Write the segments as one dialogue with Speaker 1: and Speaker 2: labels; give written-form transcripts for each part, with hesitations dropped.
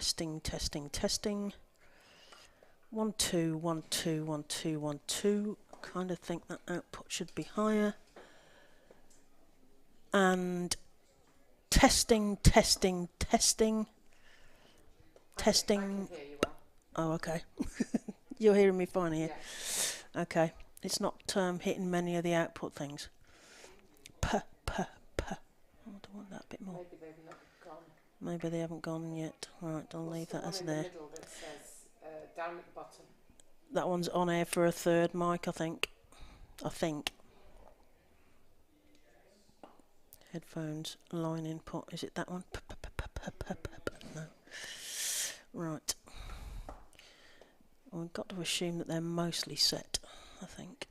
Speaker 1: Testing, testing, testing. 1, 2, 1, 2, 1, 2, 1, 2. Kind of think that output should be higher. And testing, testing, testing. Testing.
Speaker 2: I can hear you well.
Speaker 1: Oh, okay. You're hearing me fine here?
Speaker 2: Yeah.
Speaker 1: Okay. It's not hitting many of the output things. P, p, p. I want that a bit more.
Speaker 2: Maybe they've not gone.
Speaker 1: Maybe they haven't gone yet. Right, I'll leave that as there.
Speaker 2: The middle that says down at the bottom.
Speaker 1: That one's on air for a third mic, I think. Headphones, line input. Is it that one? No. Right. We've got to assume that they're mostly set, I think.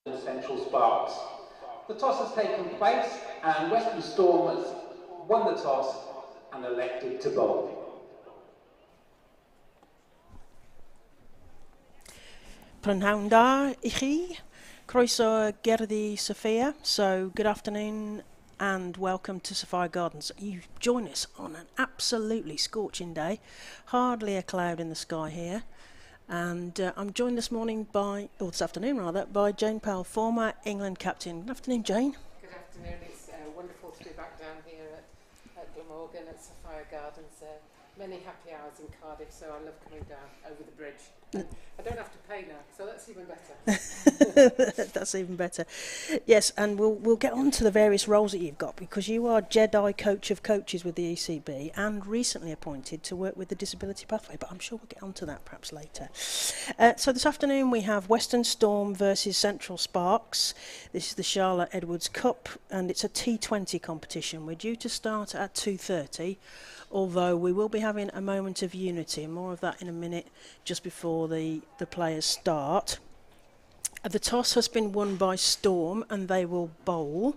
Speaker 3: Central Sparks. The toss has taken place and Western Storm has won the toss and elected to bowl.
Speaker 1: Prynhawn da I chi. Croeso gerddi Sophia. So good afternoon and welcome to Sophia Gardens. You join us on an absolutely scorching day. Hardly a cloud in the sky here. And I'm joined this afternoon rather, by Jane Powell, former England captain. Good afternoon, Jane.
Speaker 2: Good afternoon. It's wonderful to be back down here at Glamorgan at Sophia Gardens. Many happy hours in Cardiff, so I love coming down over the bridge. I don't have to pay now, so that's even better.
Speaker 1: That's even better. Yes, and we'll get on to the various roles that you've got, because you are Jedi Coach of Coaches with the ECB and recently appointed to work with the Disability Pathway, but I'm sure we'll get on to that perhaps later. So this afternoon we have Western Storm versus Central Sparks. This is the Charlotte Edwards Cup and it's a T20 competition. We're due to start at 2:30. Although we will be having a moment of unity, and more of that in a minute, just before the players start. The toss has been won by Storm, and they will bowl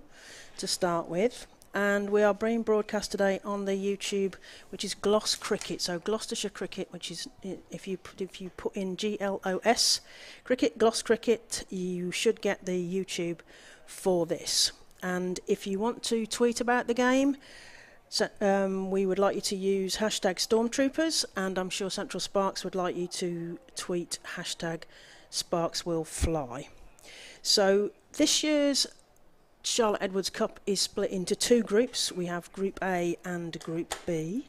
Speaker 1: to start with. And we are being broadcast today on the YouTube, which is Gloss Cricket. So Gloucestershire Cricket, which is, if you put in GLOS Cricket, Gloss Cricket, you should get the YouTube for this. And if you want to tweet about the game, so, we would like you to use hashtag Stormtroopers, and I'm sure Central Sparks would like you to tweet hashtag SparksWillFly. So this year's Charlotte Edwards Cup is split into two groups. We have Group A and Group B.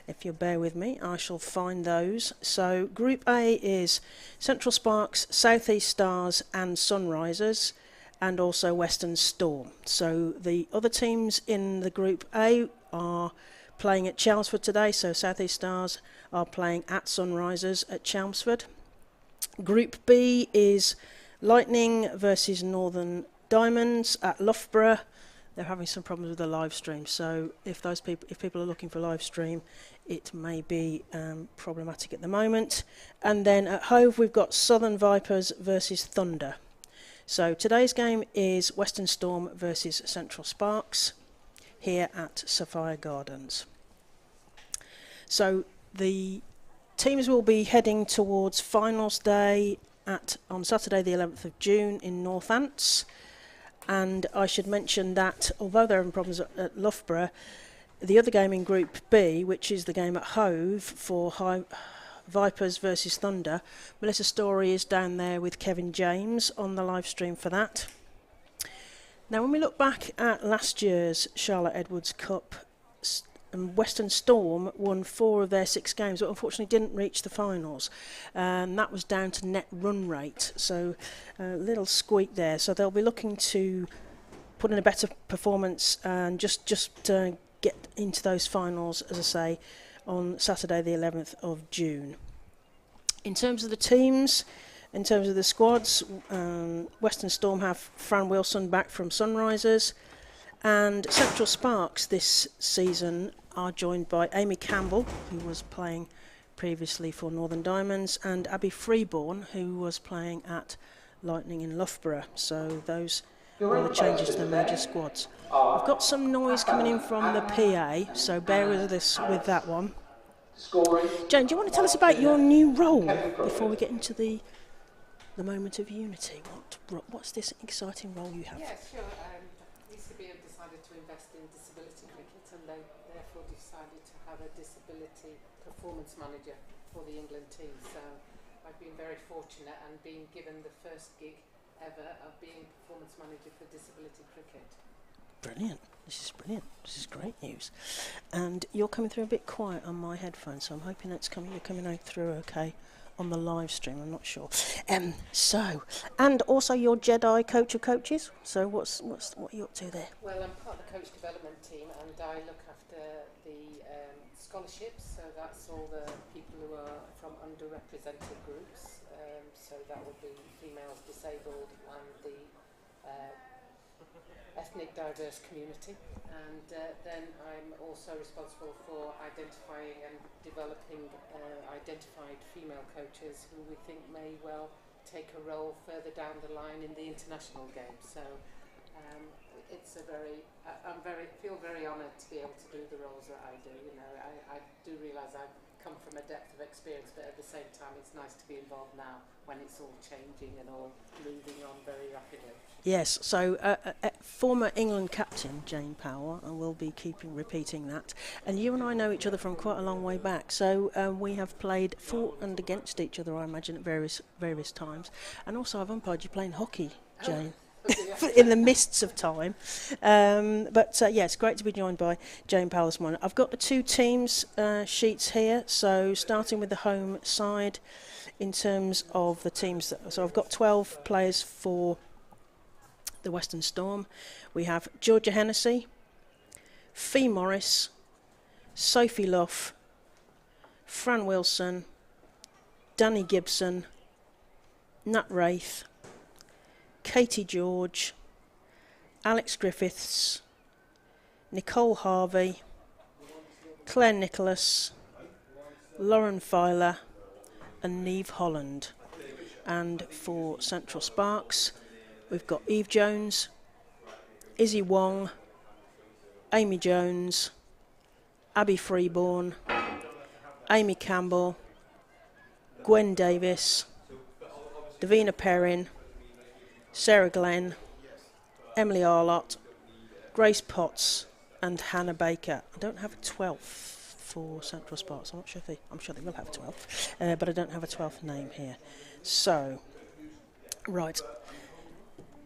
Speaker 1: If you'll bear with me, I shall find those. So Group A is Central Sparks, South East Stars and Sunrisers, and also Western Storm. So the other teams in the Group A are playing at Chelmsford today, so South East Stars are playing at Sunrisers at Chelmsford. Group B is Lightning versus Northern Diamonds at Loughborough. They're having some problems with the live stream, so if people are looking for live stream, it may be problematic at the moment. And then at Hove we've got Southern Vipers versus Thunder. So today's game is Western Storm versus Central Sparks here at Sophia Gardens. So the teams will be heading towards finals day on Saturday the 11th of June in Northants. And I should mention that although they're having problems at Loughborough, the other game in Group B, which is the game at Hove for Vipers versus Thunder, Melissa Story is down there with Kevin James on the live stream for that. Now when we look back at last year's Charlotte Edwards Cup, Western Storm won 4 of their 6 games, but unfortunately didn't reach the finals. That was down to net run rate, so a little squeak there. So they'll be looking to put in a better performance and just get into those finals, as I say, on Saturday the 11th of June. In terms of the teams, in terms of the squads, Western Storm have Fran Wilson back from Sunrisers, and Central Sparks this season are joined by Amy Campbell, who was playing previously for Northern Diamonds, and Abby Freeborn, who was playing at Lightning in Loughborough. So those are the changes to the major squads. I've got some noise coming in from the PA, so bear with us with that one. Jane, do you want to tell us about your new role before we get into the moment of unity? What's this exciting role you have?
Speaker 2: Yeah, sure. ECB have decided to invest in disability cricket, and they therefore decided to have a disability performance manager for the England team. So I've been very fortunate and been given the first gig ever of being performance manager for disability cricket.
Speaker 1: Brilliant. This is brilliant. This is great news. And you're coming through a bit quiet on my headphones, so I'm hoping you're coming out through okay on the live stream. I'm not sure. And also you're Jedi Coach of Coaches. So what are you up to there?
Speaker 2: Well, I'm part of the coach development team, and I look after the scholarships. So that's all the people who are from underrepresented groups. So that would be females, disabled, and the ethnic diverse community. And then I'm also responsible for identifying and developing identified female coaches who we think may well take a role further down the line in the international game. So it's a feel very honoured to be able to do the roles that I do. You know, I do realise I've come from a depth of experience, but at the same time it's nice to be involved now when it's all changing and all moving on very rapidly.
Speaker 1: Yes, so former England captain Jane Powell, and we'll be repeating that. And you and I know each other from quite a long way back, so we have played for and against each other, I imagine, at various times. And also I've umpired you playing hockey, Jane. In the mists of time. But it's great to be joined by Jane Powell this morning. I've got the two teams sheets here, so starting with the home side in terms of the teams. So I've got 12 players for the Western Storm. We have Georgia Hennessy, Fee Morris, Sophie Luff, Fran Wilson, Danny Gibson, Nat Wraith, Katie George, Alex Griffiths, Nicole Harvey, Claire Nicholas, Lauren Filer and Neve Holland. And for Central Sparks, we've got Eve Jones, Izzy Wong, Amy Jones, Abby Freeborn, Amy Campbell, Gwen Davis, Davina Perrin, Sarah Glenn, Emily Arlott, Grace Potts and Hannah Baker. I don't have a 12th for Central Sparks. I'm sure they will have a 12th, but I don't have a 12th name here. So, right.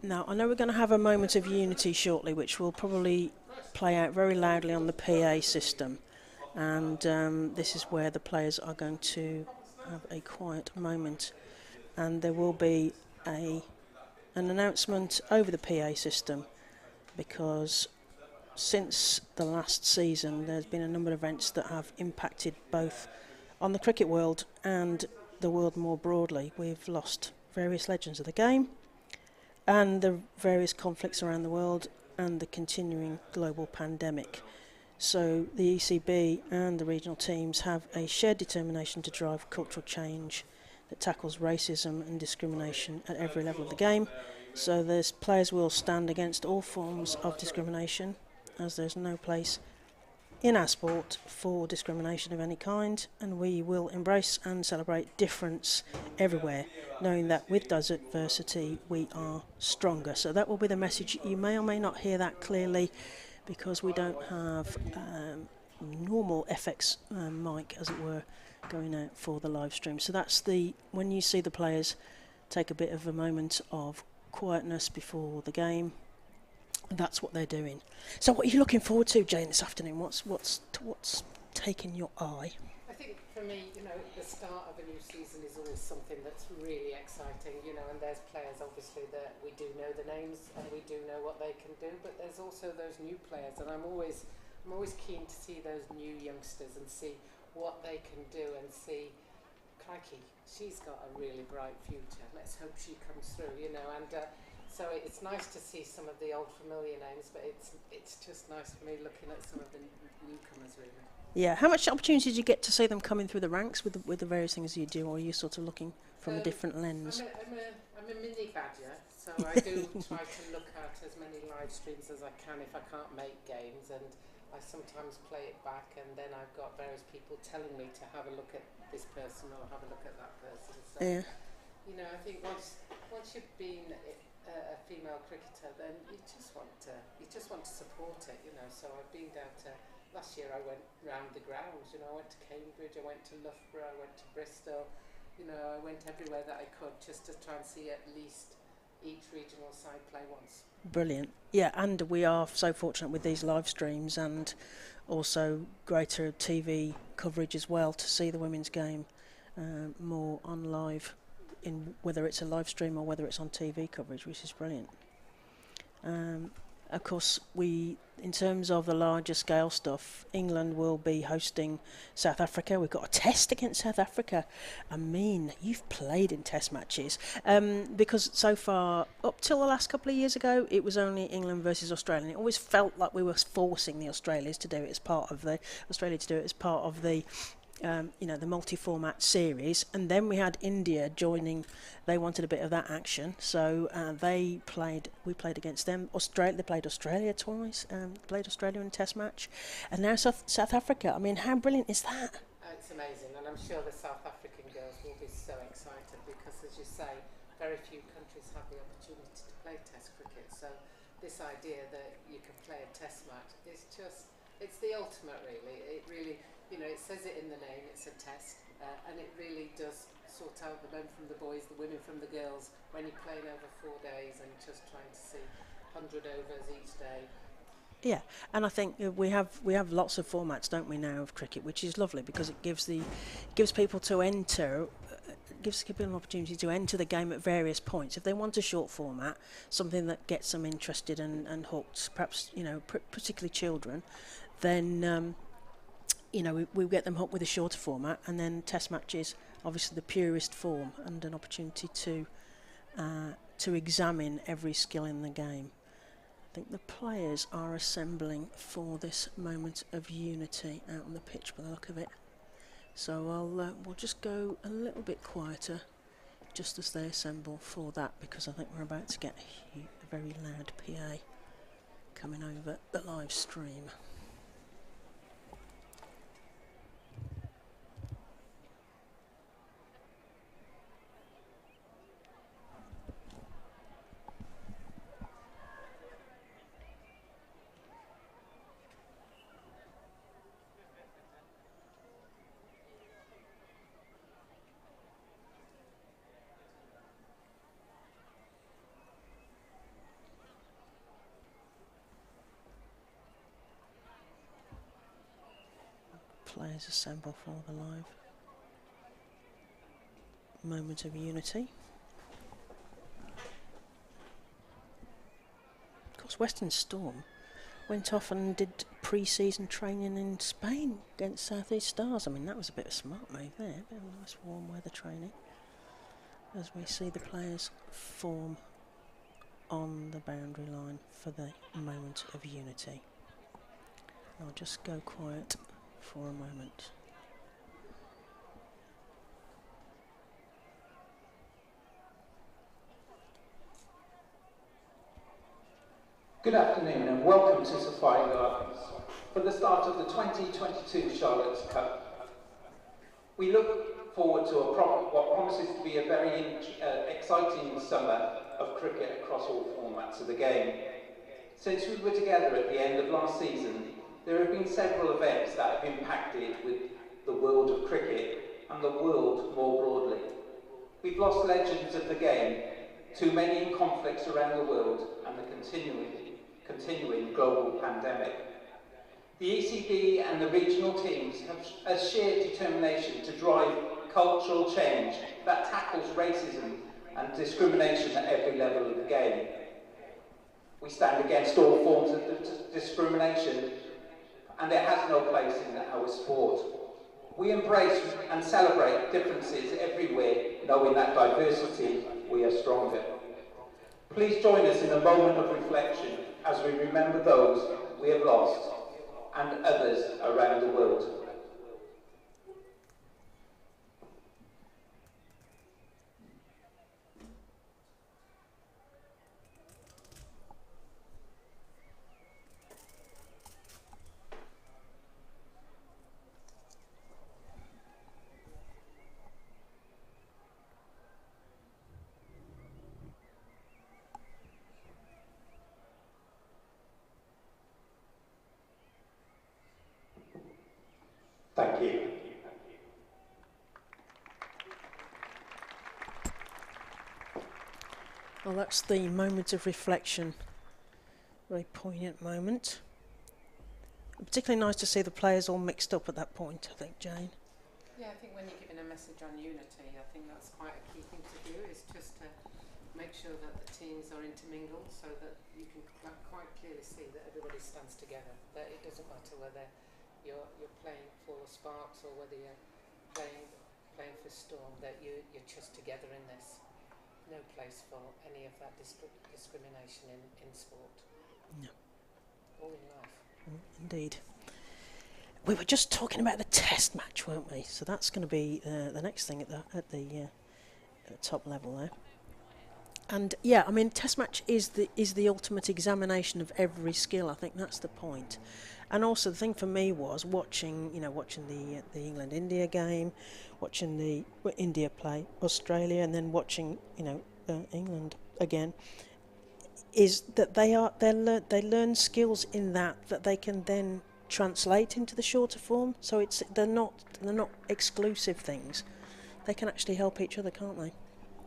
Speaker 1: Now, I know we're going to have a moment of unity shortly, which will probably play out very loudly on the PA system. And this is where the players are going to have a quiet moment. And there will be an announcement over the PA system, because since the last season there's been a number of events that have impacted both on the cricket world and the world more broadly. We've lost various legends of the game and the various conflicts around the world and the continuing global pandemic. So the ECB and the regional teams have a shared determination to drive cultural change that tackles racism and discrimination at every level of the game. So there's players will stand against all forms of discrimination, as there's no place in our sport for discrimination of any kind, and we will embrace and celebrate difference everywhere, knowing that with diversity we are stronger. So that will be the message. You may or may not hear that clearly because we don't have normal FX mic, as it were, going out for the live stream. So that's when you see the players take a bit of a moment of quietness before the game, that's what they're doing. So what are you looking forward to, Jane, this afternoon? What's taking your eye?
Speaker 2: I think for me, the start of a new season is always something that's really exciting, and there's players obviously that we do know the names and we do know what they can do, but there's also those new players, and I'm always keen to see those new youngsters and see what they can do and see, crikey, she's got a really bright future. Let's hope she comes through, and so it's nice to see some of the old familiar names, but it's just nice for me looking at some of the newcomers, really. Yeah,
Speaker 1: how much opportunity did you get to see them coming through the ranks with the various things you do, or are you sort of looking from a different lens?
Speaker 2: I'm a mini badger, so I do try to look at as many live streams as I can if I can't make games, and I sometimes play it back, and then I've got various people telling me to have a look at this person or have a look at that person. So,
Speaker 1: yeah.
Speaker 2: I think once you've been a female cricketer, then you just want to support it. So I've been down to last year. I went round the grounds. I went to Cambridge. I went to Loughborough. I went to Bristol. I went everywhere that I could just to try and see at least each regional side play once.
Speaker 1: Brilliant. Yeah, and we are so fortunate with these live streams and also greater TV coverage as well to see the women's game more on live, in whether it's a live stream or whether it's on TV coverage, which is brilliant. Of course, in terms of the larger scale stuff, England will be hosting South Africa. We've got a test against South Africa. I mean, you've played in test matches. Because so far, up till the last couple of years ago, it was only England versus Australia. And it always felt like we were forcing the Australians to do it as part of the the multi-format series, and then we had India joining. They wanted a bit of that action, so we played against them. They played Australia twice, played Australia in a test match, and now South Africa. I mean, how brilliant is that?
Speaker 2: It's amazing, and I'm sure the South African girls will be so excited because, as you say, very few countries have the opportunity to play test cricket, so this idea that you can play a test match is it's the ultimate, really. It really, it says it in the name, it's a test, and it really does sort out the men from the boys, the women from the girls, when you're playing over 4 days and just trying to see 100 overs each day.
Speaker 1: Yeah, and I think we have lots of formats, don't we, now of cricket, which is lovely because it gives people to enter. Gives people an opportunity to enter the game at various points. If they want a short format, something that gets them interested and hooked, perhaps particularly children, then we get them hooked with a shorter format, and then test matches, obviously the purest form, and an opportunity to examine every skill in the game. I think the players are assembling for this moment of unity out on the pitch by the look of it. So we'll just go a little bit quieter just as they assemble for that, because I think we're about to get a very loud PA coming over the live stream. Players assemble for the live moment of unity. Of course, Western Storm went off and did pre-season training in Spain against South East Stars. I mean, that was a bit of a smart move there. A bit of nice warm weather training as we see the players form on the boundary line for the moment of unity. I'll just go quiet for a moment.
Speaker 3: Good afternoon and welcome to Sophia Gardens for the start of the 2022 Charlotte's Cup. We look forward to what promises to be a very exciting summer of cricket across all formats of the game. Since we were together at the end of last season, there have been several events that have impacted with the world of cricket and the world more broadly. We've lost legends of the game, too many in conflicts around the world, and the continuing global pandemic. The ECB and the regional teams have a shared determination to drive cultural change that tackles racism and discrimination at every level of the game. We stand against all forms of discrimination, and it has no place in our sport. We embrace and celebrate differences everywhere, knowing that diversity, we are stronger. Please join us in a moment of reflection as we remember those we have lost and others around the world. Thank you.
Speaker 1: Well, that's the moment of reflection. Very poignant moment. Particularly nice to see the players all mixed up at that point, I think, Jane.
Speaker 2: Yeah, I think when you're giving a message on unity, I think that's quite a key thing to do, is just to make sure that the teams are intermingled so that you can quite clearly see that everybody stands together, that it doesn't matter whether you're playing for Sparks or whether you're playing for Storm, that you're just together in this. No place for any of that discrimination in sport.
Speaker 1: No.
Speaker 2: Or in life.
Speaker 1: Indeed. We were just talking about the test match, weren't we? So that's going to be the next thing at the top level there. And yeah, I mean, test match is the ultimate examination of every skill. I think that's the point. And also the thing for me was watching the England-India game, watching the India play Australia, and then watching England again. Is that they learn skills in that they can then translate into the shorter form. So they're not exclusive things. They can actually help each other, can't they?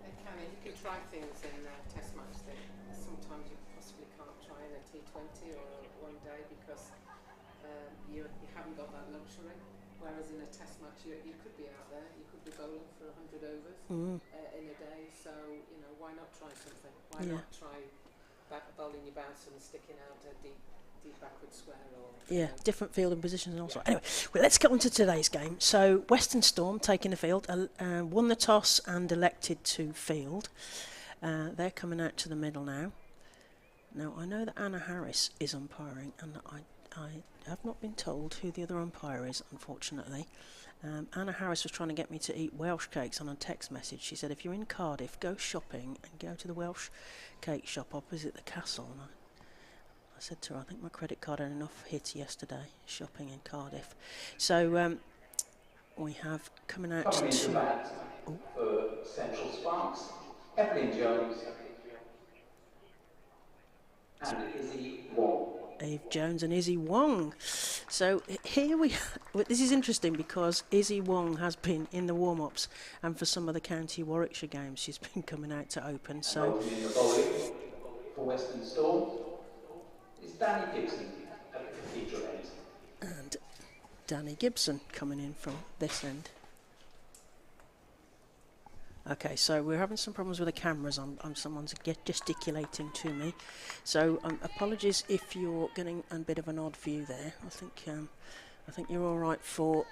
Speaker 2: They can, and you can try things in test match that sometimes you possibly can't try in a T20 or one day because you haven't got that luxury. Whereas in a test match, you could be out there, you could be bowling for 100 overs in a day. So why not try something? Why not try bowling your bounce and sticking out a deep backward square or
Speaker 1: different field and positions and all sorts. Anyway, well, let's get on to today's game. So Western Storm taking the field, won the toss and elected to field. They're coming out to the middle now. Now I know that Anna Harris is umpiring, and I have not been told who the other umpire is, unfortunately. Anna Harris was trying to get me to eat Welsh cakes on a text message. She said, if you're in Cardiff, go shopping and go to the Welsh cake shop opposite the castle. And I said to her, I think my credit card had enough hit yesterday shopping in Cardiff. So we have coming out
Speaker 3: coming into
Speaker 1: to...
Speaker 3: bat for Central Sparks, Evelyn Jones and Izzy Wong.
Speaker 1: Eve Jones and Izzy Wong. So here this is interesting because Izzy Wong has been in the warm-ups, and for some of the County Warwickshire games she's been coming out to open. So
Speaker 3: opening the bowling for Western Storm is Danny Gibson at the Cathedral end.
Speaker 1: And Danny Gibson coming in from this end. Okay, so we're having some problems with the cameras. Someone's gesticulating to me. So apologies if you're getting a bit of an odd view there. I think you're all right for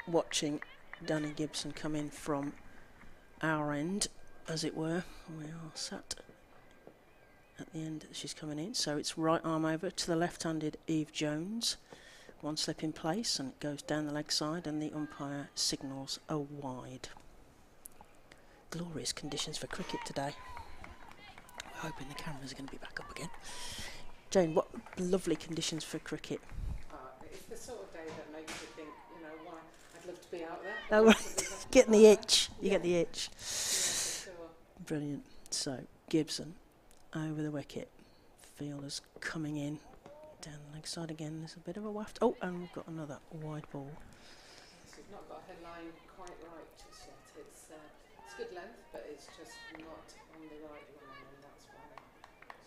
Speaker 1: watching Danny Gibson come in from our end, as it were. We are sat at the end that she's coming in. So it's right arm over to the left-handed Eve Jones. One slip in place and it goes down the leg side, and the umpire signals a wide. Glorious conditions for cricket today. We're hoping the cameras are going to be back up again. Jane, what lovely conditions for cricket.
Speaker 2: It's the sort of day that makes you think, why I'd love to be out there.
Speaker 1: Oh, right. Getting the itch. You get the itch.
Speaker 2: Yeah, for sure.
Speaker 1: Brilliant. So Gibson over the wicket. Fielders coming in. Down the leg side again. There's a bit of a waft. Oh, and we've got another wide ball.
Speaker 2: She's not got a headline quite right just yet. It's good length, but it's just not on the right line, and that's why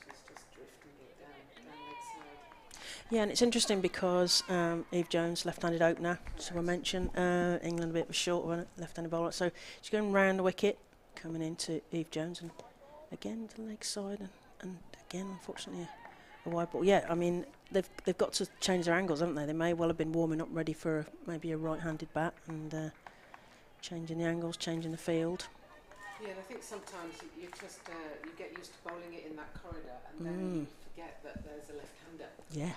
Speaker 2: she's just drifting it down leg side.
Speaker 1: Yeah, and it's interesting because Eve Jones, left-handed opener, so I mentioned England a bit of a short one, left-handed bowler. So she's going round the wicket, coming into Eve Jones, and again to the leg side, and again, unfortunately, a wide ball. Yeah, I mean they've got to change their angles, haven't they? They may well have been warming up, ready for maybe a right-handed bat, and changing the angles, changing the field.
Speaker 2: Yeah, and I think sometimes you just you get used to bowling it in that corridor, and then you forget that there's a left-hander.
Speaker 1: Yeah,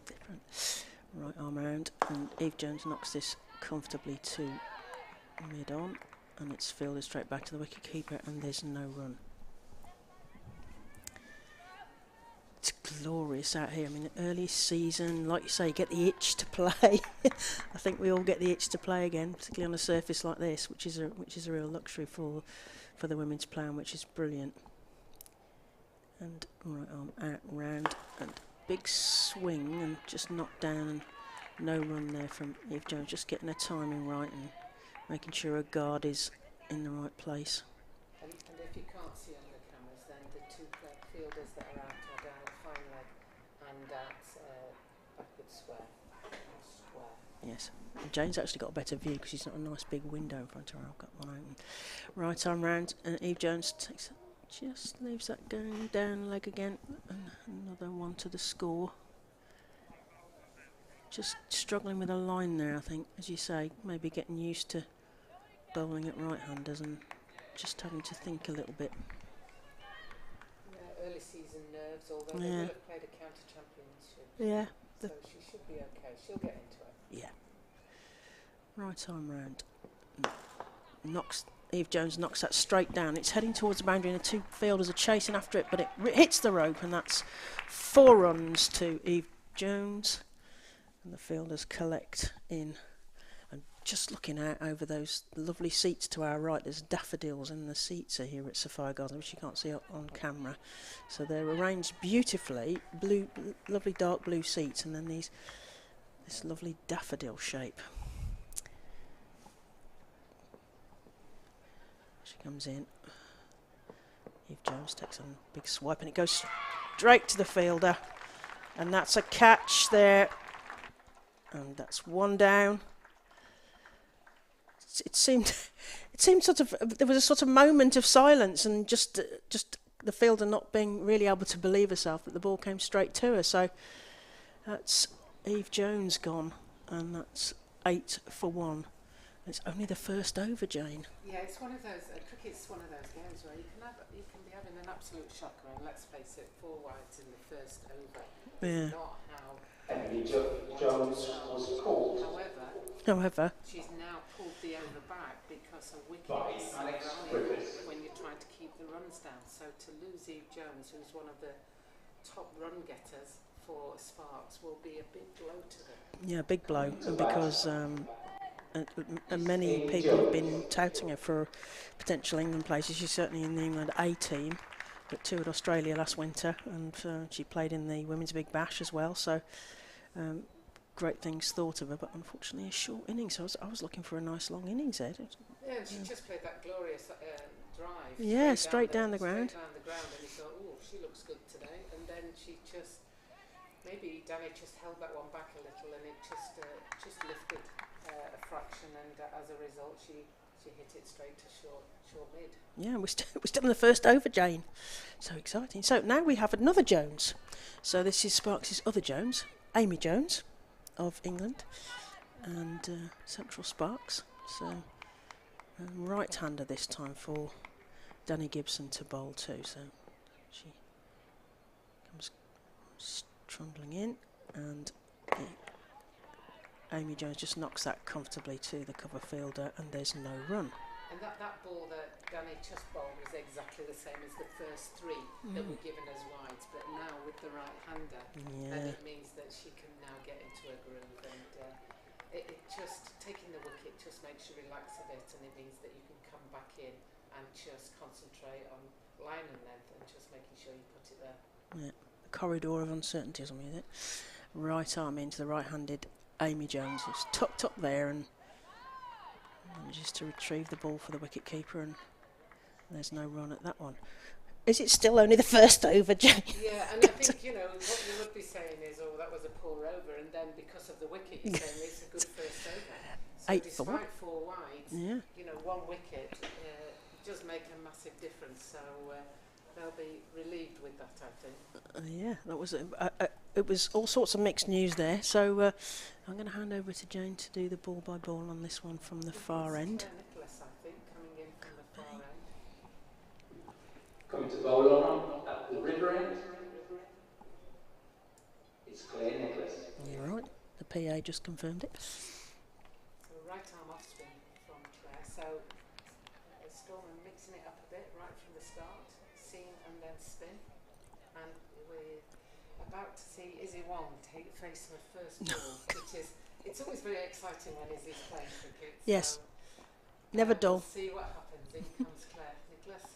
Speaker 1: different. Right arm round, and Eve Jones knocks this comfortably to mid-on, and it's fielded straight back to the wicket keeper, and there's no run. It's glorious out here. I mean, early season, like you say, you get the itch to play. I think we all get the itch to play again, particularly on a surface like this, which is a real luxury for the women's playing, which is brilliant. And right arm out round, and big swing, and just knocked down, and no run there from Eve Jones. Just getting her timing right and making sure her guard is in the right place.
Speaker 2: And if you can't see on the cameras, then the two fielders that are out are down at fine leg and at backward square.
Speaker 1: Yes. And Jane's actually got a better view because she's got a nice big window in front of her. I've got one open. Right arm round, and Eve Jones just leaves that going down leg again, and another one to the score. Just struggling with a line there, I think, as you say, maybe getting used to bowling at right-handers and just having to think a little bit.
Speaker 2: Yeah, early season nerves, although they will have played a county championship.
Speaker 1: Yeah.
Speaker 2: So she should be okay. She'll get into it.
Speaker 1: Yeah. Right arm round. Eve Jones knocks that straight down. It's heading towards the boundary and the two fielders are chasing after it, but it hits the rope, and that's 4 runs to Eve Jones. And the fielders collect in. And just looking out over those lovely seats to our right, there's daffodils in the seats here at Sophia Gardens, which you can't see on camera. So they're arranged beautifully, lovely dark blue seats, and then this lovely daffodil shape. She comes in. Eve Jones takes a big swipe, and it goes straight to the fielder, and that's a catch there, and that's 1 down. It seemed sort of, there was a sort of moment of silence, and just the fielder not being really able to believe herself that the ball came straight to her. So that's Eve Jones gone, and that's 8 for 1. It's only the first over, Jane.
Speaker 2: Yeah, it's one of those. Cricket's one of those games where you can be having an absolute shocker, and let's face it, 4 wides in the first over.
Speaker 1: Yeah.
Speaker 2: Not how.
Speaker 3: Emily Jones was called.
Speaker 1: However,
Speaker 2: she's now pulled the over back because a wicket
Speaker 3: By
Speaker 2: is
Speaker 3: Alex
Speaker 2: valuable
Speaker 3: Griffiths.
Speaker 2: when you're trying to keep the runs down. So to lose Eve Jones, who's one of the top run getters for Sparks, will be a big blow to them.
Speaker 1: yeah, big blow, and because and many people have been touting her for potential England places. She's certainly in the England A team, but toured Australia last winter, and she played in the Women's Big Bash as well. So great things thought of her, but unfortunately a short innings. So I was looking for a nice long innings, Ed.
Speaker 2: Yeah, she just played that glorious drive.
Speaker 1: Yeah, straight down the ground.
Speaker 2: Straight down the ground, and you thought, oh, she looks good today. And then she just, maybe Danny just held that one back a little, and it just lifted a fraction, and as a result, she hit it straight to short mid.
Speaker 1: Yeah, we're still in the first over, Jane. So exciting. So now we have another Jones. So this is Sparks' other Jones, Amy Jones of England, and Central Sparks. So right-hander this time for Danny Gibson to bowl too. So she comes trundling in, and Amy Jones just knocks that comfortably to the cover fielder, and there's no run.
Speaker 2: And that ball that Danny just bowled was exactly the same as the first 3 that were given as wides, but now with the right-hander, and it means that she can now get into a groove, and it just, taking the wicket just makes you relax a bit, and it means that you can come back in and just concentrate on line and length and just making sure you put it there.
Speaker 1: Yeah, the corridor of uncertainty or something, is it? Right arm into the right-handed Amy Jones, who's tucked up there and manages to retrieve the ball for the wicket-keeper, and there's no run at that one. Is it still only the first over, Jane?
Speaker 2: Yeah, and I think, what you would be saying is, oh, that was a poor over, and then because of the wicket, you're saying it's a good first over. So
Speaker 1: 8 for 1.
Speaker 2: despite 4 wides,
Speaker 1: Yeah.
Speaker 2: 1 wicket does make a massive difference, so they'll be relieved with that, I think.
Speaker 1: Yeah, that was it was all sorts of mixed news there. So I'm going to hand over to Jane to do the ball by ball on this one from the far end.
Speaker 2: Nicholas, I think, coming in from the far end.
Speaker 3: Coming to bowl on at the river end. It's Claire Nicholas.
Speaker 1: You're right. The PA just confirmed it.
Speaker 2: So right arm off spin from Claire. So Storm mixing it up a bit right from the start. Seam and then spin. And we're about to see Izzy Wong face her first ball, which is, it's always very exciting when Izzy's playing cricket.
Speaker 1: Yes.
Speaker 2: So,
Speaker 1: Never dull.
Speaker 2: We'll see what happens. In comes Claire Nicholas.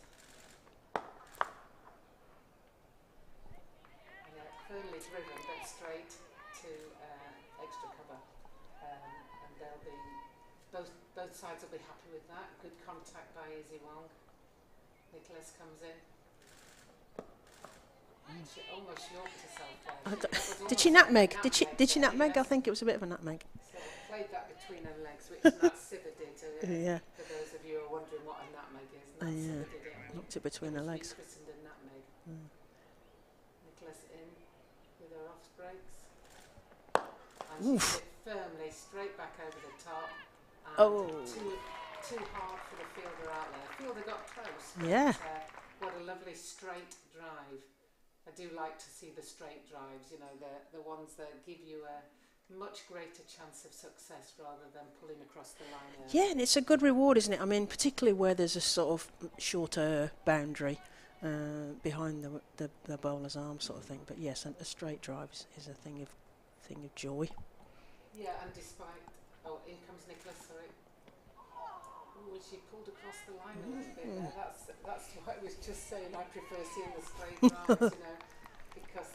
Speaker 2: And firmly driven, but straight to extra cover. And they'll be, both sides will be happy with that. Good contact by Izzy Wong. Nicholas comes in. She almost yorked herself there.
Speaker 1: Did she nutmeg? Did she nutmeg? I think it was a bit of a nutmeg.
Speaker 2: So played that between her legs, which Nat Siver did.
Speaker 1: Yeah.
Speaker 2: For those of you who are wondering what a nutmeg is, Nat Siver did it.
Speaker 1: Knocked it between her legs.
Speaker 2: Christened a nutmeg. Nicholas in with her off breaks. And she hit it firmly straight back over the top. And too hard for the fielder out there. Fielder got close.
Speaker 1: Yeah.
Speaker 2: What a lovely straight drive. I do like to see the straight drives, the ones that give you a much greater chance of success rather than pulling across the line.
Speaker 1: Yeah, and it's a good reward, isn't it? I mean, particularly where there's a sort of shorter boundary behind the bowler's arm, sort of thing. But yes, a straight drive is a thing of joy.
Speaker 2: Yeah, and despite in comes Nicholas. Sorry, she pulled across the line a little bit there. That's why I was just saying I prefer seeing the straight drives, because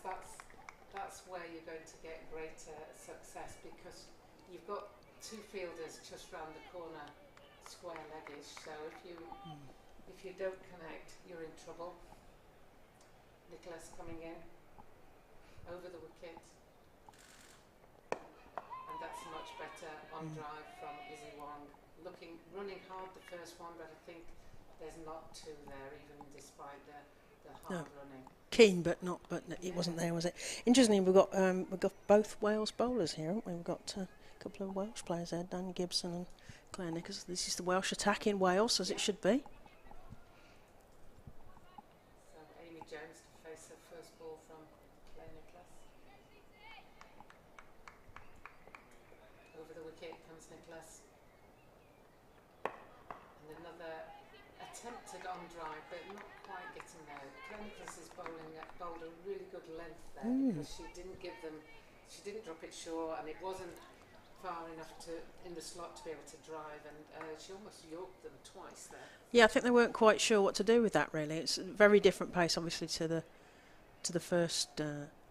Speaker 2: that's where you're going to get greater success, because you've got two fielders just round the corner, square leggish. So if you don't connect, you're in trouble. Nicholas coming in over the wicket, and that's much better on drive from Izzy Wong. Running hard the first one, but I think there's not two there, even despite the hard running.
Speaker 1: Keen, but it wasn't there, was it? Interestingly, we've got both Wales bowlers here, haven't we? We've got a couple of Welsh players there, Dan Gibson and Claire Nichols. This is the Welsh attack in Wales, as it should be.
Speaker 2: So Amy Jones to face her first ball from Claire Nicholas. Over the wicket comes Nicholas. And another attempted on drive, but not quite getting there. Claire Nicholas is bowled a really good length there, because she didn't drop it short, and it wasn't far enough in the slot to be able to drive, and she almost yorked them twice there.
Speaker 1: Yeah, I think they weren't quite sure what to do with that, really. It's a very different pace, obviously, to the first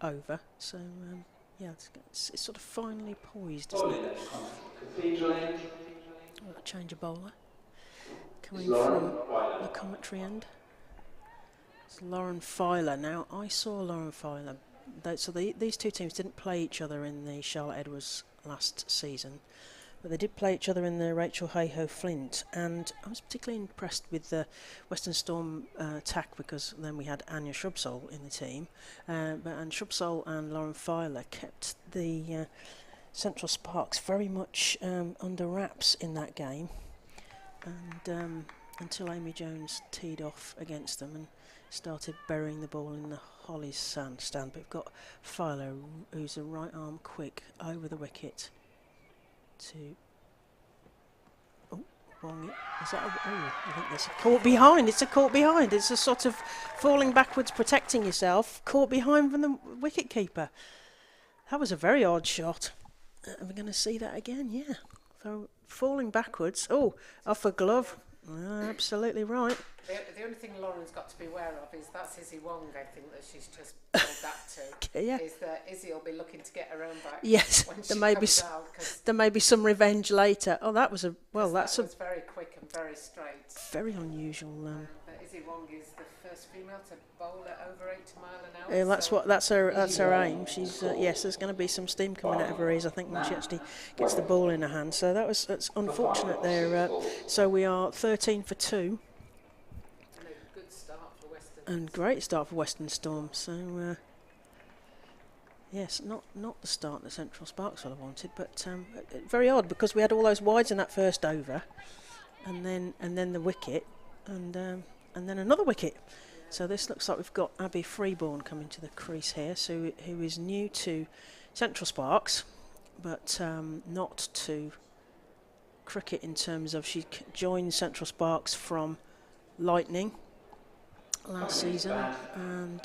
Speaker 1: over. So, it's sort of finely poised, isn't it? A change of bowler coming from the commentary end. It's Lauren Filer. Now, I saw Lauren Filer. These two teams didn't play each other in the Charlotte Edwards last season, but they did play each other in the Rachel Hayhoe Flint, and I was particularly impressed with the Western Storm attack, because then we had Anya Shrubsole in the team, but Shrubsole and Lauren Filer kept the Central Sparks very much under wraps in that game, and until Amy Jones teed off against them and started burying the ball in the Hollies stand. But we've got Filer, who's a right arm quick over the wicket to wrong it. Is that I think there's a caught behind. It's a caught behind. It's a sort of falling backwards, protecting yourself, caught behind from the wicket keeper. That was a very odd shot. Are we going to see that again? Yeah. So falling backwards. Oh, off a glove. Absolutely right.
Speaker 2: The only thing Lauren's got to be aware of is that's Izzy Wong, I think, that she's just told that to.
Speaker 1: Yeah.
Speaker 2: Is that Izzy will be looking to get her own back.
Speaker 1: Yes,
Speaker 2: when
Speaker 1: there may be some revenge later. Oh, that was
Speaker 2: that was very quick and very straight.
Speaker 1: Very unusual.
Speaker 2: But Izzy Wong is the first female to bowl at over 80 miles an hour.
Speaker 1: That's her aim. She's yes. There's going to be some steam coming out of her ears, I think, when she actually gets the ball in her hand. So that's unfortunate there. So we are 13 for 2.
Speaker 2: And a good start for Western.
Speaker 1: And great start for Western Storm. So yes, not the start that Central Sparks would have wanted, but very odd, because we had all those wides in that first over, and then the wicket, and then another wicket. So this looks like we've got Abby Freeborn coming to the crease here, so who is new to Central Sparks, but not to cricket in terms of she joined Central Sparks from Lightning last season, and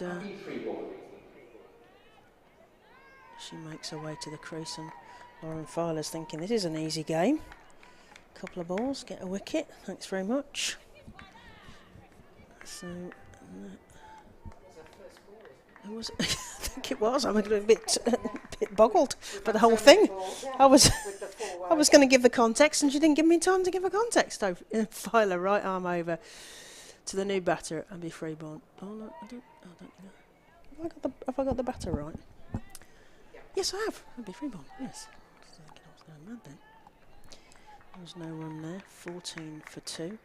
Speaker 1: she makes her way to the crease, and Lauren Filer's thinking this is an easy game. Couple of balls, get a wicket. Thanks very much. So it was. I think it was. I'm a bit boggled by the whole thing. I was going to give the context, and she didn't give me time to give a context. So Filer, right arm over to the new batter, Abby Freeborn. Oh no, I don't know. Have I got the batter right? Yes, I have. Abby Freeborn. Yes. I was thinking I was going mad then. There was no run there. 14 for 2.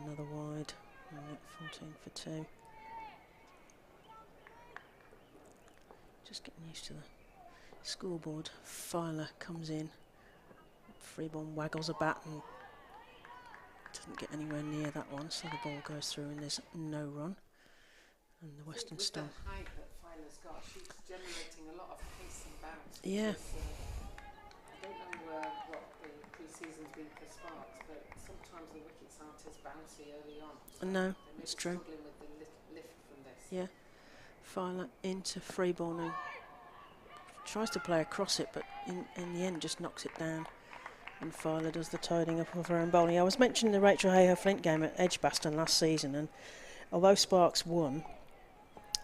Speaker 1: Another wide. 14 for 2. Just getting used to the scoreboard. Filer comes in. Freeborn waggles a bat and doesn't get anywhere near that one, so the ball goes through and there's no run. And the Western Storm.
Speaker 2: With the height that Filer's got, she's generating a lot of pace and
Speaker 1: Yeah.
Speaker 2: I don't know what the pre-season's been for Sparks, but sometimes the wickets aren't as bouncy early on. So
Speaker 1: No,
Speaker 2: they may
Speaker 1: it's
Speaker 2: be
Speaker 1: true.
Speaker 2: struggling with the lift from this.
Speaker 1: Yeah. Filer into Freeborn, who tries to play across it, but in the end just knocks it down. And Filer does the tidying up of her own bowling. I was mentioning the Rachel Hayher-Flint game at Edgbaston last season, and although Sparks won,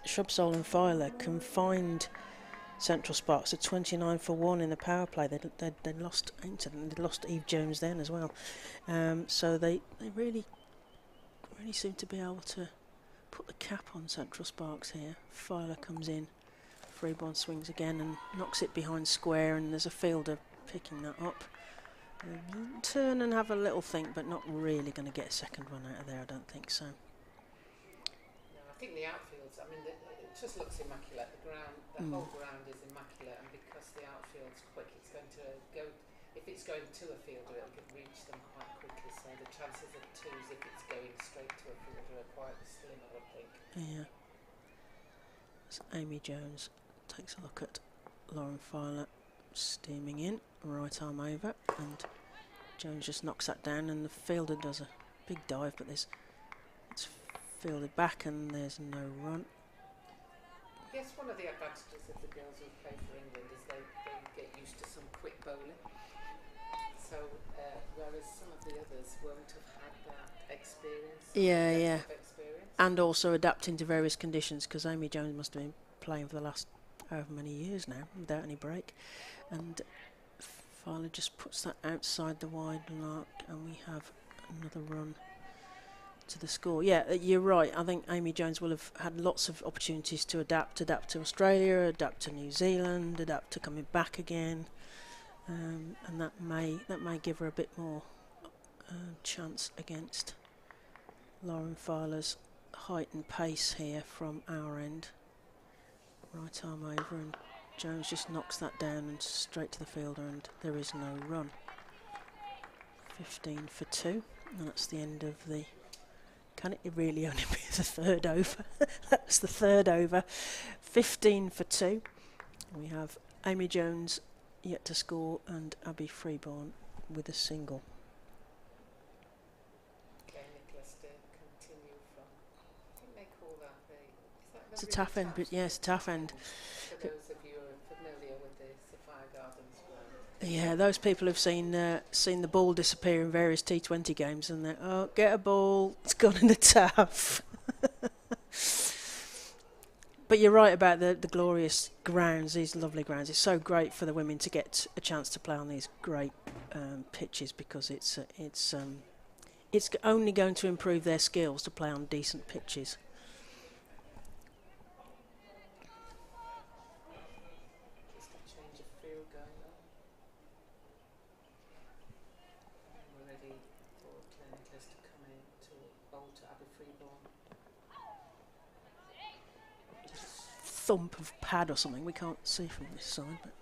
Speaker 1: Shrubsole and Filer confined Central Sparks to 29 for 1 in the power play. They lost Ainton, they lost Eve Jones then as well. So they really seem to be able to put the cap on Central Sparks here. Filer comes in, Freeborn swings again and knocks it behind square, and there's a fielder picking that up. Turn and have a little think, but not really going to get a second run out of there, I don't think so.
Speaker 2: No, I think the outfields, I mean, it just looks immaculate. The ground, the whole ground is immaculate, and because the outfield's quick, it's going to go, if it's going to a fielder, it'll reach them quite quickly, so the chances of twos, if it's going straight to a fielder, are quite slim, I would think.
Speaker 1: Yeah. So Amy Jones takes a look at Lauren Filer steaming in, right arm over, and Jones just knocks that down, and the fielder does a big dive, but it's fielded back and there's no run.
Speaker 2: I guess one of the advantages of the girls who play for England is they get used to some quick bowling, so whereas some of the others won't have had that experience.
Speaker 1: Yeah. And also adapting to various conditions, because Amy Jones must have been playing for the last however many years now without any break, and Filer just puts that outside the wide mark, and we have another run to the score. Yeah, you're right. I think Amy Jones will have had lots of opportunities to adapt to Australia, adapt to New Zealand, adapt to coming back again, and that may give her a bit more chance against Lauren Filer's height and pace here from our end. Right arm over, and Jones just knocks that down and straight to the fielder, and there is no run. 15 for 2, and that's the end of the... Can it really only be the third over? That's the third over. 15 for 2. We have Amy Jones yet to score, and Abby Freeborn with a single. It's a tough end, but yes, tough end.
Speaker 2: For those of you who are familiar with the Sophia Gardens ground.
Speaker 1: Yeah, those people have seen the ball disappear in various T20 games, and they're, oh, get a ball, it's gone in the tough. But you're right about the glorious grounds, these lovely grounds. It's so great for the women to get a chance to play on these great pitches, because it's only going to improve their skills to play on decent pitches. Thump of pad or something we can't see from this side, but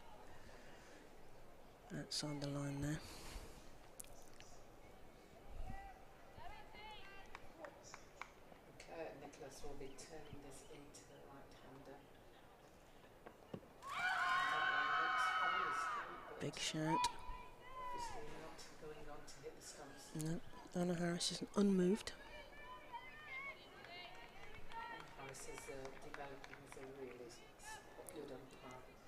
Speaker 1: outside the line there.
Speaker 2: Okay, Nicholas will be turning this into the right-hander.
Speaker 1: Big shout.
Speaker 2: Obviously not going on to hit the stumps.
Speaker 1: No, Anna Harris is unmoved.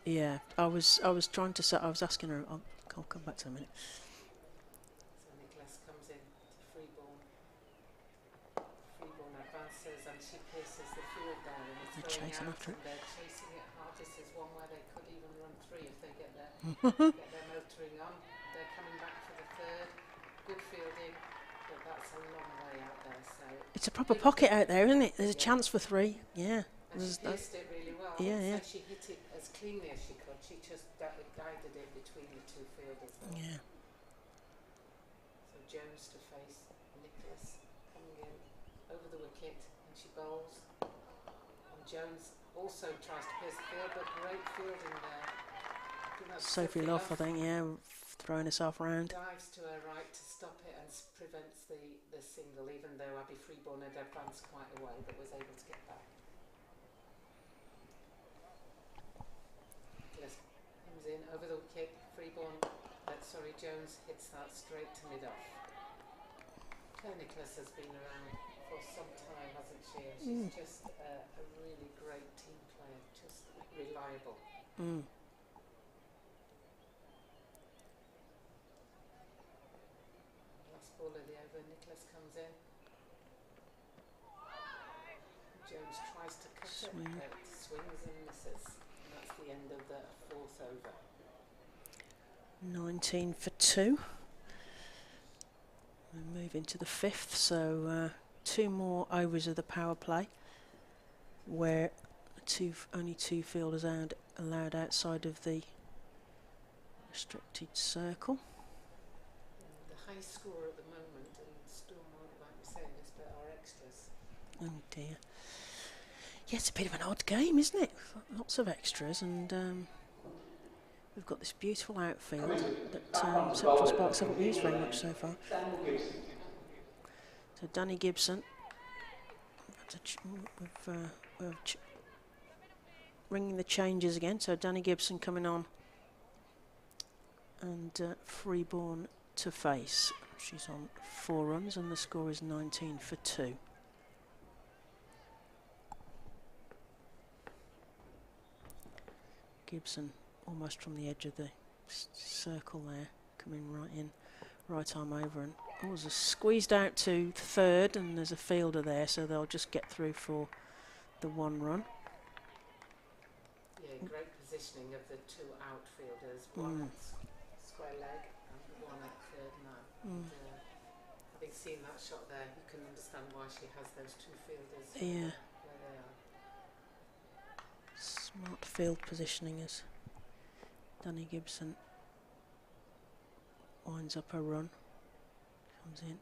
Speaker 1: Yeah, I was trying to set. I was asking her. I'll come back to her in a minute.
Speaker 2: So Nicholas comes in to Freeborn. Freeborn advances and she pierces the field down, and it's
Speaker 1: They're
Speaker 2: going
Speaker 1: chasing
Speaker 2: out,
Speaker 1: after
Speaker 2: and
Speaker 1: it.
Speaker 2: they're chasing it hard. This is one where they could even run 3 if they get their motoring on. They're coming back for the third. Good fielding, but that's a long way out there. So
Speaker 1: it's a proper pocket out there, isn't it? There's a chance for 3. Yeah.
Speaker 2: And she pierced it really well.
Speaker 1: Yeah.
Speaker 2: So she hit it as cleanly as she could. She just guided it between the 2 fielders there.
Speaker 1: Yeah.
Speaker 2: So Jones to face Nicholas coming in over the wicket, and she bowls. And Jones also tries to pierce the field, but great fielding there.
Speaker 1: Sophia Lough, I think, throwing herself round.
Speaker 2: Dives to her right to stop it and prevents the single, even though Abby Freeborn had advanced quite a way, but was able to get back. comes in over the wicket. Jones hits that straight to mid-off. Claire Nicholas has been around for some time, hasn't she? And she's just a really great team player, just reliable. Last ball of the over, Nicholas comes in. Jones tries to cut it, but swings and misses. And that's the end of the fourth over.
Speaker 1: 19 for 2. We move into the fifth, so 2 more overs of the power play, where only 2 fielders allowed outside of the restricted circle.
Speaker 2: The high score at the moment, and Storm might be saying this, but are extras.
Speaker 1: Oh dear. Yeah, it's a bit of an odd game, isn't it? Lots of extras, and we've got this beautiful outfield that Central Sparks haven't used very much so far. So Danny Gibson, we're ringing the changes again. So Danny Gibson coming on, and Freeborn to face. She's on 4 runs, and the score is 19 for 2. Gibson almost from the edge of the circle there, coming right in, right arm over, and was squeezed out to third, and there's a fielder there, so they'll just get through for the 1 run.
Speaker 2: Yeah, great positioning of the 2 outfielders, one at square leg and one at third man. And, having seen that shot there, you can understand why she has those 2 fielders where they are.
Speaker 1: Smart field positioning as Danny Gibson winds up her run, comes in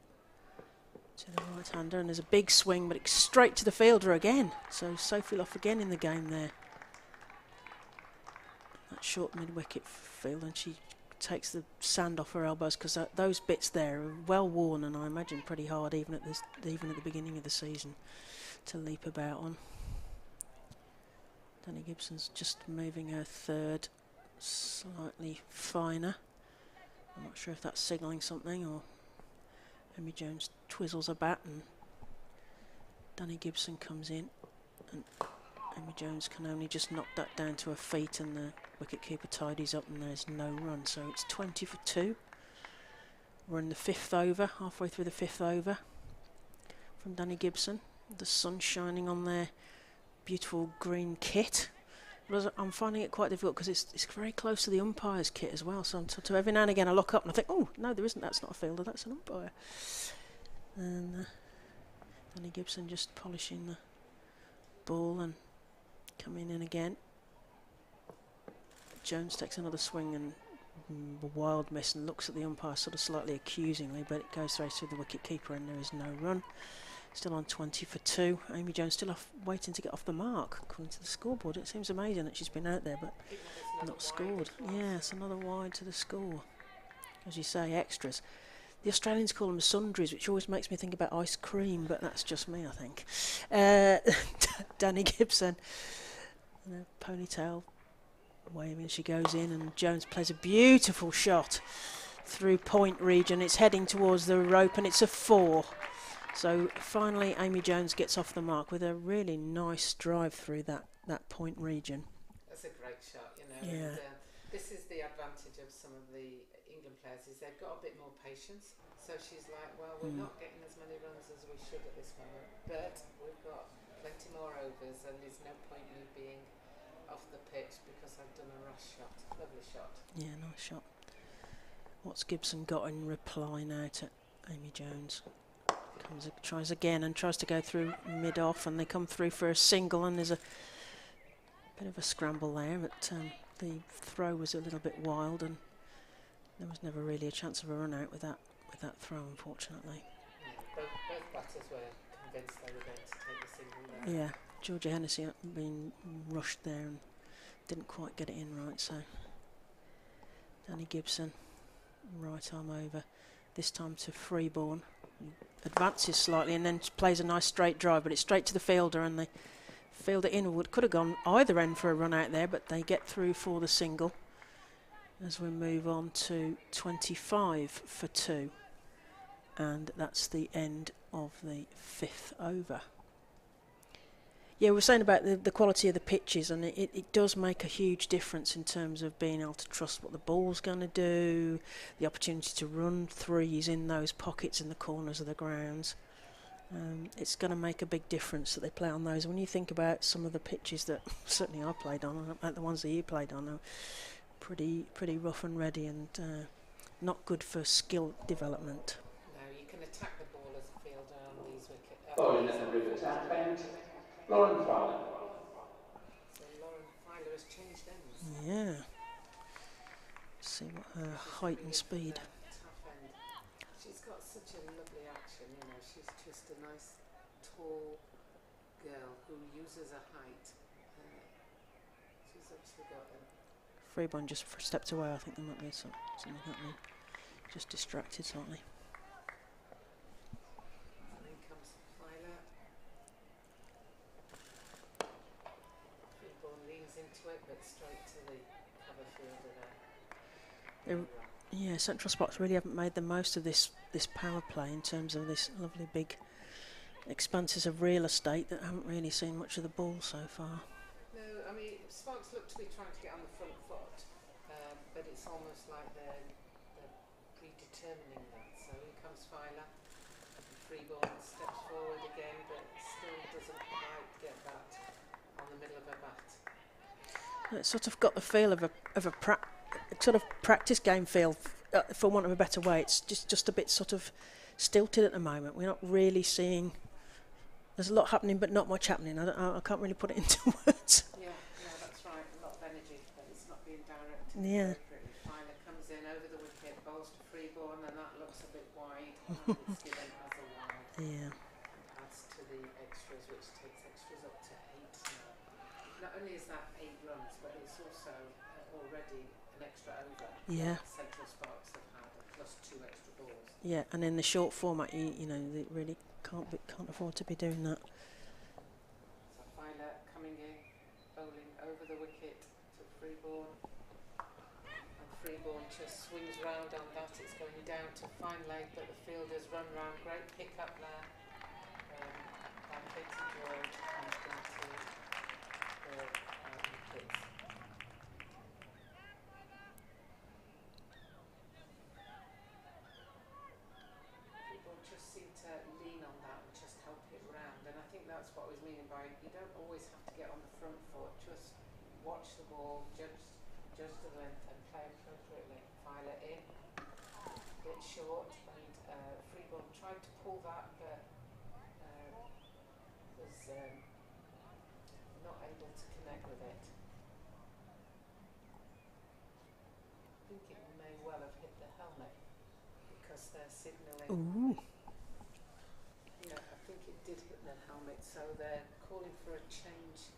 Speaker 1: to the right-hander, and there's a big swing, but it's straight to the fielder again. So Sophia off again in the game there. That short mid-wicket field, and she takes the sand off her elbows, because those bits there are well worn, and I imagine pretty hard even at the beginning of the season to leap about on. Danny Gibson's just moving her third slightly finer. I'm not sure if that's signalling something, or Amy Jones twizzles a bat and Danny Gibson comes in, and Amy Jones can only just knock that down to her feet, and the wicketkeeper tidies up, and there's no run. So it's 20 for 2. We're in the 5th over, halfway through the 5th over from Danny Gibson. The sun shining on their beautiful green kit. I'm finding it quite difficult because it's very close to the umpire's kit as well. So every now and again I look up and I think, oh no, there isn't. That's not a fielder. That's an umpire. And Danny Gibson just polishing the ball and coming in again. Jones takes another swing and a wild miss and looks at the umpire sort of slightly accusingly, but it goes straight through the wicket keeper, and there is no run. Still on 20 for 2. Amy Jones still waiting to get off the mark according to the scoreboard. It seems amazing that she's been out there but not scored. Yes, another wide to the score. As you say, extras. The Australians call them sundries, which always makes me think about ice cream, but that's just me, I think. Danny Gibson, ponytail waving, she goes in, and Jones plays a beautiful shot through point region. It's heading towards the rope, and it's a 4. So finally Amy Jones gets off the mark with a really nice drive through that point region.
Speaker 2: That's a great shot, you know.
Speaker 1: Yeah.
Speaker 2: And, this is the advantage of some of the England players, is they've got a bit more patience. So she's like, well, we're not getting as many runs as we should at this moment, but we've got plenty more overs, and there's no point in me being off the pitch because I've done a rush shot. Lovely shot. Yeah,
Speaker 1: nice shot. What's Gibson got in reply now to Amy Jones? Tries again and tries to go through mid-off, and they come through for a single, and there's a bit of a scramble there, but the throw was a little bit wild, and there was never really a chance of a run out with that throw, unfortunately.
Speaker 2: Yeah, both batters were convinced they were going to take the single there.
Speaker 1: Yeah, Georgia Hennessy being rushed there and didn't quite get it in right, so Danny Gibson, right arm over, this time to Freeborn. Advances slightly and then plays a nice straight drive, but it's straight to the fielder, and the fielder inward could have gone either end for a run out there, but they get through for the single. as we move on to 25 for 2. And that's the end of the 5th over. Yeah, we were saying about the quality of the pitches, and it does make a huge difference in terms of being able to trust what the ball's going to do, the opportunity to run threes in those pockets in the corners of the grounds. It's going to make a big difference that they play on those. When you think about some of the pitches that certainly I played on, and the ones that you played on, are pretty rough and ready, and not good for skill development.
Speaker 2: No, you can attack the ball as a fielder on these wickets.
Speaker 3: Bowling at the river tap end, Lauren Fowler.
Speaker 2: So Lauren Fowler has changed ends.
Speaker 1: Yeah. See what her height and speed.
Speaker 2: Tough end. She's got such a lovely action, you know. She's just a nice, tall girl who uses her height. She's obviously got a
Speaker 1: Freeborn just stepped away. I think there might be something happening. Just distracted slightly.
Speaker 2: And then comes Violet. Freeborn leans into it, but straight to the cover fielder there.
Speaker 1: Yeah, Central Spots really haven't made the most of this power play in terms of this lovely big expanses of real estate that haven't really seen much of the ball so far.
Speaker 2: No, I mean, Sparks look to be trying to get on the front foot, but it's almost like they're predetermining that. So here comes Violet. Freeborn steps forward again, but still doesn't quite get that on the middle of her bat.
Speaker 1: It's sort of got the feel of a sort of practice game feel, for want of a better way. It's just a bit sort of stilted at the moment. We're not really seeing. There's a lot happening, but not much happening. I can't really put it into words.
Speaker 2: Yeah, that's right. A lot of energy, but it's not being directed.
Speaker 1: Yeah.
Speaker 2: Violet comes in over the wicket, bowls to Freeborn, and that looks a bit wide. And it's given as a wide.
Speaker 1: Yeah.
Speaker 2: Adds to the extras, which takes extras up to 8 now. Not only is that 8 runs, but it's also already an extra over.
Speaker 1: Yeah.
Speaker 2: Central Sparks have had plus 2 extra balls.
Speaker 1: Yeah, and in the short format, you know, they really can't afford to be doing that.
Speaker 2: So Violet coming in, bowling over the wicket to Freeborn. And Freeborn just swings round on that. It's going down to fine leg, but the fielders run round. Great pick up there. By Katie George and into the wickets. Just seem to lean on that and just help it round, and I think that's what I was meaning by you don't always have to get on the front foot, just watch the ball, judge the length and play appropriately. Violet in, bit short, and Freeborn tried to pull that but was not able to connect with it. I think it may well have hit the helmet because they're signalling.
Speaker 1: Ooh.
Speaker 2: Yeah, I think it did hit their helmet, so they're calling for a change,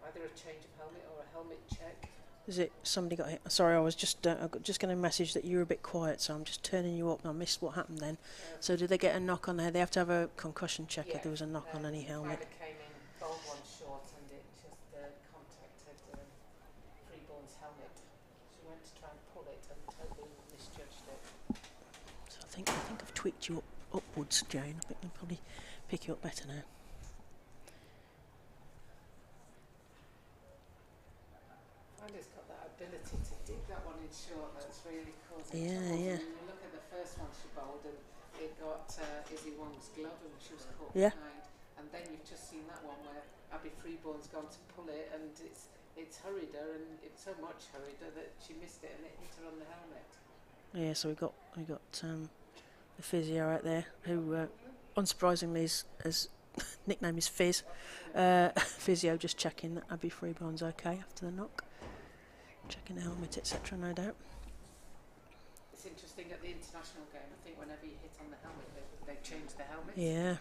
Speaker 2: either a change of helmet or a helmet check.
Speaker 1: Is it somebody got hit? Sorry, I was just going to message that you were a bit quiet, so I'm just turning you up. I missed what happened then. So did they get a knock on there? They have to have a concussion check if there was a knock on any helmet.
Speaker 2: It came in, bowled one short, and it just contacted Freeborn's helmet. She went to try and pull it and totally misjudged it.
Speaker 1: So I think I've tweaked you upwards, Jane. I think I'll probably pick you up better now.
Speaker 2: Violet's got that ability to dig that one in short. That's really causing
Speaker 1: Yeah,
Speaker 2: trouble.
Speaker 1: yeah.
Speaker 2: When you look at the first one she bowled, and it got Izzy Wong's glove, and she was caught
Speaker 1: Yeah.
Speaker 2: behind. And then you've just seen that one where Abby Freeborn's gone to pull it, and it's hurried her, and it's so much hurried her that she missed it, and it hit her on the helmet.
Speaker 1: Yeah, so we got the physio out there who, unsurprisingly, his nickname is Fizz. Physio just checking that Abby Freeborn's okay after the knock, checking the helmet, etc. No doubt.
Speaker 2: It's interesting at the international game. I think whenever you hit on the helmet, they change the helmet.
Speaker 1: Yeah.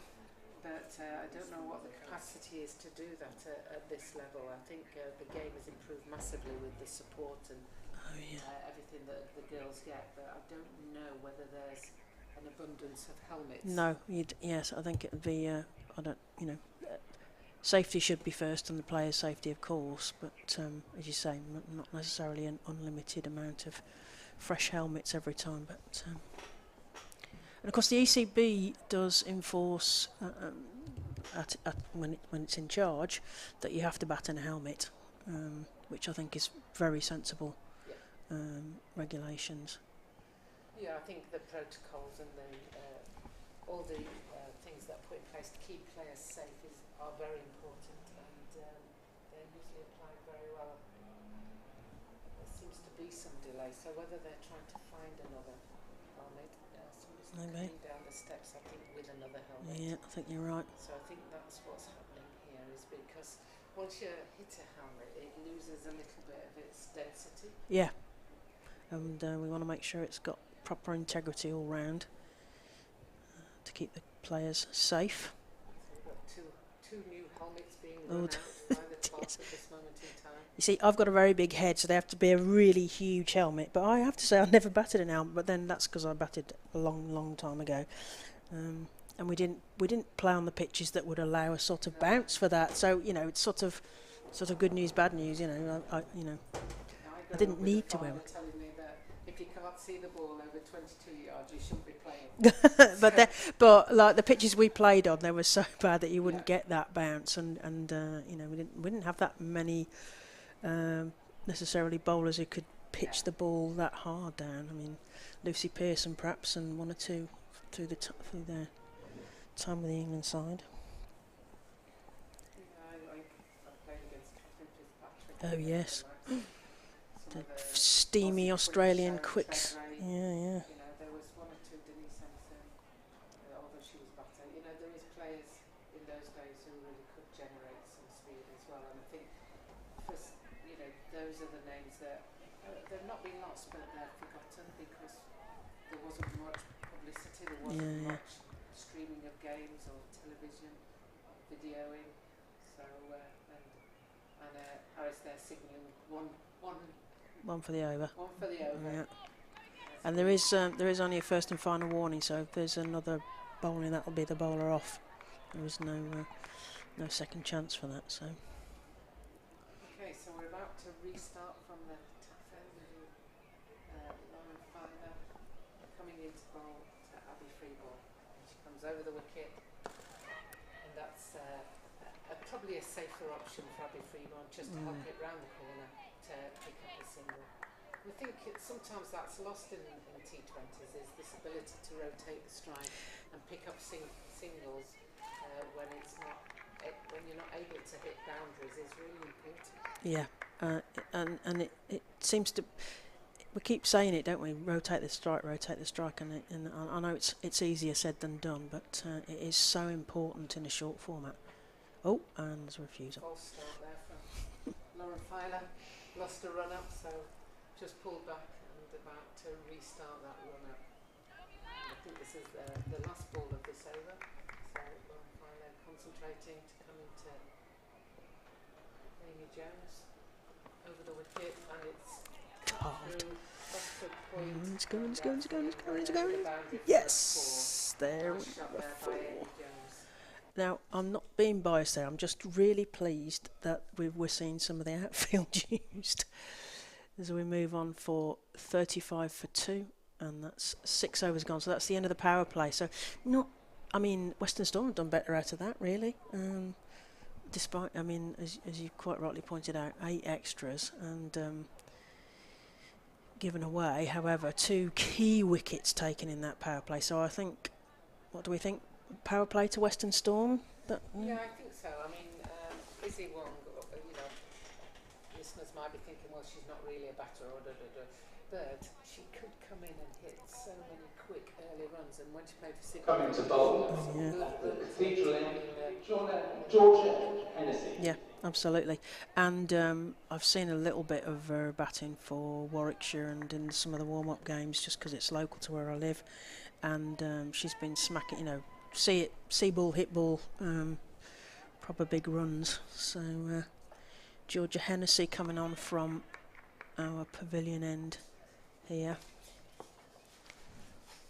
Speaker 2: But I don't know what the capacity is to do that at this level. I think the game has improved massively with the support and everything that the girls get. But I don't know whether there's an abundance of helmets.
Speaker 1: No, yes, I think it would be. safety should be first, and the player's safety, of course. But as you say, not necessarily an unlimited amount of fresh helmets every time. But and of course, the ECB does enforce when it's in charge that you have to batten a helmet, which I think is very sensible regulations.
Speaker 2: Yeah, I think the protocols and all the things that are put in place to keep players safe are very important, and they're usually applied very well. There seems to be some delay, so whether they're trying to find another helmet, somebody's coming down the steps, I think, with another helmet.
Speaker 1: Yeah, I think you're right.
Speaker 2: So I think that's what's happening here, is because once you hit a helmet, it loses a little bit of its density.
Speaker 1: Yeah, and we want to make sure it's got proper integrity all round to keep the players safe.
Speaker 2: So we've got two new helmets being run out by the club at this moment in time.
Speaker 1: You see, I've got a very big head, so they have to be a really huge helmet. But I have to say, I've never batted an helmet. But then that's because I batted a long time ago, and we didn't play on the pitches that would allow a sort of bounce for that. So it's sort of good news, bad news. I didn't need to wear one.
Speaker 2: Telling me that if you can't see the ball over 22 yards, you shouldn't be playing.
Speaker 1: but like the pitches we played on, they were so bad that you wouldn't get that bounce, and we didn't have that many necessarily bowlers who could pitch the ball that hard down. I mean, Lucy Pearson perhaps, and one or two through their time with the England side.
Speaker 2: I played against Catherine Fitzpatrick.
Speaker 1: Oh yes. The steamy Australian quicks. Yeah.
Speaker 2: There was one or two, Denise Anderson, although she was better. There was players in those days who really could generate some speed as well. And I think, those are the names that they've not been lost, but they're forgotten because there wasn't much publicity. There wasn't much streaming of games or television, videoing. So and Harris there signalling one
Speaker 1: for the over.
Speaker 2: One for the over.
Speaker 1: Yeah. And there is only a first and final warning, so if there's another bowling, that'll be the bowler off. There is no second chance for that. So.
Speaker 2: Okay, so we're about to restart from the tough end with Lauren Filer coming into bowl to Abby Freeball. She comes over the wicket, and that's probably a safer option for Abby Freeball, just to help it round the corner to pick up a single. We think sometimes that's lost in T20s, is this ability to rotate the strike and pick up singles when you're not able to hit boundaries is really important.
Speaker 1: Yeah, and it seems to. We keep saying it, don't we? Rotate the strike, and I know it's easier said than done, but it is so important in a short format. Oh, and there's a refusal.
Speaker 2: False start there from Lauren Filer. Lost a run up, so just pulled back and about to restart that run up. I think this is the last ball of this over, so Lauren Filer concentrating to come into Amy Jones over the wicket, and it's through.
Speaker 1: It's going. Yes, there we go. Now, I'm not being biased there, I'm just really pleased that we're seeing some of the outfield used as we move on for 35 for 2, and that's 6 overs gone, so that's the end of the power play. So, Western Storm have done better out of that, really. Despite, as you quite rightly pointed out, 8 extras and given away, however, 2 key wickets taken in that power play. So I think, what do we think? Power play to Western Storm?
Speaker 2: Yeah, I think so. Izzy Wong, listeners might be thinking, well, she's not really a batter but she could come in and hit so many quick early runs, and when she played for Sydney,
Speaker 3: coming to bowl, the Cathedral in Georgia Hennessy.
Speaker 1: Yeah, absolutely. And I've seen a little bit of her batting for Warwickshire and in some of the warm-up games, just because it's local to where I live, and she's been smacking, see ball, hit ball, proper big runs. So Georgia Hennessy coming on from our pavilion end here,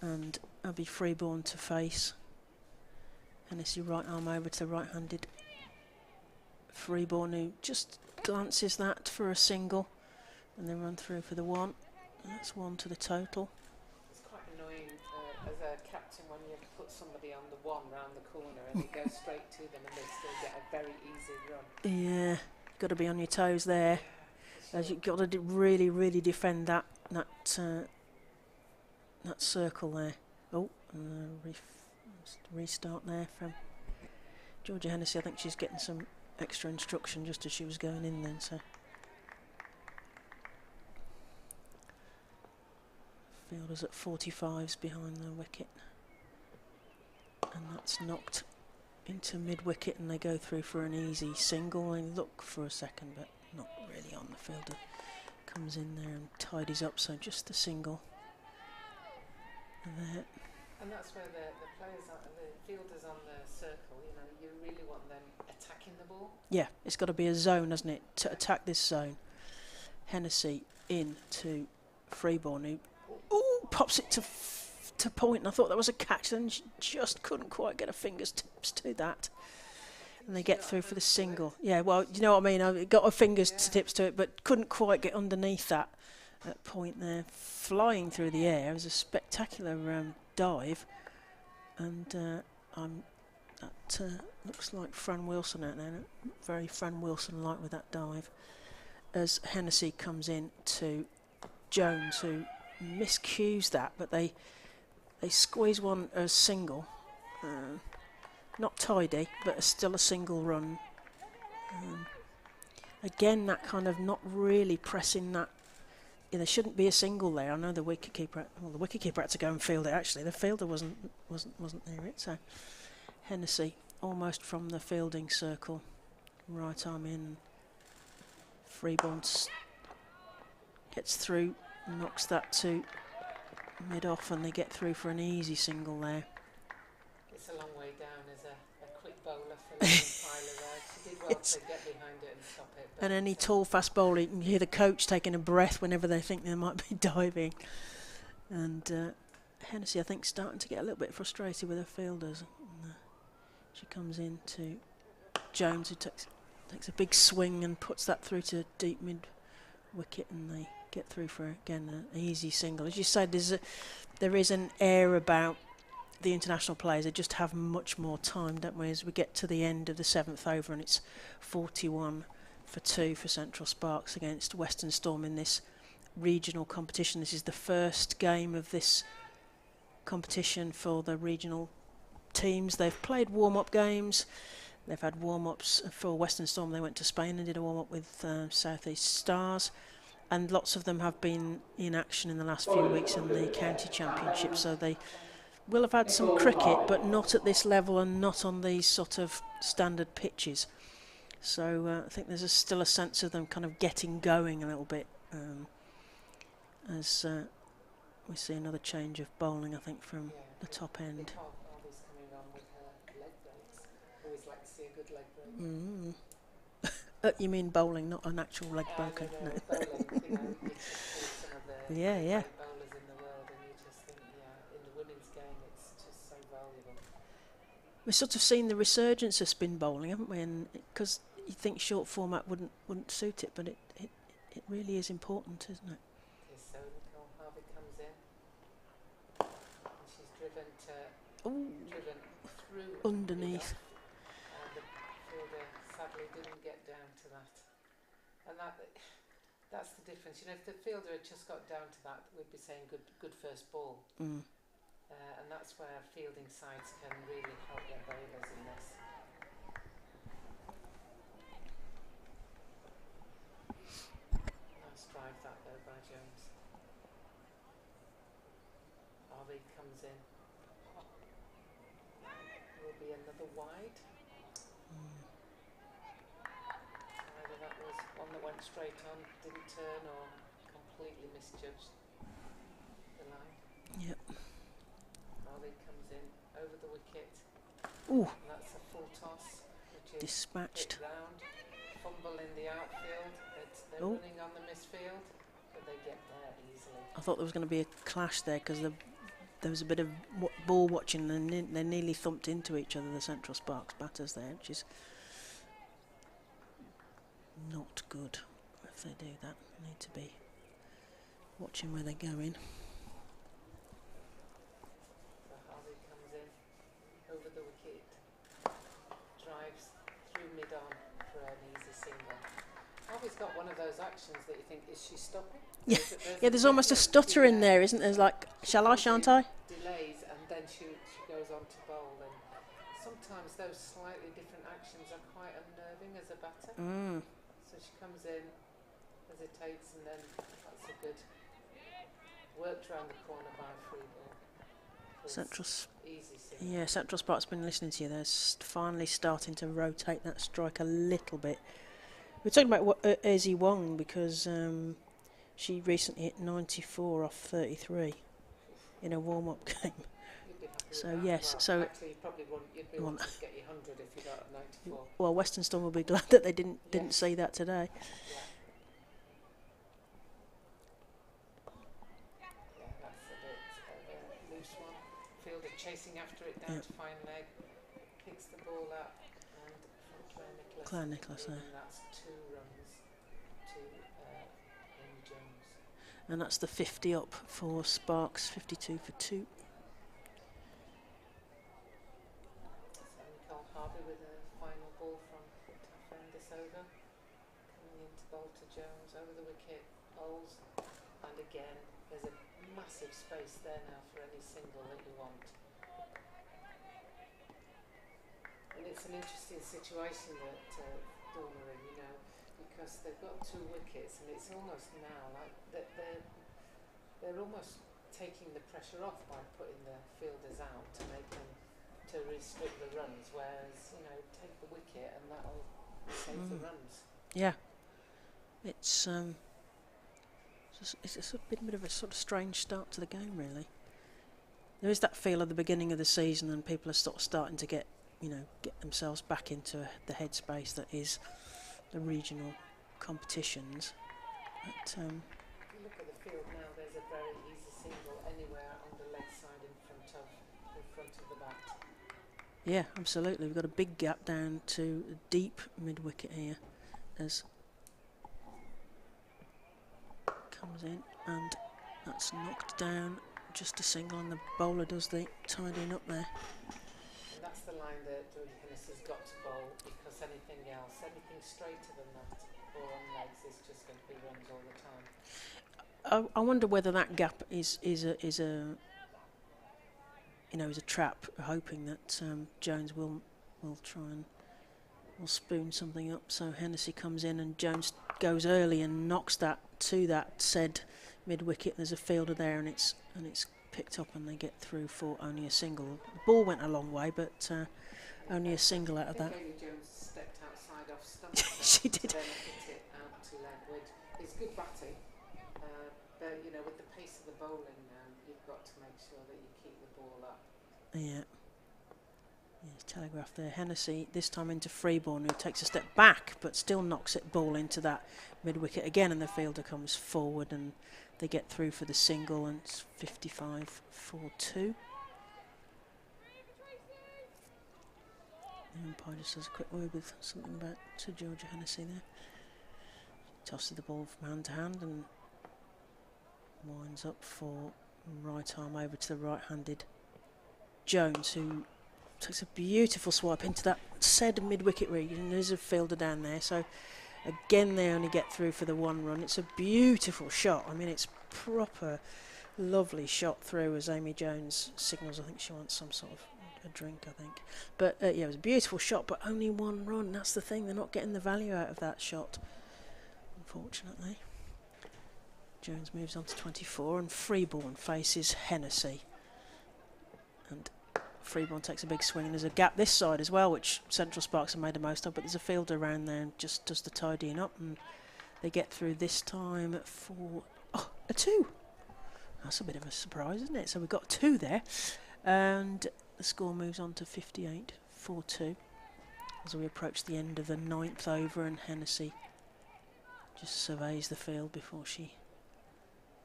Speaker 1: and Abby Freeborn to face. Hennessy right arm over to right-handed Freeborn, who just glances that for a single, and then run through for the one. That's one to the total.
Speaker 2: It's quite annoying as a captain when you put somebody on the one round the corner and it goes straight to them and they still get a very easy run.
Speaker 1: Yeah, got to be on your toes there. As you've got to really, really defend that circle there. Oh, restart there from Georgia Hennessy. I think she's getting some extra instruction just as she was going in then. So fielders at 45s behind the wicket, and that's knocked into mid wicket, and they go through for an easy single. They look for a second, but not really on. The fielder comes in there and tidies up, so just the single there.
Speaker 2: And that's where the players, the fielders on the circle, you know, you really want them attacking the ball.
Speaker 1: Yeah, it's got to be a zone, hasn't it, to attack this zone. Hennessy in to Freeborn, who pops it to point, and I thought that was a catch, and she just couldn't quite get her fingers tips to that. And they get through for the single. Yeah, well, you know what I mean. I got her fingers tips to it, but couldn't quite get underneath that point there. Flying through the air. It was a spectacular dive, and that looks like Fran Wilson out there. Very Fran Wilson-like with that dive. As Hennessy comes in to Jones, who miscues that, but they squeeze one as single. Not tidy, but still a single run. Again, that kind of not really pressing that. Yeah, there shouldn't be a single there. I know the wicketkeeper. Well, the wicketkeeper had to go and field it. Actually, the fielder wasn't near it. So Hennessy almost from the fielding circle, right arm in. Freeborn gets through, knocks that to mid off, and they get through for an easy single there.
Speaker 2: It's a long way down as a quick bowler for Tyler there. She did well to get behind it and stop it.
Speaker 1: And any tall, fast bowler, you can hear the coach taking a breath whenever they think they might be diving. And Hennessy, I think, starting to get a little bit frustrated with her fielders. And, she comes in to Jones, who takes a big swing and puts that through to deep mid wicket, and they get through for again an easy single. As you said, there is an air about the international players. They just have much more time, don't we? As we get to the end of the 7th over, and it's 41 for 2 for Central Sparks against Western Storm in this regional competition. This is the first game of this competition for the regional teams. They've played warm-up games. They've had warm-ups for Western Storm. They went to Spain and did a warm-up with South East Stars, and lots of them have been in action in the last few weeks in the county championship, so they will have had some cricket, but not at this level and not on these sort of standard pitches. So I think there's still a sense of them kind of getting going a little bit, as we see another change of bowling, I think, from the top end. You mean bowling, not an actual leg broken?
Speaker 2: No. Bowling, you know,
Speaker 1: yeah.
Speaker 2: Bowlers in the world, and you just think, in the women's game, it's just so valuable.
Speaker 1: We've sort of seen the resurgence of spin bowling, haven't we? And because you think short format wouldn't suit it, but it really is important, isn't it?
Speaker 2: Okay, so Nicole Harvey comes in, and she's driven through
Speaker 1: underneath.
Speaker 2: Sadly didn't get down to that, and that's the difference. You know, if the fielder had just got down to that, we'd be saying good first ball, and that's where fielding sides can really help their bowlers in this. Nice drive that though by Jones. Harvey comes in. Will be another wide. That was one that went straight on, didn't turn, or completely misjudged the line.
Speaker 1: Yep.
Speaker 2: Harvey comes in over the wicket.
Speaker 1: Ooh.
Speaker 2: And that's a full toss, which is
Speaker 1: Dispatched.
Speaker 2: hit round, fumble in the outfield. They're running on the misfield, but they get there easily.
Speaker 1: I thought there was going to be a clash there because there was a bit of ball watching, and they nearly thumped into each other, the Central Sparks batters there, which is not good if they do that. They need to be watching where they're going.
Speaker 2: So Harvey comes in over the wicket, drives through mid-on for an easy single. Harvey's got one of those actions that you think, is she stopping?
Speaker 1: Yeah, there's almost a stutter in there, isn't there? There's like, shall I, shan't I?
Speaker 2: Delays, and then she goes on to bowl, and sometimes those slightly different actions are quite unnerving as a batter. So she comes in, hesitates, and then that's a good worked round the corner by a free ball.
Speaker 1: Central Spark's been listening to you. They're finally starting to rotate that strike a little bit. We're talking about Izzy Wong because she recently hit 94 off 33 in a warm-up game. So yes, so
Speaker 2: actually you probably you'd be wanting to get your 100 if you got 94.
Speaker 1: Well, Western will be glad that they didn't see that today.
Speaker 2: Yeah, that's a bit of a loose one. Fielder chasing after it down to fine leg, picks the ball up, and from Claire Nicholas. And that's 2 runs to Amy Jones.
Speaker 1: And that's the 50 up for Sparks, 52 for 2.
Speaker 2: Harvey with a final ball from Taffer in this over, coming in to bowl to Jones over the wicket, bowls, and again there's a massive space there now for any single that you want. And it's an interesting situation that Dawn are in, you know, because they've got 2 wickets, and it's almost now like that they're almost taking the pressure off by putting the fielders out to make them to restrict the runs, whereas, you know, take the wicket and that'll save the runs.
Speaker 1: Yeah, it's a bit of a sort of strange start to the game, really. There is that feel at the beginning of the season, and people are sort of starting to get themselves back into the headspace that is the regional competitions. But,
Speaker 2: if you look at the field now, there's a very easy single anywhere on the leg side in front of the bat.
Speaker 1: Yeah, absolutely. We've got a big gap down to a deep mid-wicket here as comes in, and that's knocked down. Just a single, and the bowler does the tidying up there.
Speaker 2: And that's the line that Georgie Hinnis has got to bowl, because anything straighter than that or on legs is just going to be runs all the time.
Speaker 1: I wonder whether that gap is a trap, hoping that Jones will try and will spoon something up. So Hennessy comes in, and Jones goes early and knocks that to that said mid-wicket. There's a fielder there, and it's picked up, and they get through for only a single. The ball went a long way, but only a single out of that.
Speaker 2: Amy Jones stepped outside off stump.
Speaker 1: She did.
Speaker 2: Then hit it out to leg, which is good batting. But you know, with the pace of the bowling now, you've got to make sure that you keep the ball up.
Speaker 1: Yeah. Yes, telegraph there. Hennessy this time into Freeborn, who takes a step back but still knocks it ball into that mid-wicket again, and the fielder comes forward and they get through for the single, and it's 55 for 2. The umpire just has a quick word with something about Sir Georgia Hennessy there. Tosses the ball from hand to hand and winds up for right arm over to the right-handed Jones, who takes a beautiful swipe into that said mid-wicket region. There's a fielder down there, so again they only get through for the 1 run. It's a beautiful shot. I mean, it's proper lovely shot through as Amy Jones signals. I think she wants some sort of a drink, I think. But yeah, it was a beautiful shot, but only 1 run. That's the thing, they're not getting the value out of that shot, unfortunately. Jones moves on to 24, and Freeborn faces Hennessy, and Freeborn takes a big swing, and there's a gap this side as well, which Central Sparks have made the most of, but there's a fielder around there and just does the tidying up, and they get through this time for a 2. That's a bit of a surprise, isn't it? So we've got 2 there, and the score moves on to 58 for 2 as we approach the end of the 9th over, and Hennessy just surveys the field before she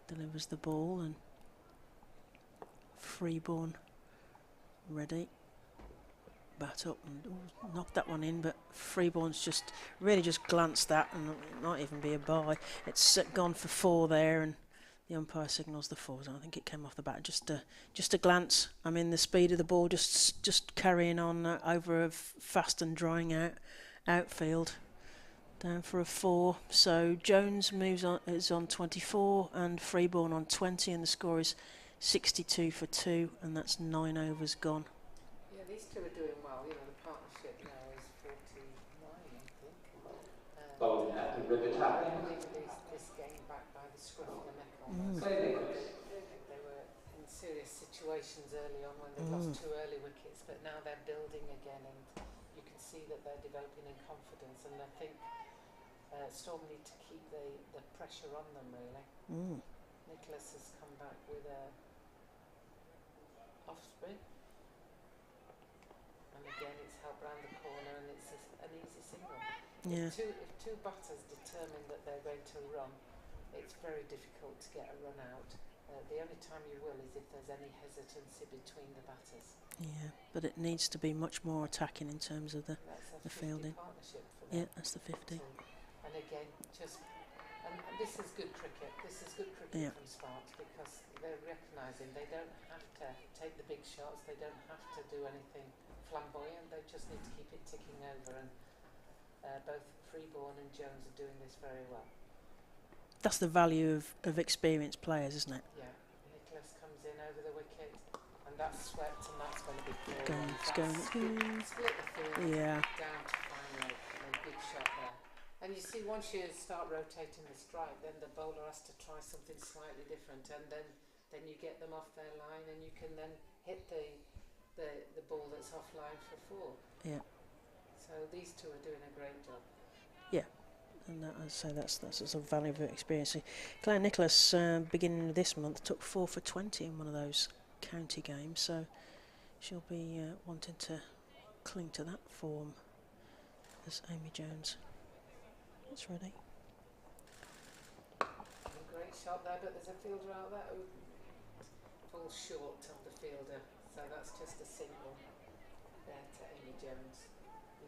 Speaker 1: delivers the ball, and Freeborn ready. bat up and knocked that one in, but Freeborn's just really just glanced that, and it might even be a bye. It's gone for 4 there, and the umpire signals the 4s. I think it came off the bat, just a glance. I mean, the speed of the ball just carrying on over a fast and drying outfield. Down for a 4. So Jones is on 24 and Freeborn on 20, and the score is 62 for 2, and that's 9 overs gone.
Speaker 2: Yeah, these two are doing well. You know, the partnership now is 49, I think.
Speaker 3: Bowling at the river tapping.
Speaker 2: This game back by the scruff of the neck
Speaker 3: So
Speaker 2: almost. They were in serious situations early on when they lost 2 early wickets, but now they're building again, and you can see that they're developing in confidence, and I think Storm need to keep the pressure on them, really. Nicholas has come back with a off spin, and again it's helped round the corner, and it's an easy single.
Speaker 1: Yeah.
Speaker 2: If two batters determine that they're going to run, it's very difficult to get a run out. The only time you will is if there's any hesitancy between the batters.
Speaker 1: Yeah, but it needs to be much more attacking in terms of the fielding.
Speaker 2: Partnership for
Speaker 1: yeah, that's the 50.
Speaker 2: And again, and this is good cricket. This is good cricket from Sparks, because they're recognising they don't have to take the big shots. They don't have to do anything flamboyant. They just need to keep it ticking over. And both Freeborn and Jones are doing this very well.
Speaker 1: That's the value of experienced players, isn't it?
Speaker 2: Yeah. Nicholas comes in over the wicket, and that's swept, and that's going to be clear.
Speaker 1: It's going.
Speaker 2: Split the field
Speaker 1: Yeah.
Speaker 2: down to fine leg, and a big shot there. And you see, once you start rotating the strike, then the bowler has to try something slightly different, and then you get them off their line, and you can then hit the ball that's offline for 4.
Speaker 1: Yeah.
Speaker 2: So these two are doing a great job.
Speaker 1: Yeah. And I'd say that's a value of experience. Claire Nicholas, beginning of this month, took 4 for 20 in one of those county games, so she'll be wanting to cling to that form as Amy Jones. It's ready.
Speaker 2: A great shot there, but there's a fielder out there who falls short of the fielder, so that's just a single there to Amy Jones.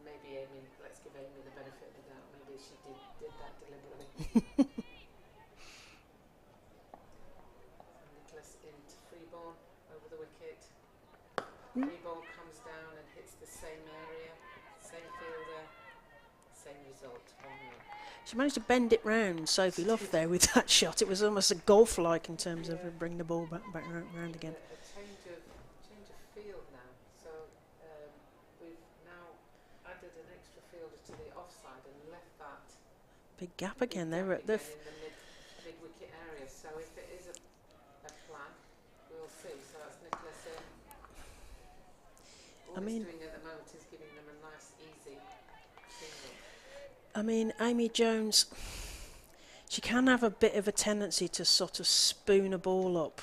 Speaker 2: Maybe Amy, let's give Amy the benefit of the doubt, maybe she did that deliberately. Nicholas into Freeborn over the wicket. Freeborn comes down and hits the same area, same fielder, same result.
Speaker 1: She managed to bend it round Sophie Luff there with that shot. It was almost a golf-like in terms of bringing the ball back round again.
Speaker 2: A change of field now. So we've now added an extra fielder to the offside and left that
Speaker 1: big gap again. They were at the
Speaker 2: in the mid-wicket area. So if it is a plan, we'll see. So that's Nicholas in. All he's doing at the moment is giving them a nice, easy single.
Speaker 1: I mean, Amy Jones, she can have a bit of a tendency to sort of spoon a ball up,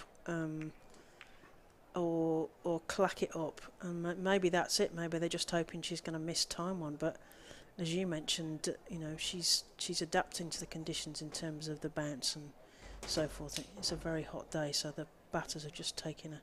Speaker 1: or clack it up, and maybe that's it. Maybe they're just hoping she's going to miss time one. But as you mentioned, you know, she's adapting to the conditions in terms of the bounce and so forth. It's a very hot day, so the batters are just taking a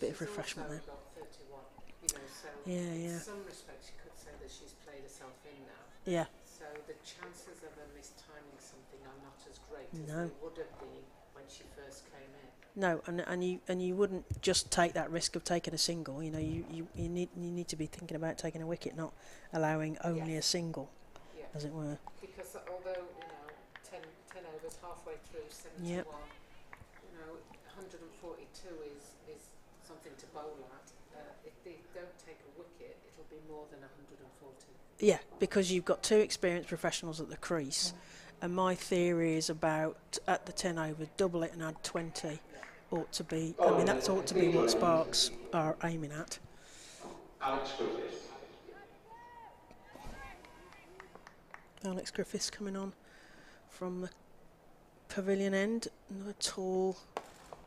Speaker 1: bit of refreshment there.
Speaker 2: Got 31, you know, so
Speaker 1: yeah.
Speaker 2: in some respects you could say that she's played herself in now.
Speaker 1: Yeah.
Speaker 2: So the chances of her mistiming something are not as great as
Speaker 1: No.
Speaker 2: they would have been when she first came in.
Speaker 1: No, and you wouldn't just take that risk of taking a single. You know, you need to be thinking about taking a wicket, not allowing only a single, as it were.
Speaker 2: Because although, you know, 10 overs halfway through, 71, you know, 142 is something to bowl at. If they don't take a wicket, it'll be more than 140.
Speaker 1: Yeah, because you've got 2 experienced professionals at the crease, and my theory is about at the 10 over, double it and add 20. Ought to be. I mean, that ought to be what Sparks are aiming at. Alex Griffiths coming on from the pavilion end. Another tall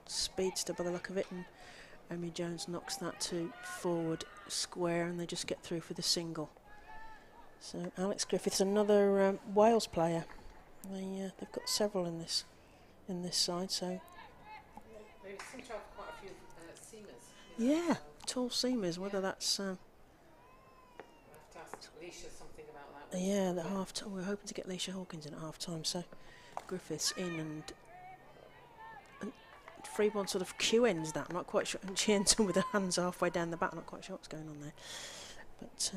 Speaker 1: speedster by the look of it, and Amy Jones knocks that to forward square, and they just get through for the single. So Alex Griffiths, another Wales player. They've got several in this side. So
Speaker 2: They seem to have quite a few seamers.
Speaker 1: Yeah, tall seamers. Whether that's
Speaker 2: Leisha something about that.
Speaker 1: Yeah, the half time. We're hoping to get Leisha Hawkins in at half time, so Griffiths in and Freeborn sort of Q ends that. I'm not quite sure. And she ends with her hands halfway down the back. I'm not quite sure what's going on there. But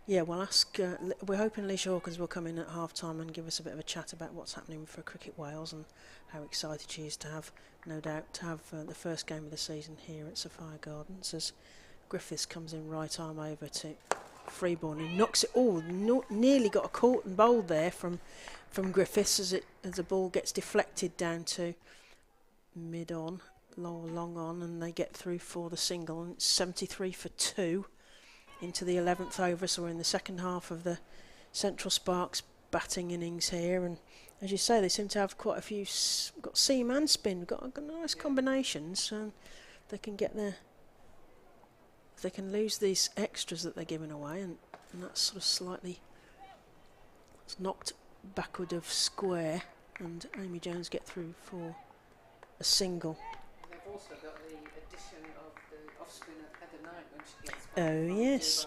Speaker 1: yeah, we'll ask. We're hoping Leisha Hawkins will come in at half time and give us a bit of a chat about what's happening for Cricket Wales and how excited she is to have, no doubt, to have the first game of the season here at Sophia Gardens as Griffiths comes in right arm over to Freeborn, who knocks it all. Nearly got a caught and bowled there from Griffiths as the ball gets deflected down to mid on, long on, and they get through for the single. And it's 73 for 2 into the 11th over. So we're in the second half of the Central Sparks batting innings here, and as you say, they seem to have quite a few. Got seam and spin. Got nice combinations. They can get there. They can lose these extras that they're giving away, and that's sort of slightly. It's knocked backward of square, and Amy Jones get through for a single.
Speaker 2: They've also got the addition of the offspring of Heather Knight when she gets back
Speaker 1: Oh
Speaker 2: from
Speaker 1: yes.
Speaker 2: Dubai as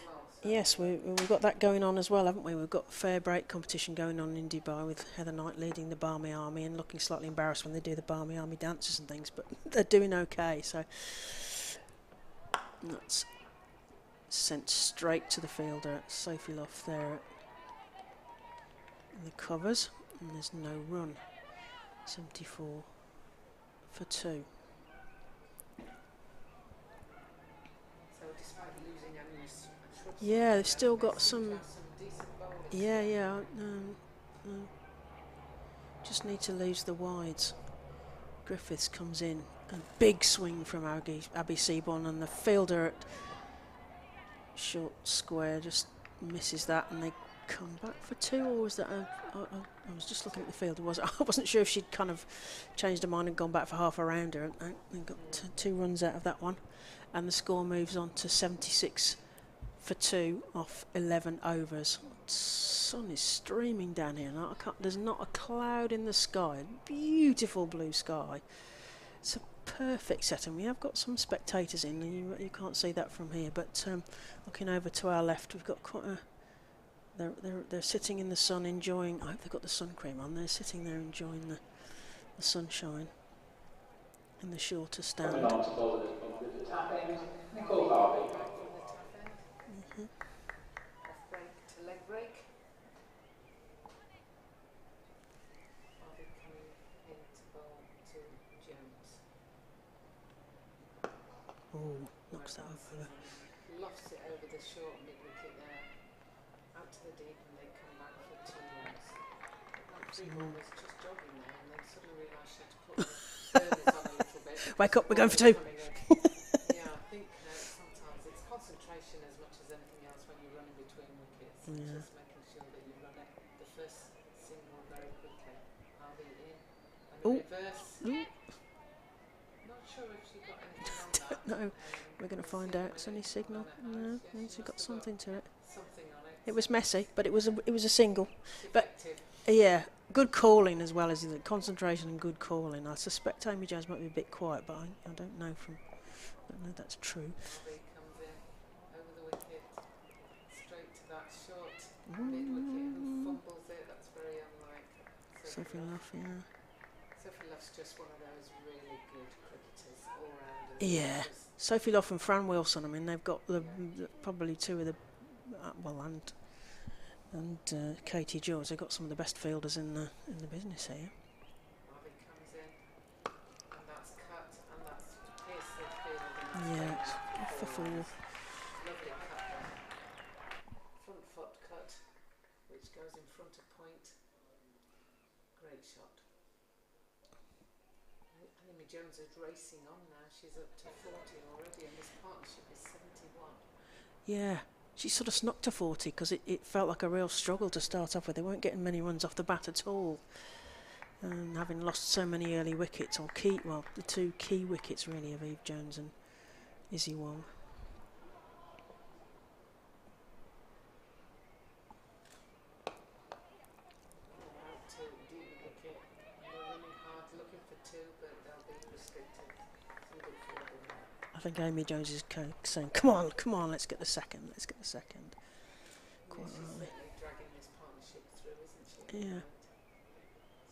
Speaker 2: well, so
Speaker 1: Yes, we've got that going on as well, haven't we? We've got fair break competition going on in Dubai with Heather Knight leading the Barmy Army and looking slightly embarrassed when they do the Barmy Army dances and things, but they're doing okay. So that's sent straight to the fielder. Sophie Loft there in the covers, and there's no run. 74 for 2.
Speaker 2: so despite losing Agnes,
Speaker 1: Yeah, they've still got some.
Speaker 2: decent bowlers.
Speaker 1: Yeah. Just need to lose the wides. Griffiths comes in, a big swing from Abby Seaborn, and the fielder at short square just misses that, and they come back for 2. Or was that? I was just looking at the fielder. I wasn't sure if she'd kind of changed her mind and gone back for half a rounder, and got 2 runs out of that one, and the score moves on to 76 for 2 off 11 overs. Sun is streaming down here, and there's not a cloud in the sky. Beautiful blue sky. It's a perfect setting. We have got some spectators in, and you can't see that from here. But looking over to our left, we've got quite a. They're sitting in the sun, enjoying. I hope they've got the sun cream on. They're sitting there enjoying the sunshine in the shorter stand.
Speaker 3: Coming on to bowl with the tap end, Nicole Harvey.
Speaker 2: Off break to leg break. Harvey coming in to bowl to Jones.
Speaker 1: Oh, knocks that over.
Speaker 2: Lofts it over the short mid wicket there, out to the deep, and they come back for 2 runs. That Freeborn was just jogging there, and then suddenly realised she had to put the burners on a little bit.
Speaker 1: Wake up, we're going for 2.
Speaker 2: Yeah, I think sometimes it's concentration as much as anything else when you're running between wickets.
Speaker 1: Yeah.
Speaker 2: Just making sure that you run it the first single very quickly. Harvey in and
Speaker 1: Ooh.
Speaker 2: reverse.
Speaker 1: Ooh.
Speaker 2: Not sure if she got anything on that.
Speaker 1: No, we're going to find out. Is any signal? No, it's got something to it.
Speaker 2: Something on it.
Speaker 1: It was messy, but it was a single. But
Speaker 2: Effective.
Speaker 1: yeah, good calling as well as the concentration and good calling. I suspect Amy Jones might be a bit quiet, but I don't know if that's true.
Speaker 2: Harvey comes in over the wicket, straight to that short mid wicket and fumbles it. That's very unlike
Speaker 1: Sophie Loft, yeah.
Speaker 2: Sophie Loft's just one of those really good cricketers all round.
Speaker 1: Yeah. Sophie Loft and Fran Wilson. I mean, they've got probably 2 of the and Katie George. They've got some of the best fielders in the business here.
Speaker 2: Harvey comes in, and that's cut, and that's pierced the field.
Speaker 1: Yeah, it's off for 4.
Speaker 2: Lovely cut there. Front foot cut, which goes in front of point. Great shot. Amy Jones is racing on now. She's up to 40 already, and this partnership is 71.
Speaker 1: Yeah, she sort of snuck to 40 because it felt like a real struggle to start off with. They weren't getting many runs off the bat at all. And having lost so many early wickets, the 2 key wickets really of Eve Jones and Izzy Wong.
Speaker 2: Out to deep wicket. They're running hard, looking for 2, but they'll be restricted. Some good field in there.
Speaker 1: I think Amy Jones is saying, come on, let's get the second. Quite rightly.
Speaker 2: Dragging this partnership through, isn't she?
Speaker 1: Yeah.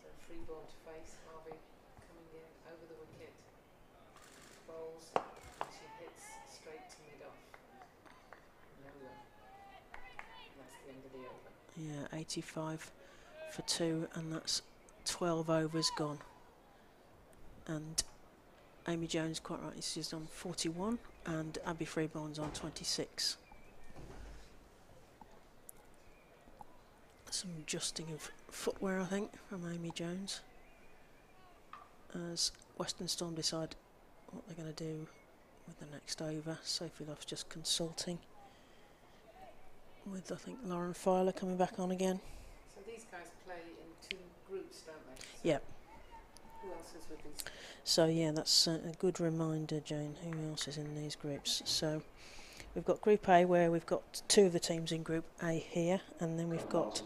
Speaker 2: So free ball to face, Harvey coming in over the wicket, bowls, and she hits straight to mid-off. Nowhere. And that's the end of the over.
Speaker 1: Yeah, 85 for 2, and that's 12 overs gone. And Amy Jones, quite right, she's on 41, and Abby Freeborn's on 26. Some adjusting of footwear, I think, from Amy Jones, as Western Storm decide what they're going to do with the next over. Sophie Love's just consulting with, I think, Lauren Filer coming back on again.
Speaker 2: So these guys play in 2 groups, don't they? So
Speaker 1: Yep.
Speaker 2: who else is with these?
Speaker 1: So yeah, that's a good reminder, Jane. Who else is in these groups? So we've got Group A, where we've got 2 of the teams in Group A here, and then we've got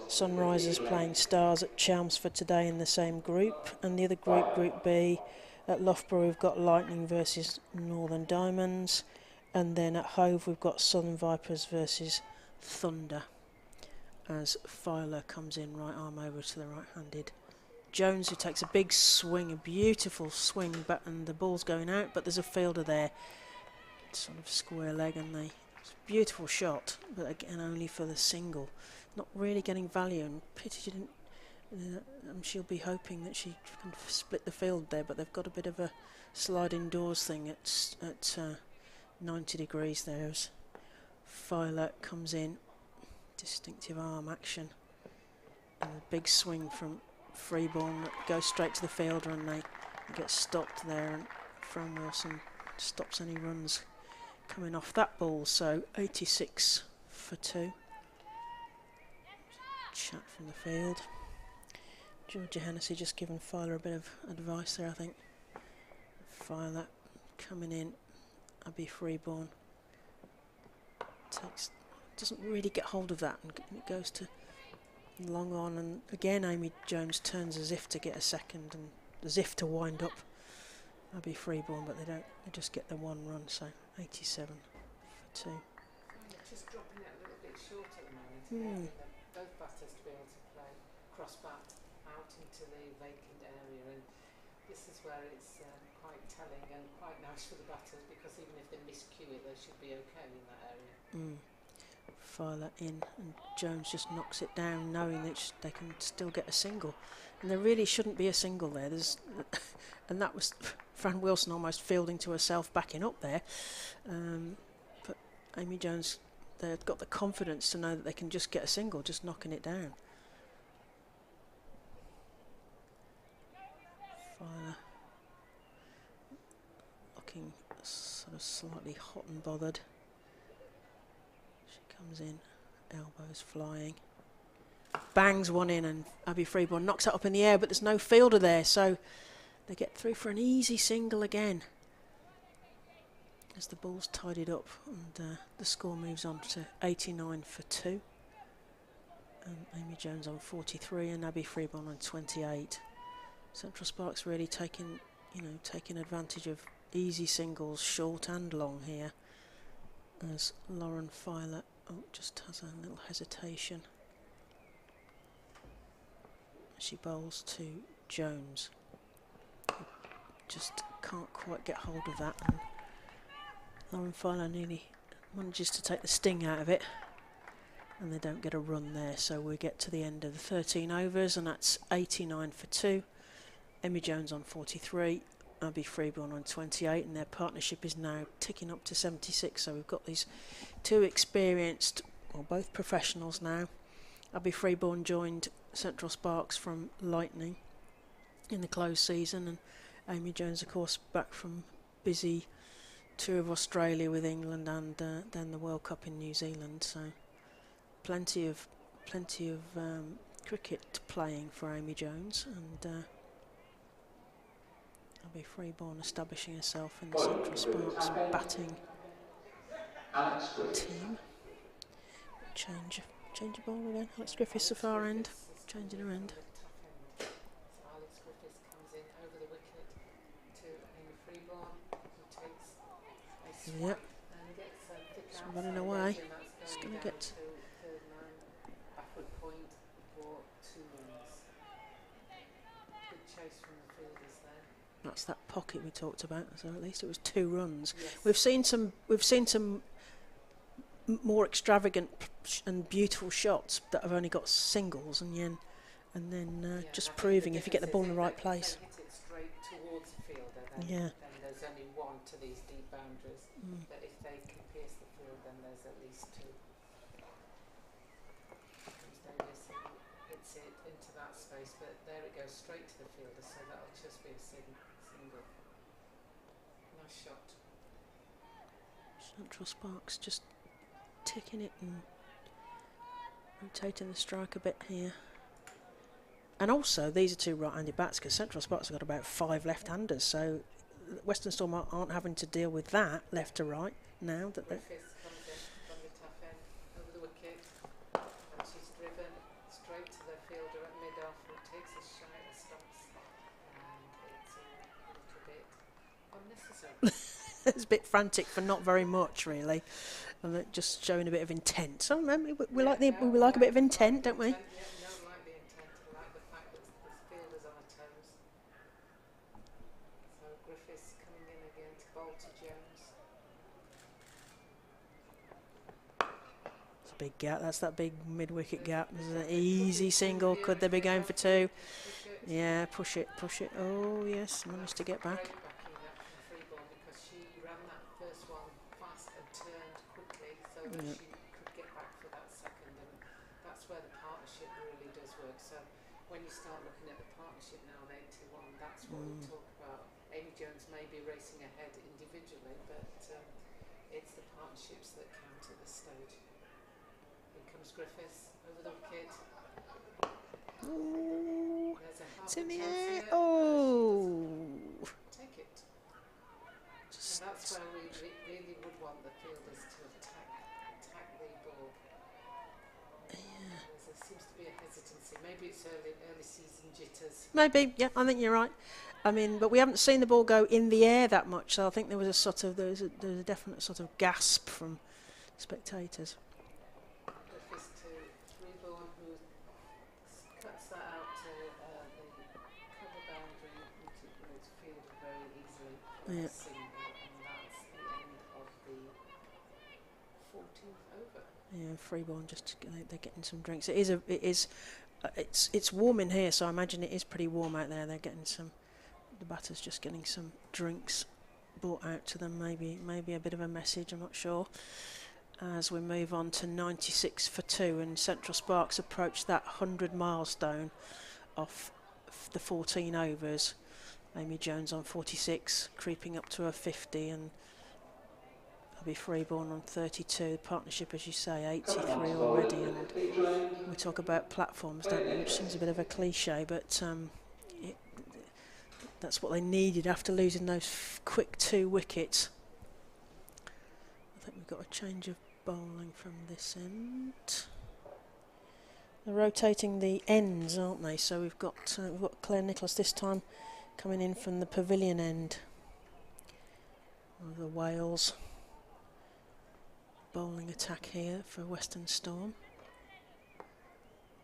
Speaker 1: Sunrisers playing Stars at Chelmsford today in the same group, and the other group, Group B, at Loughborough we've got Lightning versus Northern Diamonds, and then at Hove we've got Southern Vipers versus Thunder, as Filer comes in right arm over to the right-handed Jones, who takes a big swing, a beautiful swing, but and the ball's going out, but there's a fielder there, sort of square leg, and it's a beautiful shot, but again only for the single. Not really getting value, and pity she didn't. She'll be hoping that she can split the field there, but they've got a bit of a sliding doors thing at 90 degrees there as Filer comes in, distinctive arm action, and a big swing from Freeborn that goes straight to the fielder, and they get stopped there, and Fran Wilson stops any runs coming off that ball. So 86 for 2. Chat from the field. Georgia Hennessy just giving Filer a bit of advice there, I think. Filer coming in. Abby Freeborn doesn't really get hold of that, and it goes to long on, and again Amy Jones turns as if to get a second and as if to wind up Abby Freeborn, but they don't. They just get the 1 run. So 87 for 2.
Speaker 2: Just dropping it a little bit short at the moment. Both batters to be able to play cross bat out into the vacant area, and this is where it's quite telling and quite nice for the batters, because even if they miscue it, they should be okay in that area.
Speaker 1: Filer in, and Jones just knocks it down, knowing that they can still get a single, and there really shouldn't be a single there. And that was Fran Wilson almost fielding to herself, backing up there, but Amy Jones, they've got the confidence to know that they can just get a single, just knocking it down. Filer looking sort of slightly hot and bothered. She comes in, elbows flying, bangs one in, and Abby Freeborn knocks it up in the air, but there's no fielder there, so they get through for an easy single again as the ball's tidied up, and the score moves on to 89 for 2. And Amy Jones on 43 and Abby Freeborn on 28. Central Sparks really taking advantage of easy singles, short and long here, as Lauren Filer just has a little hesitation. She bowls to Jones, who just can't quite get hold of that, and Lauren Filer nearly manages to take the sting out of it, and they don't get a run there. So we get to the end of the 13 overs, and that's 89 for 2. Amy Jones on 43, Abby Freeborn on 28, and their partnership is now ticking up to 76. So we've got these 2 experienced, well, both professionals now. Abby Freeborn joined Central Sparks from Lightning in the closed season, and Amy Jones, of course, back from busy tour of Australia with England, and then the World Cup in New Zealand. So plenty of cricket playing for Amy Jones, and Abby Freeborn establishing herself in the Central Sparks batting team. Change of ball again. Alex Griffiths at far end, changing her end.
Speaker 2: So Alex Griffiths comes in over the wicket to Amy Freeborn, who takes
Speaker 1: Yep.
Speaker 2: And gets a thick
Speaker 1: It's
Speaker 2: outside
Speaker 1: running away.
Speaker 2: edge, and that's
Speaker 1: It's
Speaker 2: going
Speaker 1: going to
Speaker 2: down
Speaker 1: get...
Speaker 2: to third man backward point for 2 runs. Good chase from the fielders there.
Speaker 1: That's that pocket we talked about. So at least it was 2 runs.
Speaker 2: Yes.
Speaker 1: We've seen some more extravagant and beautiful shots that have only got singles, and then just proving if you get the ball in the right place.
Speaker 2: If they hit it straight towards the fielder, then,
Speaker 1: Yeah.
Speaker 2: then there's only 1 to these deep boundaries. But if they can pierce the field, then there's at least 2. Davis hits it into that space, but there it goes straight to the fielder, so that'll just be a single. Nice shot.
Speaker 1: Central Sparks just ticking it and rotating the strike a bit here. And also, these are 2 right-handed bats, because Central Sparks have got about 5 left-handers, so Western Storm aren't having to deal with that left to right now. That
Speaker 2: Griffiths comes in from the tough end over the wicket, and she's driven straight to the fielder at mid-off, who takes a shot and stops, and it's a little bit unnecessary.
Speaker 1: it's a bit frantic for not very much, really, and just showing a bit of intent. So we like a bit of intent, don't we? Big gap, that's that big mid-wicket gap. There's an easy single. Could they be going for 2? Yeah, push it. Oh yes, managed to get back.
Speaker 2: Because she ran that first one fast and turned quickly, so that she could get back for that second, and that's where the partnership really does work. So when you start looking at the partnership now of 8-1, that's what we talk about. Amy Jones may be racing ahead individually, but it's the partnerships that count at this stage. Griffiths over the wicket.
Speaker 1: Ooh,
Speaker 2: it's in the air. Take it. And that's where we really would want the fielders to attack the ball. Yeah. There seems to be a hesitancy. Maybe it's early season jitters.
Speaker 1: Maybe, yeah, I think you're right. I mean, but we haven't seen the ball go in the air that much, so I think there was a definite sort of gasp from spectators. Yeah.
Speaker 2: And that's the end of the 14th over.
Speaker 1: Yeah, Freeborn just they're getting some drinks. It's warm in here, so I imagine it is pretty warm out there. They're getting some. The batter's just getting some drinks brought out to them. Maybe a bit of a message. I'm not sure. As we move on to 96 for 2, and Central Sparks approach that 100 milestone off the 14 overs. Amy Jones on 46, creeping up to her 50, and Abby Freeborn on 32. The partnership, as you say, 83 already. And we talk about platforms, don't we? Which seems a bit of a cliche, but that's what they needed after losing those quick 2 wickets. I think we've got a change of bowling from this end. They're rotating the ends, aren't they? So we've got Claire Nicholas this time coming in from the pavilion end of the Wales bowling attack here for Western Storm,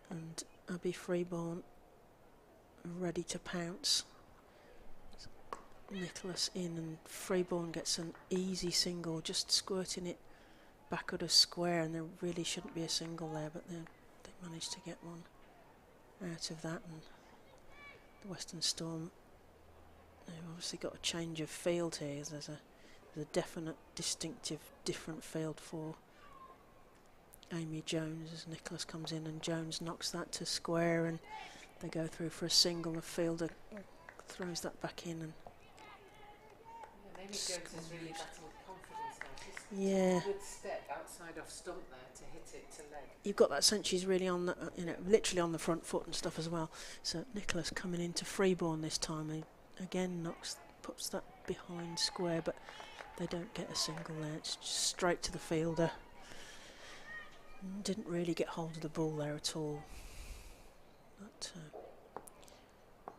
Speaker 1: and Abby Freeborn ready to pounce. Nicholas in, and Freeborn gets an easy single, just squirting it backward of square, and there really shouldn't be a single there, but they managed to get one out of that. And the Western Storm, they've obviously got a change of field here. There's a definite, distinctive, different field for Amy Jones as Nicholas comes in, and Jones knocks that to square, and they go through for a single. The fielder throws that back in, and
Speaker 2: Amy Jones is really batting with confidence now. She's
Speaker 1: yeah,
Speaker 2: a good step outside off stump there to hit it to leg.
Speaker 1: You've got that sense she's really on the, literally on the front foot and stuff as well. So Nicholas coming into Freeborn this time, he again puts that behind square, but they don't get a single there. It's just straight to the fielder. Didn't really get hold of the ball there at all. But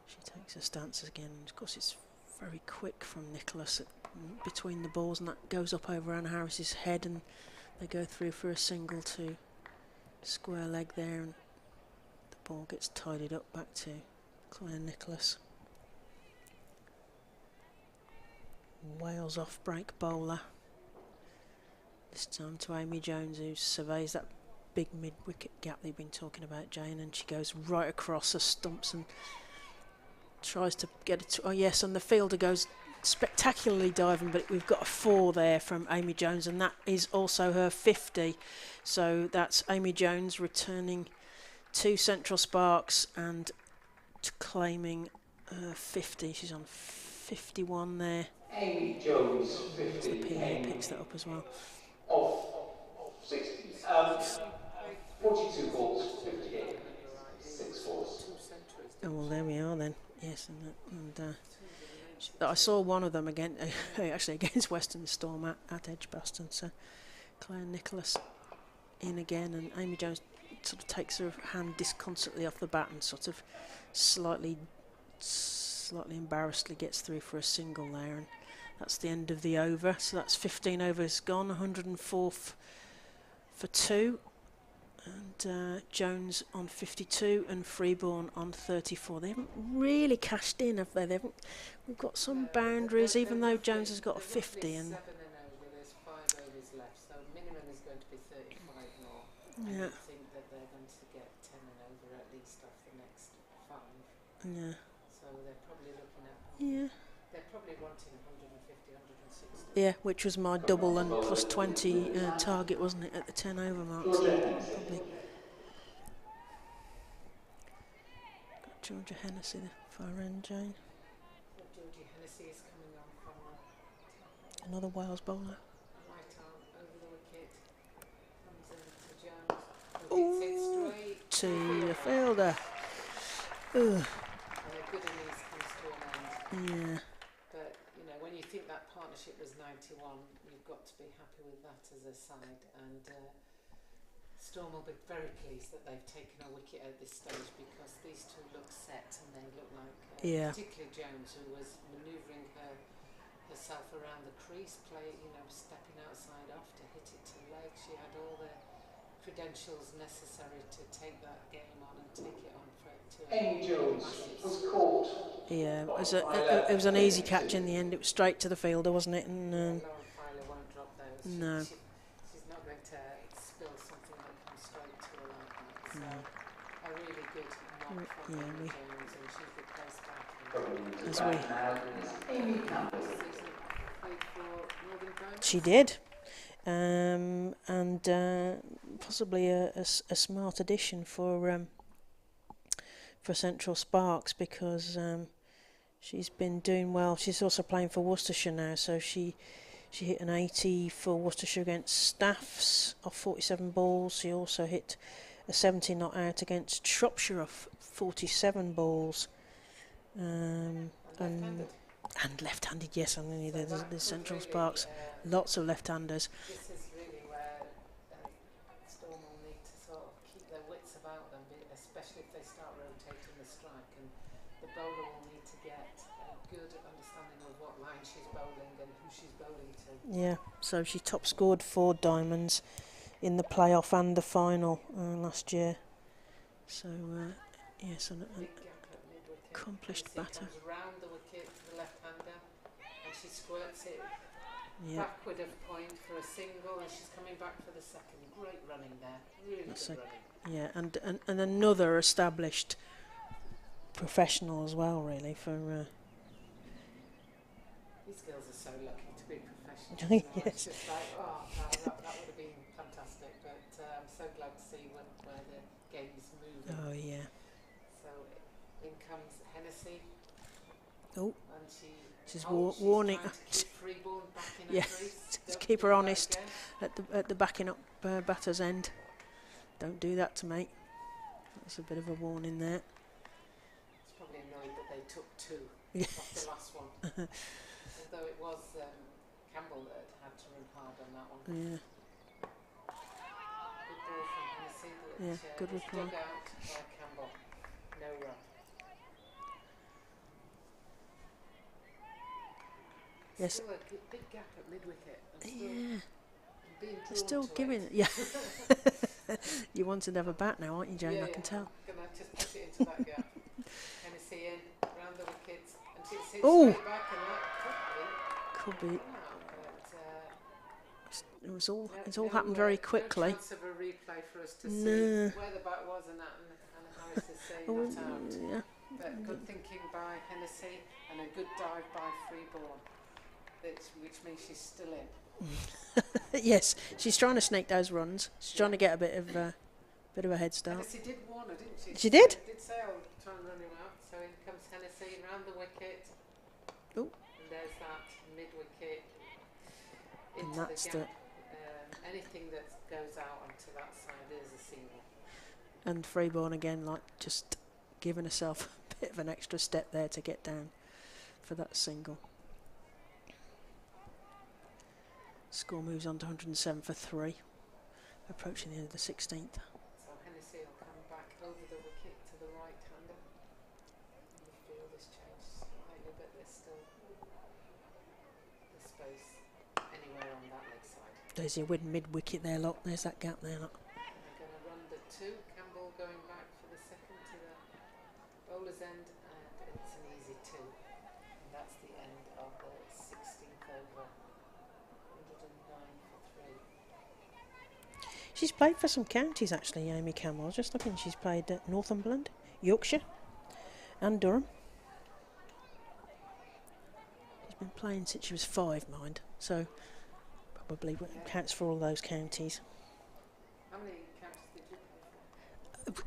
Speaker 1: she takes her stance again. Of course, it's very quick from Nicholas between the balls, and that goes up over Anna Harris's head, and they go through for a single to square leg there, and the ball gets tidied up back to Claire Nicholas. Wales off break bowler. This time to Amy Jones, who surveys that big mid-wicket gap they've been talking about, Jane, and she goes right across the stumps and tries to get it to, oh yes, and the fielder goes spectacularly diving, but we've got a 4 there from Amy Jones, and that is also her 50. So that's Amy Jones returning to Central Sparks and claiming 50. She's on 51 there.
Speaker 3: Amy Jones, 50.
Speaker 1: The PA picks that up as well.
Speaker 3: Of 60. 42 balls, 58. 6 fours.
Speaker 1: Oh, well, there we are then. Yes, and I saw one of them again, actually against Western Storm at Edgbaston. So Claire Nicholas in again, and Amy Jones sort of takes her hand disconsolately off the bat and sort of slightly embarrassedly gets through for a single there, and that's the end of the over. So that's 15 overs gone, 104 for 2. And Jones on 52 and Freeborn on 34. They haven't really cashed in, have they? We've got some boundaries, even though Jones has got a 50. And
Speaker 2: 7 and over, there's 5 overs left, so minimum is going to be 35 more.
Speaker 1: yeah.
Speaker 2: I think that they're going to get 10 and over at least off the next 5.
Speaker 1: Yeah.
Speaker 2: So they're probably looking at.
Speaker 1: Yeah.
Speaker 2: They're probably wanting 150, 160.
Speaker 1: Yeah, which was my double and plus 20 target, wasn't it, at the 10 over mark? So probably. Got Georgia Hennessy, the far end, Jane.
Speaker 2: Georgie Hennessy is coming on from
Speaker 1: Another Wales bowler.
Speaker 2: right arm over the wicket. Comes in to Jones. Who hits it straight
Speaker 1: To the fielder. Ugh.
Speaker 2: And a good innings comes to an end.
Speaker 1: Yeah.
Speaker 2: But, you know, when you think that partnership was 91, you've got to be happy with that as a side. And Storm will be very pleased that they've taken a wicket at this stage, because these two look set and they look like, particularly Jones, who was manoeuvring herself around the crease, stepping outside off to hit it to leg. She had all the credentials necessary to take that game on and take it on for
Speaker 3: Amy Jones was caught.
Speaker 1: Yeah, it was an easy catch in the end. It was straight to the fielder, wasn't it? And
Speaker 2: Lauren Filer won't drop those.
Speaker 1: no.
Speaker 2: She's not going to spill something that comes straight to her like that. So a really good knock from Amy Jones, and she's replaced back.
Speaker 1: As we.
Speaker 3: Amy Campbell.
Speaker 2: Played for Northern Counties.
Speaker 1: She did. And possibly a smart addition for Central Sparks, because she's been doing well. She's also playing for Worcestershire now, so she hit an 80 for Worcestershire against Staffs off 47 balls. She also hit a 70 not out against Shropshire off 47 balls. And left-handed, yes, I mean the Central Sparks, lots of left-handers.
Speaker 2: This is really where Storm will need to sort of keep their wits about them, especially if they start rotating the strike, and the bowler will need to get a good understanding of what line she's bowling and who she's bowling to.
Speaker 1: Yeah, so she top scored 4 diamonds in the playoff and the final last year. So yes, an accomplished batter.
Speaker 2: Comes round the wicket to the left-hander, and she squirts it
Speaker 1: Yeah.
Speaker 2: backward of point for a single, and she's coming back for the second. Great running there, really
Speaker 1: That's
Speaker 2: good running.
Speaker 1: Yeah, and another established professional as well, really, for
Speaker 2: These girls are so lucky to be professional. You know,
Speaker 1: Yes.
Speaker 2: It's just like, oh, no, that would have been fantastic. But I'm so glad to see where the game's moving.
Speaker 1: oh yeah.
Speaker 2: So in comes Hennessy.
Speaker 1: Oh,
Speaker 2: And
Speaker 1: she's
Speaker 2: she's
Speaker 1: warning.
Speaker 2: trying to keep Freeborn back in her
Speaker 1: Yeah,
Speaker 2: crease.
Speaker 1: just
Speaker 2: Don't
Speaker 1: keep
Speaker 2: do
Speaker 1: her
Speaker 2: that
Speaker 1: honest
Speaker 2: again.
Speaker 1: at the backing up batter's end. Don't do that to me. That's a bit of a warning there.
Speaker 2: It's probably annoyed that they took 2
Speaker 1: Yes.
Speaker 2: off the last one. Although it was Campbell that had to run hard on that one.
Speaker 1: Yeah,
Speaker 2: Good ball from Hennessy.
Speaker 1: Yeah, good
Speaker 2: was
Speaker 1: reply.
Speaker 2: dug out by Campbell. No run.
Speaker 1: Yes.
Speaker 2: Still a big gap at mid-wicket.
Speaker 1: Yeah.
Speaker 2: Being
Speaker 1: They're
Speaker 2: drawn
Speaker 1: still
Speaker 2: to
Speaker 1: giving.
Speaker 2: it.
Speaker 1: Yeah. You want another bat now, aren't you, Jane?
Speaker 2: Yeah,
Speaker 1: I can tell.
Speaker 2: I'm going to just push it into that gap. Hennessy in, round the wickets, and it's hit
Speaker 1: Oh.
Speaker 2: straight back, and that
Speaker 1: Could be.
Speaker 2: but,
Speaker 1: It was all. It's all happened very quickly.
Speaker 2: No chance of a replay for us to
Speaker 1: No.
Speaker 2: see where the bat was, and that, and Harris is saying not out.
Speaker 1: Yeah.
Speaker 2: But good thinking by Hennessy and a good dive by Freeborn, which means she's still in.
Speaker 1: Yes, she's trying to sneak those runs. She's trying to get a bit of a head start.
Speaker 2: Hennessy did warn her, didn't she?
Speaker 1: She did?
Speaker 2: She did say, I'll try and run him out. So in comes Hennessy round the wicket.
Speaker 1: Oh.
Speaker 2: And there's that mid-wicket
Speaker 1: And
Speaker 2: into
Speaker 1: that's
Speaker 2: the gap. Anything that goes out onto that side is a single.
Speaker 1: And Freeborn again, like just giving herself a bit of an extra step there to get down for that single. Score moves on to 107 for 3, approaching the end of the 16th.
Speaker 2: So Hennessy will come back over the wicket to the right-hander. The field has changed slightly, but there's still the space anywhere on that leg side.
Speaker 1: There's your mid-wicket there, look. There's that gap there, look.
Speaker 2: They're going to run the 2. Campbell going back for the second to the bowler's end, and it's an easy 2. And that's the end of the 16th over. 109 for 3.
Speaker 1: She's played for some counties, actually, Amy Campbell. I was just looking, she's played at Northumberland, Yorkshire, and Durham. She's been playing since she was 5, mind, so probably counts for all those counties.
Speaker 2: How many counties did you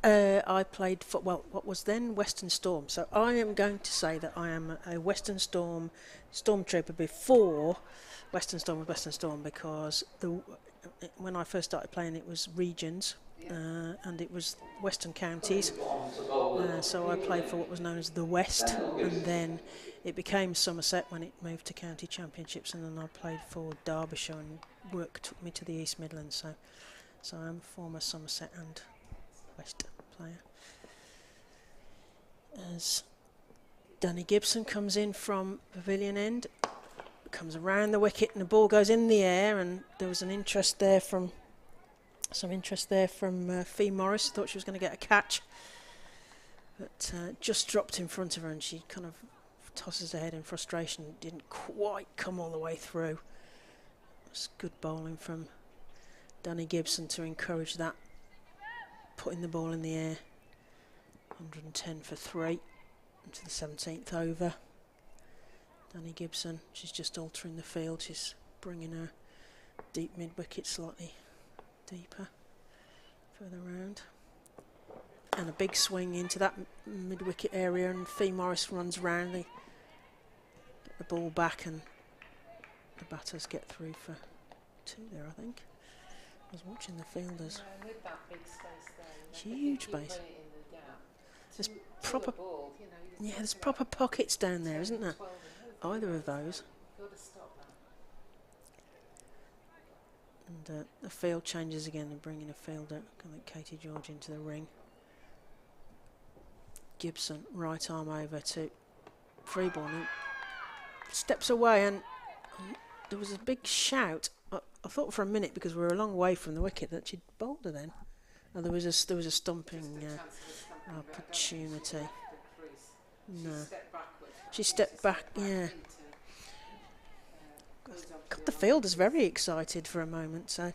Speaker 2: play for?
Speaker 1: I played for, well, what was then Western Storm. So I am going to say that I am a Western Storm stormtrooper before Western Storm was Western Storm, because when I first started playing it was regions, and it was Western counties. So I played for what was known as the West, and then it became Somerset when it moved to county championships, and then I played for Derbyshire, and work took me to the East Midlands. So I'm a former Somerset and West player. As Danny Gibson comes in from pavilion end, comes around the wicket, and the ball goes in the air, and there was some interest there from Fee Morris. Thought she was going to get a catch, but just dropped in front of her, and she kind of tosses her head in frustration. Didn't quite come all the way through. It's good bowling from Danny Gibson to encourage that, putting the ball in the air. 110 for 3 into the 17th over. Danny Gibson, she's just altering the field. She's bringing her deep mid-wicket slightly deeper, further round. And a big swing into that mid-wicket area, and Fee Morris runs round, get the ball back, and the batters get through for 2 there, I think. I was watching the fielders.
Speaker 2: Yeah, with that big space there,
Speaker 1: Huge space. There's proper,
Speaker 2: ball, you know,
Speaker 1: there's proper pockets down there, isn't there? Either of those.
Speaker 2: Got to stop that.
Speaker 1: And the field changes again, and bringing a fielder, kind of Katie George, into the ring. Gibson, right arm over to Freeborn, who steps away, and there was a big shout. I thought for a minute, because we were a long way from the wicket, that she'd bowled her then. There was a stumping opportunity. No. She stepped back, yeah. Got the fielders very excited for a moment, so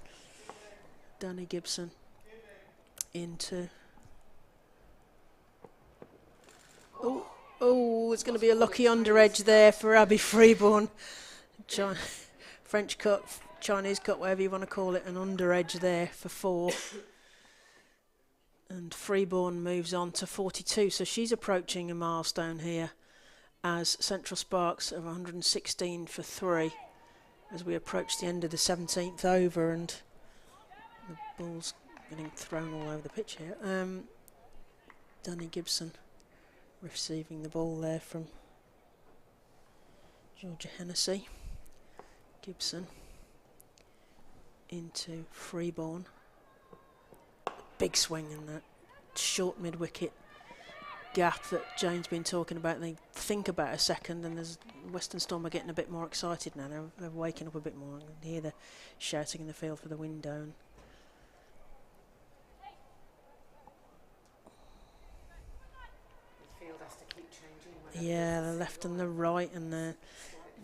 Speaker 1: Danny Gibson into... Oh, it's going to be a lucky under edge there for Abby Freeborn. French cut, Chinese cut, whatever you want to call it, an under edge there for 4. And Freeborn moves on to 42, so she's approaching a milestone here as Central Sparks of 116 for 3 as we approach the end of the 17th over, and the ball's getting thrown all over the pitch here. Danny Gibson receiving the ball there from Georgia Hennessy. Gibson into Freeborn. Big swing in that short mid-wicket gap that Jane's been talking about. They think about a second, and there's Western Storm are getting a bit more excited now. They're waking up a bit more. I can hear the shouting in the field for the window. And
Speaker 2: the field has to keep changing.
Speaker 1: yeah, the left and the right, and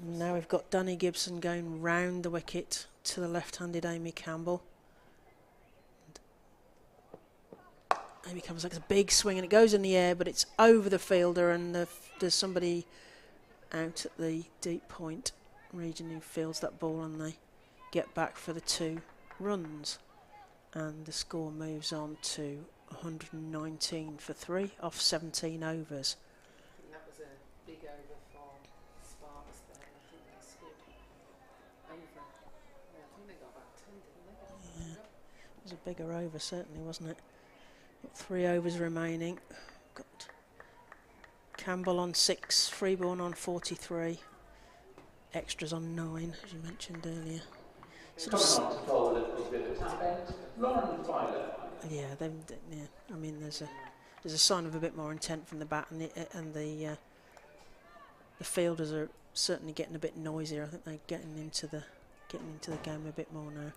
Speaker 1: now we've got Danny Gibson going round the wicket to the left-handed Amy Campbell. Amy Campbell's like a big swing, and it goes in the air, but it's over the fielder, and there's somebody out at the deep point region who fields that ball, and they get back for the 2 runs, and the score moves on to 119 for 3 off 17 overs.
Speaker 2: I think that was a big over for Sparks there. I think they scored over. Yeah, I think they got about 10, didn't they?
Speaker 1: Yeah, it was a bigger over, certainly, wasn't it? Got 3 overs remaining. Got Campbell on 6, Freeborn on 43, extras on 9, as you mentioned earlier. Sort of yeah, I mean, there's a sign of a bit more intent from the bat, and the fielders are certainly getting a bit noisier. I think they're getting into the game a bit more now,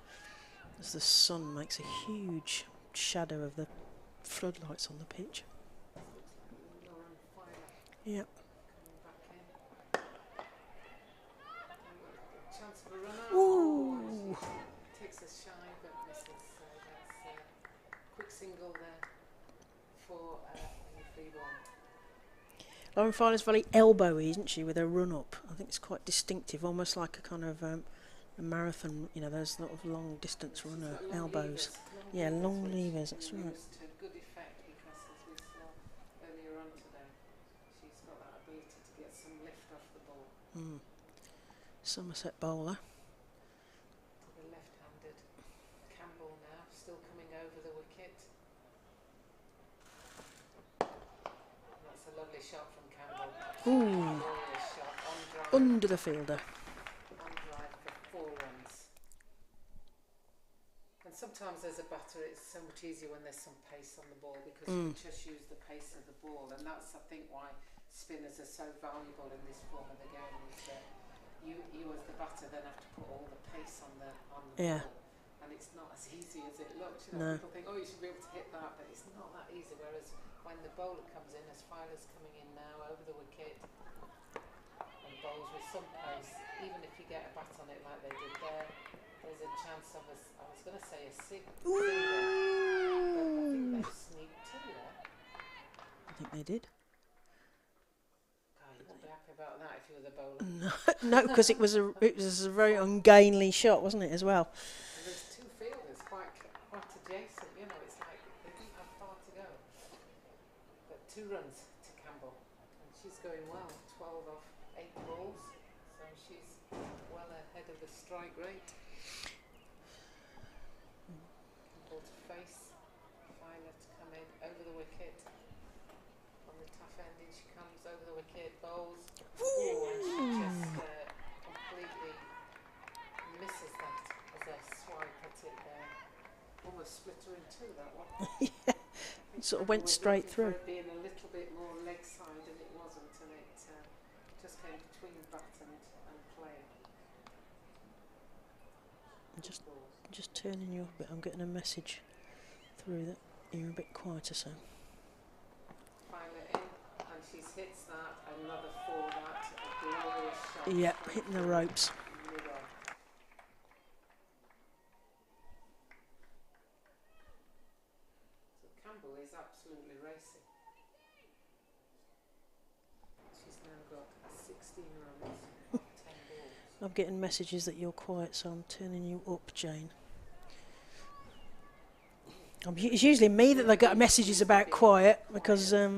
Speaker 1: as the sun makes a huge shadow of the floodlights on the pitch. Yep.
Speaker 2: Chance for a run out.
Speaker 1: Ooh.
Speaker 2: Takes a shine but misses. So that's a quick single there for Freeborn.
Speaker 1: Lauren Filer's very elbowy, isn't she, with her run up? I think it's quite distinctive, almost like a kind of a marathon. You know, those lot of long distance runner elbows. Yeah, long levers. That's right.
Speaker 2: To good effect because, as we saw earlier on today, she's got that ability to get some lift off the ball.
Speaker 1: Somerset bowler.
Speaker 2: To the left-handed Campbell now, still coming over the wicket. That's a lovely shot from Campbell.
Speaker 1: Ooh.
Speaker 2: Glorious shot on drive.
Speaker 1: Under the fielder.
Speaker 2: On drive for 4 runs. And sometimes as a batter it's so much easier when there's some pace on the ball, because you just use the pace of the ball, and that's I think why spinners are so valuable in this form of the game, is that you as the batter then have to put all the pace on the ball, and it's not as easy as it looks. You know, people think, oh, you should be able to hit that, but it's not that easy. Whereas when the bowler comes in, as Filer's coming in now over the wicket and bowls with some pace, even if you get a bat on it like they did there, there's a chance of us. I was going to say a single, but I think they've sneaked 2 there.
Speaker 1: I think they did.
Speaker 2: God, you won't be happy about that if you were the bowler.
Speaker 1: No, because it was a very ungainly shot, wasn't it, as well?
Speaker 2: And there's 2 fielders quite adjacent. You know, it's like they didn't have far to go. But 2 runs to Campbell, and she's going well. 12 off 8 balls, so she's well ahead of the strike rate. Campbell to face, Filer to come in over the wicket. On the tough end, in she comes over the wicket, bowls. Ooh, and she just completely misses that as a swipe at it there. Almost split her in 2, that one.
Speaker 1: Yeah, it sort of went straight through.
Speaker 2: It being a little bit more leg side, and it wasn't, and it just came between bat and play.
Speaker 1: Just turning you up a bit. I'm getting a message through that you're a bit quieter, so.
Speaker 2: Filer in, and she's hits that, another 4, that, a glorious shot.
Speaker 1: Yeah, hitting the ropes.
Speaker 2: Mid-on. So Campbell is absolutely racing. She's now got 16 runs, 10 balls.
Speaker 1: I'm getting messages that you're quiet, so I'm turning you up, Jane. It's usually me that they got messages about quiet, because
Speaker 2: Filer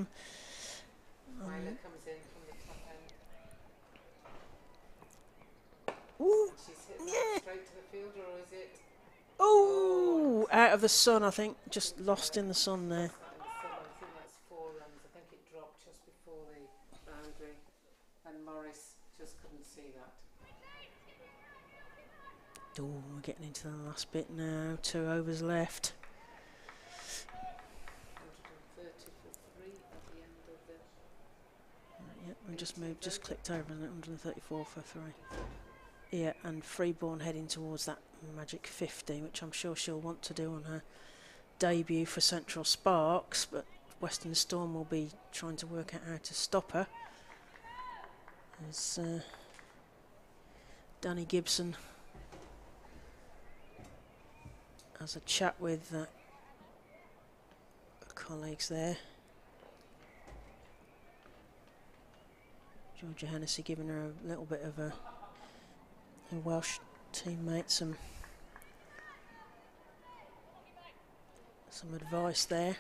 Speaker 2: comes in from the top end.
Speaker 1: ooh,
Speaker 2: She's hit that straight to the fielder, or is it?
Speaker 1: ooh, out of the sun, I think, just lost in the sun there.
Speaker 2: I think that's 4 runs. I think it dropped just before the boundary, and Morris just couldn't see that.
Speaker 1: Oh, we're getting into the last bit now. 2 overs left.
Speaker 2: 130 for 3 at the end of
Speaker 1: just clicked over and 134 for 3. Yeah, and Freeborn heading towards that magic 50, which I'm sure she'll want to do on her debut for Central Sparks, but Western Storm will be trying to work out how to stop her. As Danny Gibson has a chat with colleagues there. Georgia Hennessy giving her a little bit of a Welsh teammate some advice there.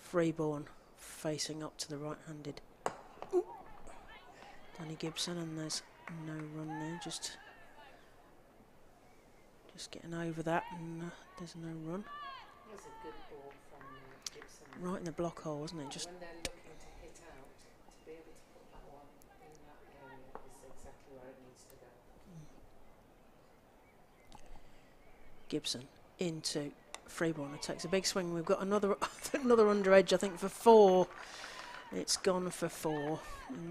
Speaker 1: Freeborn facing up to the right-handed Danny Gibson, and there's no run there, just getting over that, and there's no run.
Speaker 2: It was a good ball from Gibson.
Speaker 1: Right in the block hole, wasn't it? Just
Speaker 2: when they're looking to hit out, to be able to put that one in that area is exactly where it needs to go.
Speaker 1: Gibson into Freeborn, who takes a big swing. We've got another under edge, I think, for 4. It's gone for 4.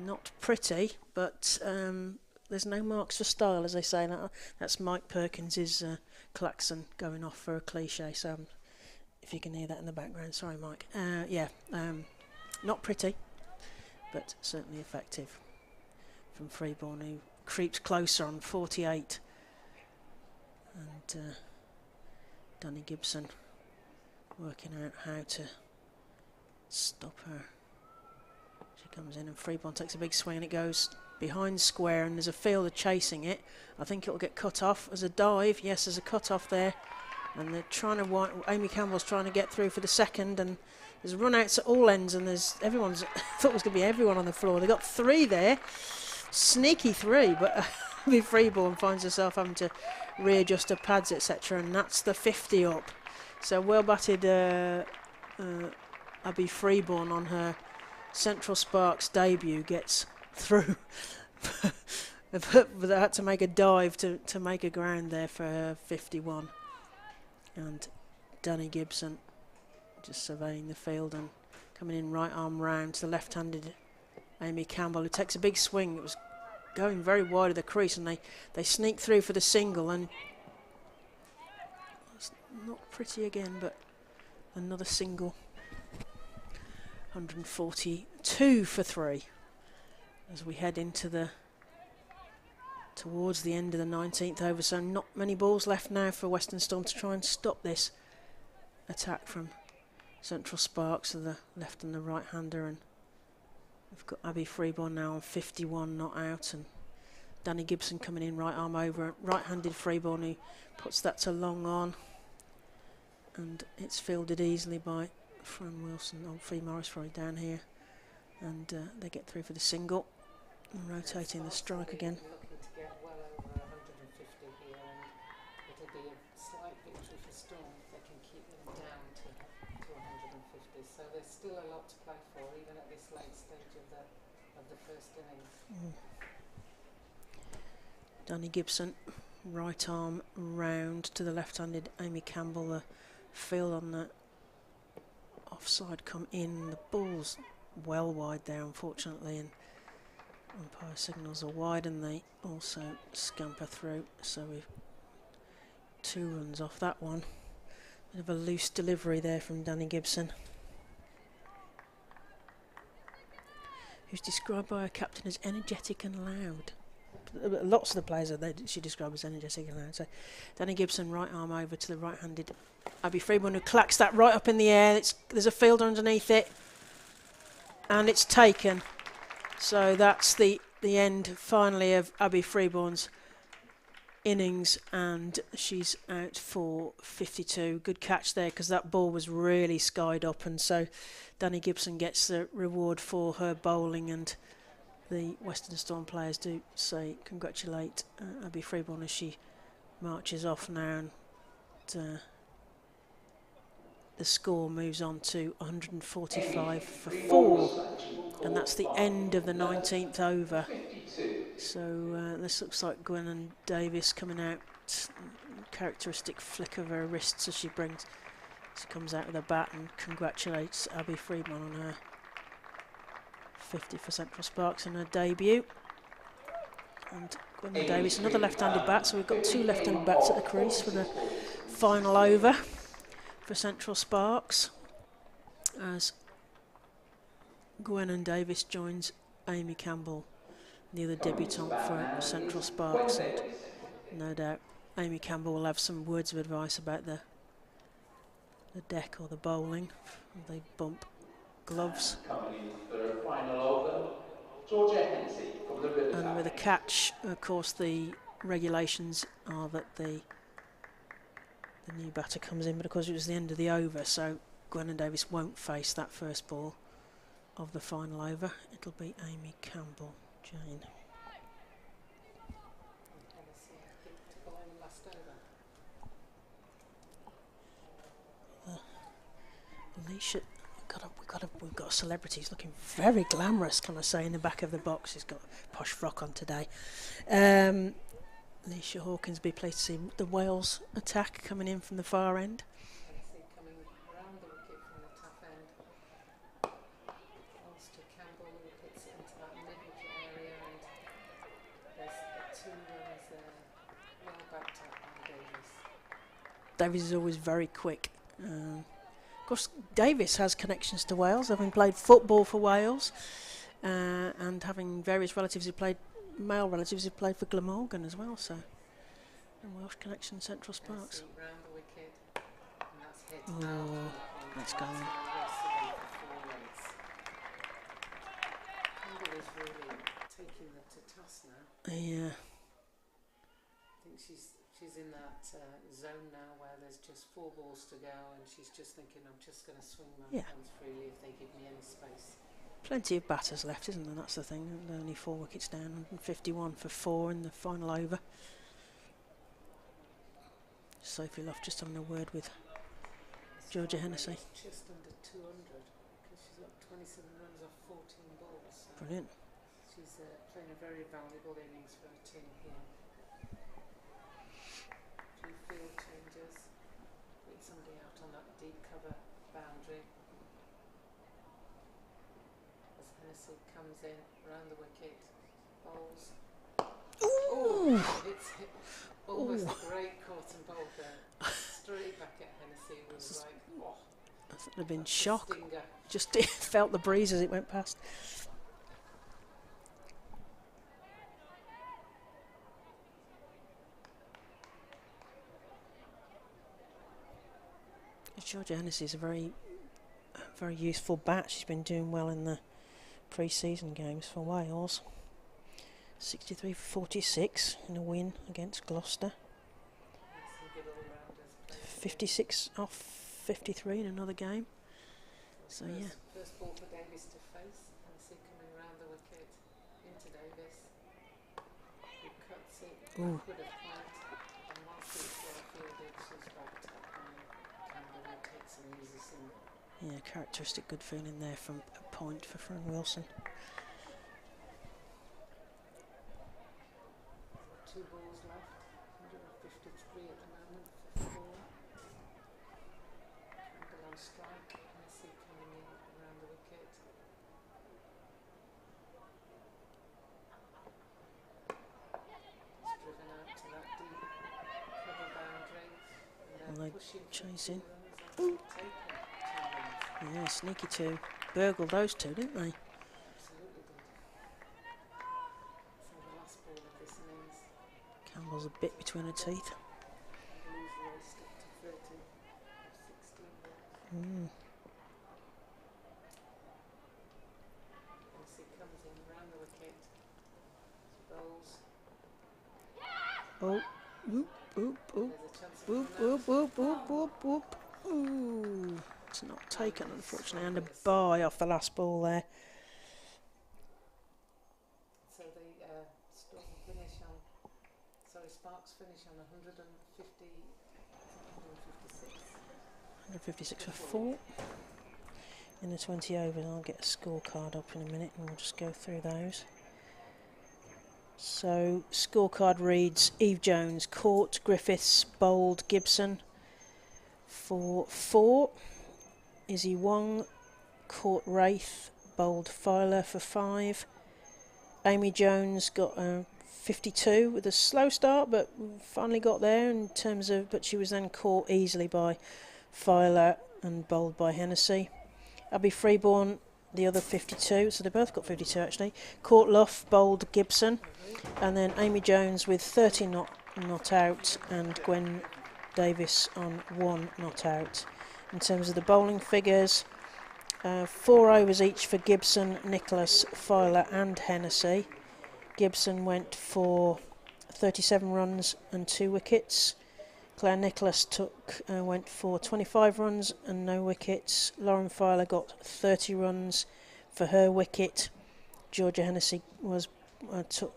Speaker 1: Not pretty, but there's no marks for style, as they say. That's Mike Perkins's klaxon going off for a cliche. So if you can hear that in the background, sorry, Mike. Not pretty, but certainly effective from Freeborn, who creeps closer on 48. And Danny Gibson working out how to stop her. She comes in and Freeborn takes a big swing and it goes behind square, and there's a fielder chasing it. I think it'll get cut off as a dive. Yes, there's a cut off there, and they're trying to. Amy Campbell's trying to get through for the second, and there's run outs at all ends, and there's everyone's. I thought it was going to be everyone on the floor. They got 3 there, sneaky 3, but Freeborn finds herself having to readjust her pads, etc., and that's the 50 up. So well batted Abby Freeborn on her Central Sparks debut gets through. But they had to make a dive to make a ground there for her 51. And Danny Gibson just surveying the field and coming in right arm round to the left-handed Amy Campbell, who takes a big swing. It was going very wide of the crease, and they sneak through for the single, and it's not pretty again, but another single. 142 for 3 as we head into towards the end of the 19th over. So not many balls left now for Western Storm to try and stop this attack from Central Sparks, to the left and the right hander, and we've got Abby Freeborn now on 51 not out, and Danny Gibson coming in right arm over, right-handed Freeborn, who puts that to long on, and it's fielded easily by Fran Wilson, or Fee Morris, sorry, down here, and they get through for the single, and rotating the strike again.
Speaker 2: Looking to get well over 150 here, and it'll be a slight victory for Storm if they can keep them down to 150. So there's still a lot to play for, even at this late stage of the first innings.
Speaker 1: Danny Gibson, right arm round to the left-handed Amy Campbell. The field on the offside come in. The ball's well wide there, unfortunately, and umpire signals are wide, and they also scamper through. So we've 2 runs off that one. Bit of a loose delivery there from Danny Gibson, who's described by her captain as energetic and loud. Lots of the players she described as energetic and loud. So Danny Gibson, right arm over to the right-handed Abby Freeborn, who clacks that right up in the air. There's a fielder underneath it, and it's taken. So that's the end finally of Abby Freeborn's innings, and she's out for 52. Good catch there, because that ball was really skied up, and so Danny Gibson gets the reward for her bowling, and the Western Storm players do say congratulate Abby Freeborn as she marches off now, and the score moves on to 145 for 4, and that's the end of the 19th over. So this looks like Gwen Davis coming out, characteristic flick of her wrists as she comes out with a bat and congratulates Abby Freeborn on her 50 for Central Sparks in her debut. And Gwyneth Davies, another left-handed bat, so we've got two left-handed bats at the crease for the final over for Central Sparks, as Gwen Davis joins Amy Campbell, the other debutante for Central Sparks, and no doubt Amy Campbell will have some words of advice about the deck or the bowling. They bump gloves. And with a catch, of course, the regulations are that the new batter comes in, but of course it was the end of the over, so Gwen Davis won't face that first ball of the final over. It'll be Amy Campbell. Jane. Alicia, we've got celebrities looking very glamorous, can I say, in the back of the box. He's got a posh frock on today. Alicia Hawkins be pleased to see the Wales attack coming in from the far end.
Speaker 2: Coming round the wicket from the top end. Falls to Campbell, who puts it into that mid-wicket area, and there's 2 runs there, well backed up by Davis.
Speaker 1: Davis is always very quick. Of course, Davis has connections to Wales, having played football for Wales, and having various relatives who played, male relatives who played for Glamorgan as well. So, and Welsh connection, Central Sparks.
Speaker 2: Round the wicket, and that's hit.
Speaker 1: Oh, that's going.
Speaker 2: Campbell is really taking them to task now.
Speaker 1: Yeah.
Speaker 2: I think she's in that zone now where there's just 4 balls to go, and she's just thinking, I'm just going to swing my hands freely if they give me any space.
Speaker 1: Plenty of batters left, isn't there? That's the thing. Only 4 wickets down, 151 for 4 in the final over. Sophie Loft just having a word with Georgia Hennessy.
Speaker 2: Just under 200 because she's got 27 runs off 14 balls. So
Speaker 1: brilliant.
Speaker 2: She's playing a very valuable innings for her team here. Few field changes, putting somebody out on that deep cover boundary. As Hennessy comes in around the wicket, bowls.
Speaker 1: Ooh!
Speaker 2: It's almost a great caught and bowled there. Straight back at Hennessy was like, oh.
Speaker 1: I think they've been shocked. Just felt the breeze as it went past. Georgia Hennessy is a very useful bat. She's been doing well in the pre-season games for Wales. 63 for 46 in a win against Gloucester. 56 off 53 in another game. So yeah.
Speaker 2: First ball for Davis to face. Hennessy coming round the wicket into Davis. Who cuts it backward of point, and whilst it's well fielded, she's backed up, and Campbell takes an easy single.
Speaker 1: Yeah, characteristic good feeling there from a point for Fran Wilson.
Speaker 2: 2 balls left, 153 at the moment, 54. Campbell on strike, Hennessy coming in around the wicket. It's driven out to that deep cover boundary, and they're pushing
Speaker 1: chasing.
Speaker 2: Yeah,
Speaker 1: sneaky 2. Burgled those 2, didn't they?
Speaker 2: absolutely did. So the last ball of this innings,
Speaker 1: Campbell's a bit between her teeth.
Speaker 2: Blues raced up to 30 of 16 balls. Hennessy comes in round the wicket, bowls.
Speaker 1: Oh, whoop, whoop, whoop,
Speaker 2: There's a chance of
Speaker 1: whoop,
Speaker 2: run
Speaker 1: whoop, whoop, whoop, whoop, whoop. Ooh, it's not taken, unfortunately, and a bye off the last ball there.
Speaker 2: So the Storm finish on, Sparks finish on 156.
Speaker 1: 156 for 4 in the 20 overs. I'll get a scorecard up in a minute and we'll just go through those. So scorecard reads: Eve Jones caught, Griffiths bowled, Gibson for 4, Izzy Wong caught, Wraith bowled Filer for 5. Amy Jones got 52 with a slow start, but finally got there in terms of. But she was then caught easily by Filer and bowled by Hennessy. Abby Freeborn, the other 52, so they both got 52 actually. Caught Luff, bowled Gibson, and then Amy Jones with 30 not out, and Gwen Davis on 1 not out. In terms of the bowling figures, 4 overs each for Gibson, Nicholas, Filer and Hennessy. Gibson went for 37 runs and 2 wickets. Claire Nicholas went for 25 runs and no wickets. Lauren Filer got 30 runs for her wicket. Georgia Hennessy took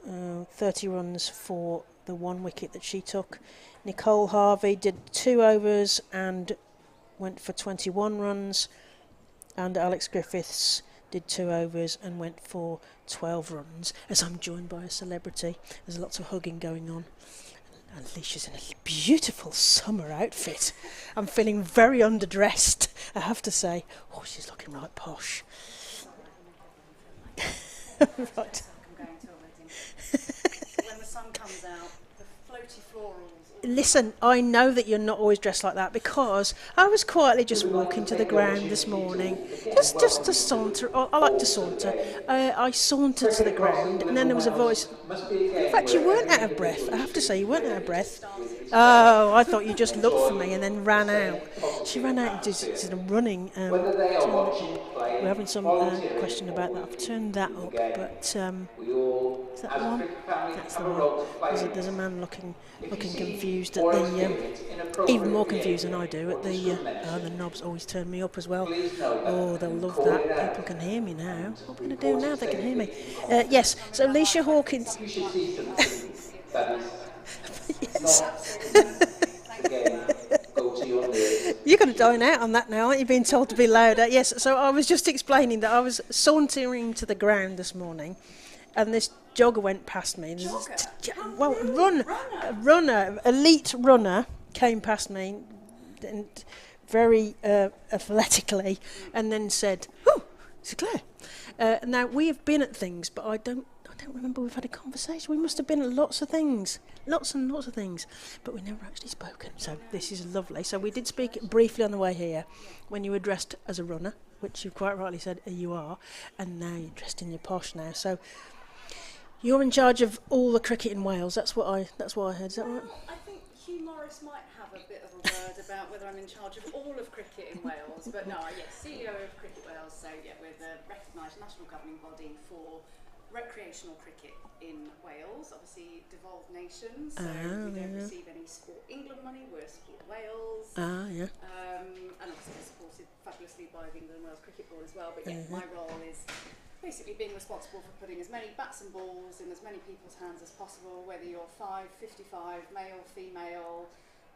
Speaker 1: 30 runs for the 1 wicket that she took. Nicole Harvey did 2 overs and went for 21 runs. And Alex Griffiths did 2 overs and went for 12 runs. As I'm joined by a celebrity, there's lots of hugging going on. And Alicia's in a beautiful summer outfit. I'm feeling very underdressed, I have to say. Oh, she's looking right posh. Right.
Speaker 4: I'm going to a wedding. When the sun comes out, the floaty florals.
Speaker 1: Listen, I know that you're not always dressed like that because I was quietly just walking to the ground this morning, just to saunter. I like to saunter. I sauntered to the ground, and then there was a voice. In fact, you weren't out of breath. I have to say, you weren't out of breath. Oh, I thought you just looked for me and then ran out. She ran out and did running. We're having some question about that. I've turned that up, but is that the one? That's the one. There's a man looking confused at the, even more confused than I do at the knobs always turn me up as well. Oh, they'll love that. People can hear me now. What are we going to do now? They can hear me. Yes. So Alicia Hawkins. Yes. You're going to dine out on that now, aren't you? Being told to be louder. Yes. So I was just explaining that I was sauntering to the ground this morning, and this jogger went past me. Runner, elite runner came past me, and very athletically, and then said, "Oh, it's Claire." Now we have been at things, but I don't remember we've had a conversation. We must have been at lots of things, lots and lots of things, but we've never actually spoken. So this is lovely. So we did speak briefly on the way here when you were dressed as a runner, which you quite rightly said you are, and now you're dressed in your posh now. So you're in charge of all the cricket in Wales. That's what I heard. Is that right?
Speaker 4: I think Hugh Morris might have a bit of a word about whether I'm in charge of all of cricket in Wales, but no, yes, CEO of Cricket Wales. So yeah, we're the recognised national governing body for recreational cricket in Wales, obviously devolved nation, so we don't receive any Sport England money, we're Sport Wales. And obviously we're supported fabulously by the England and Wales Cricket Board as well, but yeah, my role is basically being responsible for putting as many bats and balls in as many people's hands as possible, whether you're 5, 55, male, female,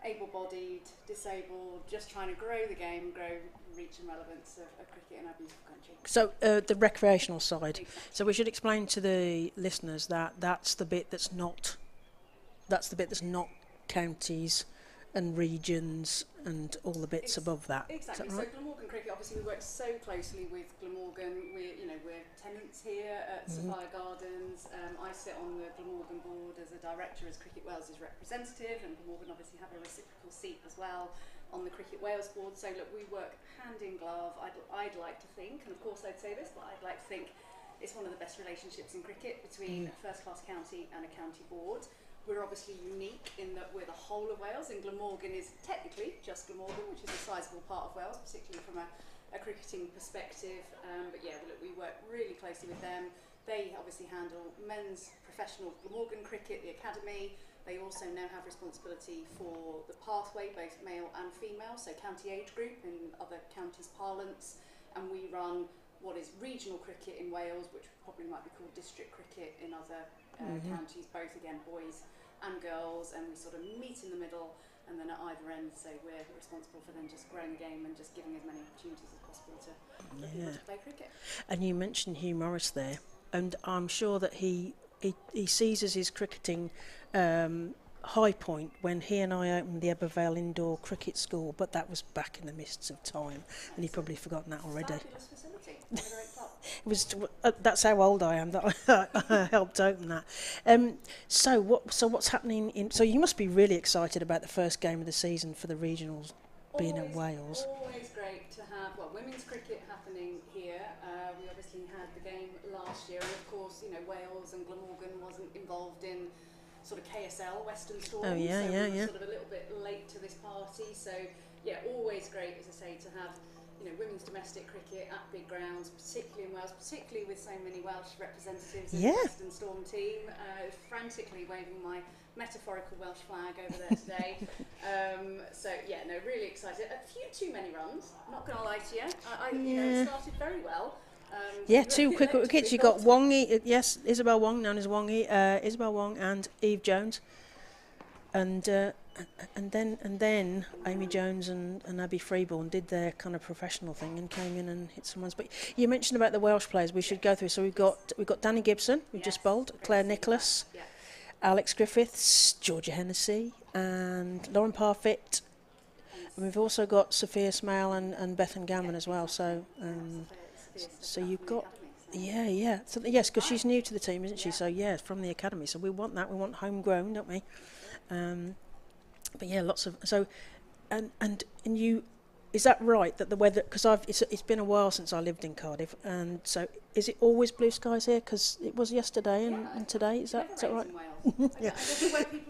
Speaker 4: able-bodied, disabled, just trying to grow the game, grow reach and relevance of cricket in our beautiful country.
Speaker 1: So the recreational side. Exactly. So we should explain to the listeners that that's the bit that's not counties and regions and all the bits above that.
Speaker 4: Exactly. Right? So Glamorgan Cricket, obviously we work so closely with Glamorgan. We're tenants here at Sophia Gardens. I sit on the Glamorgan board as a director, as Cricket Wales' representative, and Glamorgan obviously have a reciprocal seat as well on the Cricket Wales board. So look, we work hand in glove. I'd like to think, and of course I'd say this, but I'd like to think it's one of the best relationships in cricket between a first-class county and a county board. We're obviously unique in that we're the whole of Wales, and Glamorgan is technically just Glamorgan, which is a sizable part of Wales, particularly from a cricketing perspective. But yeah, look, we work really closely with them. They obviously handle men's professional Glamorgan cricket, the academy. They also now have responsibility for the pathway, both male and female, so county age group in other counties' parlance. And we run what is regional cricket in Wales, which probably might be called district cricket in other counties, both again boys and girls, and we sort of meet in the middle, and then at either end, so we're responsible for them just growing the game and just giving as many opportunities as possible to people to play cricket. And
Speaker 1: you mentioned Hugh Morris there, and I'm sure that he seizes his cricketing high point when he and I opened the Ebervale Indoor Cricket School, but that was back in the mists of time, and he'd probably forgotten that already.
Speaker 4: Fabulous facility.
Speaker 1: It was that's how old I am that I helped open that. So what's happening in? So you must be really excited about the first game of the season for the regionals being at Wales.
Speaker 4: Always great to have women's cricket happening here. We obviously had the game last year, and of course, Wales and Glamorgan wasn't involved in sort of KSL Western Storm.
Speaker 1: Oh yeah,
Speaker 4: so
Speaker 1: yeah,
Speaker 4: we were
Speaker 1: yeah.
Speaker 4: sort of a little bit late to this party. So yeah, always great, as I say, to have women's domestic cricket at big grounds, particularly in Wales, particularly with so many Welsh representatives in the Western Storm team. Frantically waving my metaphorical Welsh flag over there today. So yeah, no, really excited. A few too many runs, not going to lie to you. I started very well.
Speaker 1: Two quick wickets. You got Wongi, Isabel Wong, known as Wongi, Isabel Wong and Eve Jones, and then Amy Jones and Abby Freeborn did their kind of professional thing and came in and hit some runs. But you mentioned about the Welsh players. We should go through. So we've got Danny Gibson, who just bowled, Claire Nicholas, Alex Griffiths, Georgia Hennessy, and Lauren Parfitt. And we've also got Sophia Smale and Bethan Gammon as well. So you've got. Yeah. So, yes, because she's new to the team, isn't she? So, from the academy. So we want that. We want homegrown, don't we? But yeah, lots of... So, and you... Is that right, that the weather... Because it's been a while since I lived in Cardiff, and so is it always blue skies here? Because it was yesterday and today. Is that right?
Speaker 4: Yeah.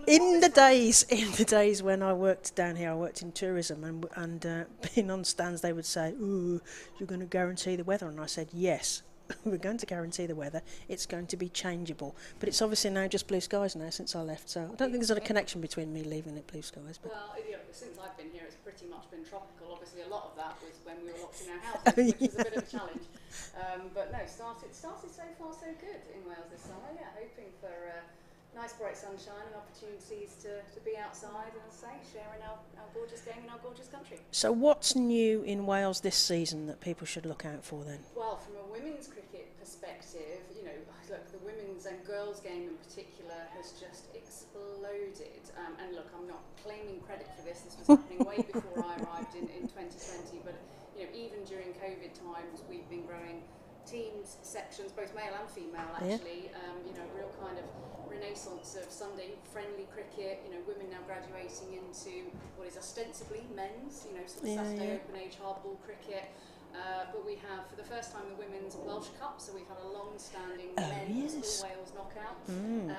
Speaker 1: In the days when I worked down here, I worked in tourism, and being on stands, they would say, "Ooh, you're going to guarantee the weather," and I said, "Yes." We're going to guarantee the weather. It's going to be changeable, but it's obviously now just blue skies now since I left. So I don't think there's a connection between me leaving it blue skies. But
Speaker 4: well, since I've been here, it's pretty much been tropical. Obviously, a lot of that was when we were locked in our houses, which was a bit of a challenge. But no, started so far so good in Wales this summer. Yeah, hoping for nice bright sunshine and opportunities to be outside and, as I say, sharing our gorgeous game in our gorgeous country.
Speaker 1: So what's new in Wales this season that people should look out for then?
Speaker 4: Well, from a women's cricket perspective, look, the women's and girls' game in particular has just exploded. And look, I'm not claiming credit for this. This was happening way before I arrived in 2020. But even during COVID times, we've been growing teams, sections, both male and female, actually. Real kind of renaissance of Sunday friendly cricket. Women now graduating into what is ostensibly men's. Saturday open age hardball cricket. But we have, for the first time, the Women's Welsh Cup, so we've had a long-standing men's All Wales knockout, and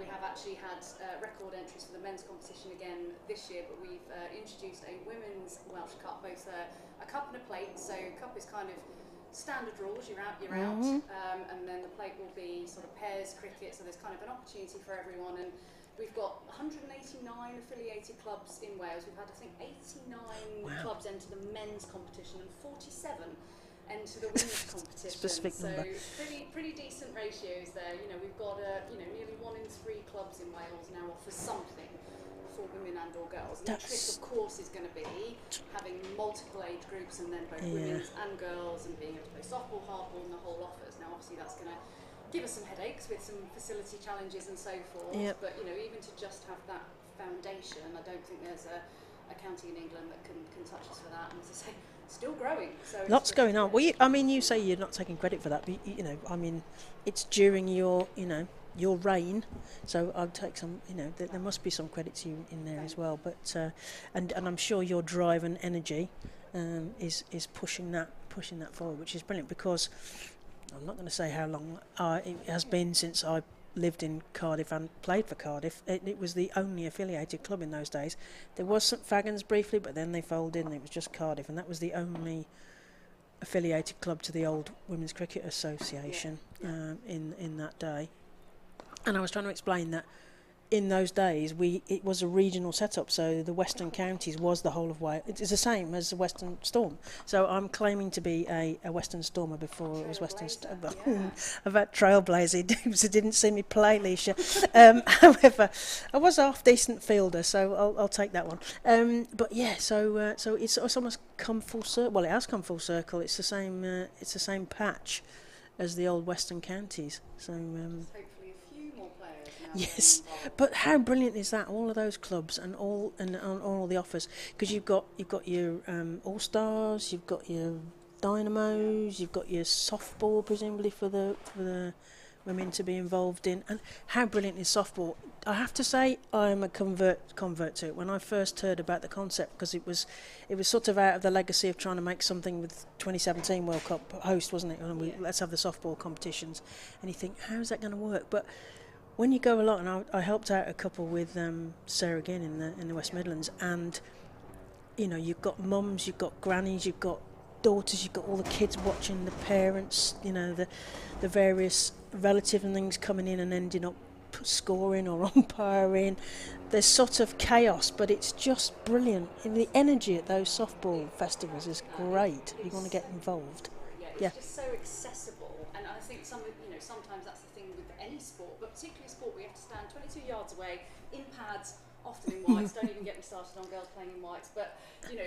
Speaker 4: we have actually had record entries for the men's competition again this year, but we've introduced a Women's Welsh Cup, both a cup and a plate. So cup is kind of standard rules, you're out, and then the plate will be sort of pairs cricket, so there's kind of an opportunity for everyone. And we've got 189 affiliated clubs in Wales. We've had, I think, 89 clubs enter the men's competition and 47 enter the women's competition.
Speaker 1: Specific number.
Speaker 4: So pretty decent ratios there. We've got nearly 1 in 3 clubs in Wales now offer something for women and or girls. And the trick, of course, is going to be having multiple age groups and then both women's and girls, and being able to play softball, hardball, and the whole offers. Now, obviously, that's going to give us some headaches with some facility challenges and so forth, but even to just have that foundation, I don't think there's a county in England that can touch us for that. And as I say, still growing. So
Speaker 1: lots going on. Well, you say you're not taking credit for that, but it's during your reign, so I'll take some. There must be some credit to you in there as well. But and I'm sure your drive and energy is pushing that forward, which is brilliant, because I'm not going to say how long it has been since I lived in Cardiff and played for Cardiff. It was the only affiliated club in those days. There was St Fagans briefly, but then they folded and it was just Cardiff, and that was the only affiliated club to the old Women's Cricket Association in that day. And I was trying to explain that in those days it was a regional setup, so the Western Counties was the whole of Wales. It's the same as the Western Storm. So I'm claiming to be a Western Stormer before it was Western Storm. About Trailblazer, it didn't see me play, Leisha. However, I was a half decent fielder, so I'll take that one. But yeah, so it's almost come full circle. Well, it has come full circle. It's the same patch as the old Western Counties. So. Yes, but how brilliant is that? All of those clubs and all the offers, because you've got your All Stars, you've got your dynamos, you've got your softball presumably for the women to be involved in. And how brilliant is softball? I have to say I'm a convert to it. When I first heard about the concept, because it was sort of out of the legacy of trying to make something with 2017 World Cup host, wasn't it? And let's have the softball competitions, and you think, how's that going to work? But when you go along, and I helped out a couple with Sarah Ginn in the West Midlands, and you know, you've got mums, you've got grannies, you've got daughters, you've got all the kids watching, the parents, you know, the various relatives and things coming in and ending up scoring or umpiring. There's sort of chaos, but it's just brilliant. And the energy at those softball festivals is great. You want to get involved.
Speaker 4: Yeah, it's just so accessible, and I think sometimes that's the thing with any sport, but particularly sport where you have to stand 22 yards away in pads, often in whites. Don't even get me started on girls playing in whites, but you know,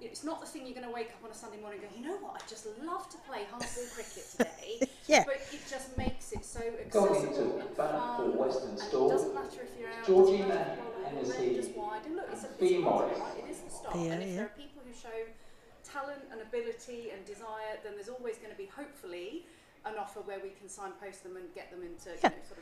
Speaker 4: it's not the thing you're going to wake up on a Sunday morning and go, you know what, I'd just love to play hardball cricket today.
Speaker 1: Yeah.
Speaker 4: But it just makes it so accessible and fun, and it doesn't matter if you're out,
Speaker 3: Georgina
Speaker 4: just wide. And look, it's a
Speaker 3: Morris.
Speaker 4: right? It is the start.
Speaker 1: Yeah,
Speaker 4: and if there are people who show talent and ability and desire, then there's always going to be, hopefully, an offer where we can signpost them and get them into, sort of.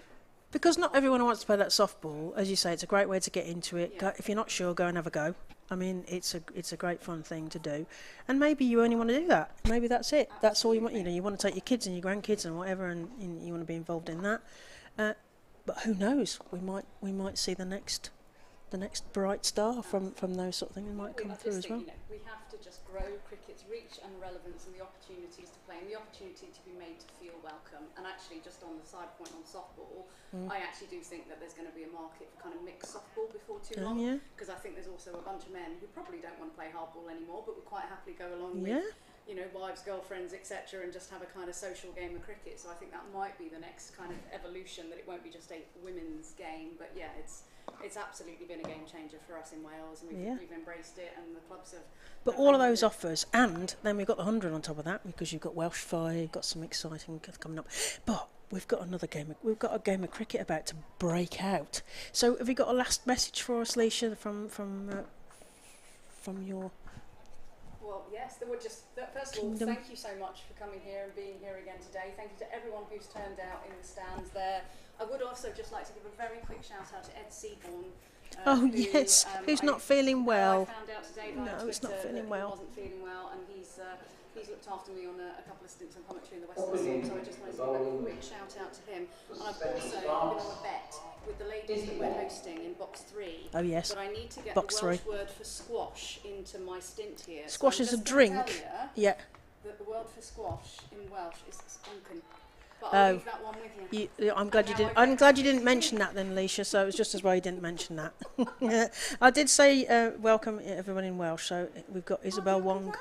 Speaker 1: Because not everyone wants to play that softball. As you say, it's a great way to get into it.
Speaker 4: Yeah.
Speaker 1: If you're not sure, go and have a go. I mean, it's a great fun thing to do. And maybe you only want to do that. Maybe that's it. Absolutely. That's all you want. You know, you want to take your kids and your grandkids and whatever, and you want to be involved in that. But who knows? We might see the next bright star from those sort of things. It might come through as well.
Speaker 4: We have to just grow cricket's reach and relevance and the opportunities to play and the opportunity to be made to feel welcome. And actually, just on the side point on softball, I actually do think that there's going to be a market for kind of mixed softball before too long. Because I think there's also a bunch of men who probably don't want to play hardball anymore, but would quite happily go along with, wives, girlfriends, etc., and just have a kind of social game of cricket. So I think that might be the next kind of evolution, that it won't be just a women's game, but yeah, it's absolutely been a game changer for us in Wales, and we've embraced it, and the clubs have.
Speaker 1: But all of those offers, and then we've got the 100 on top of that, because you've got Welsh Fire, you've got some exciting coming up. But we've got a game of cricket about to break out. So have you got a last message for us, Leisha, from your?
Speaker 4: Well, yes, there were just first of all, thank you so much for coming here and being here again today. Thank you to everyone who's turned out in the stands there. I would also just like to give a very quick shout out to Ed Seaborn.
Speaker 1: Who's not feeling well.
Speaker 4: I found out today
Speaker 1: it's not feeling well.
Speaker 4: He wasn't feeling well, and he's looked after me on a couple of stints on commentary in the West Midlands, so I just wanted to give a quick shout out to him. And I've also been on a bet with the ladies that we're hosting in box 3.
Speaker 1: Oh yes.
Speaker 4: But I need to get
Speaker 1: box
Speaker 4: the Welsh
Speaker 1: 3.
Speaker 4: word for squash into my stint here.
Speaker 1: Squash is a drink. Yeah.
Speaker 4: That the word for squash in Welsh is skunken. But I'll leave that one with you.
Speaker 1: I'm glad you didn't mention that then, Leisha. So it was just as well you didn't mention that. I did say welcome everyone in Welsh. So we've got Isabel Wong.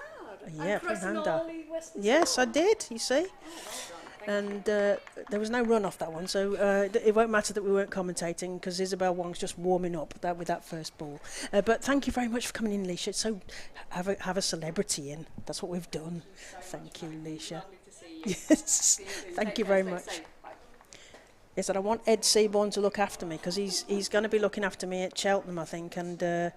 Speaker 1: Yeah, from Handa. Yes, I did. You see. And there was no run off that one, so it won't matter that we weren't commentating, because Isabel Wong's just warming up with that first ball. But thank you very much for coming in, Leisha. So have a celebrity in. That's what we've done. Thank you, Leisha. Yes, thank you very much. Yes, and I want Ed Seaborn to look after me, because he's going to be looking after me at Cheltenham, I think, and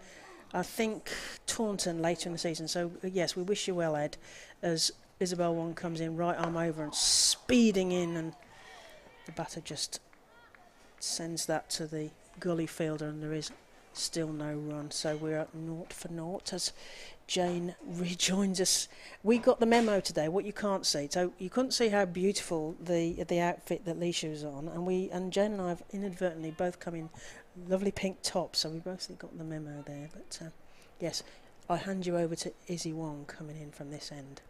Speaker 1: I think Taunton later in the season. So yes, we wish you well, Ed, as Isabel Wong comes in, right arm over and speeding in, and the batter just sends that to the gully fielder, and there is still no run. So we're at 0 for 0 as Jane rejoins us. We got the memo today, what you can't see. So you couldn't see how beautiful the outfit that Leisha was on, and Jane and I have inadvertently both come in lovely pink tops, so we both got the memo there. But yes, I hand you over to Izzy Wong coming in from this end.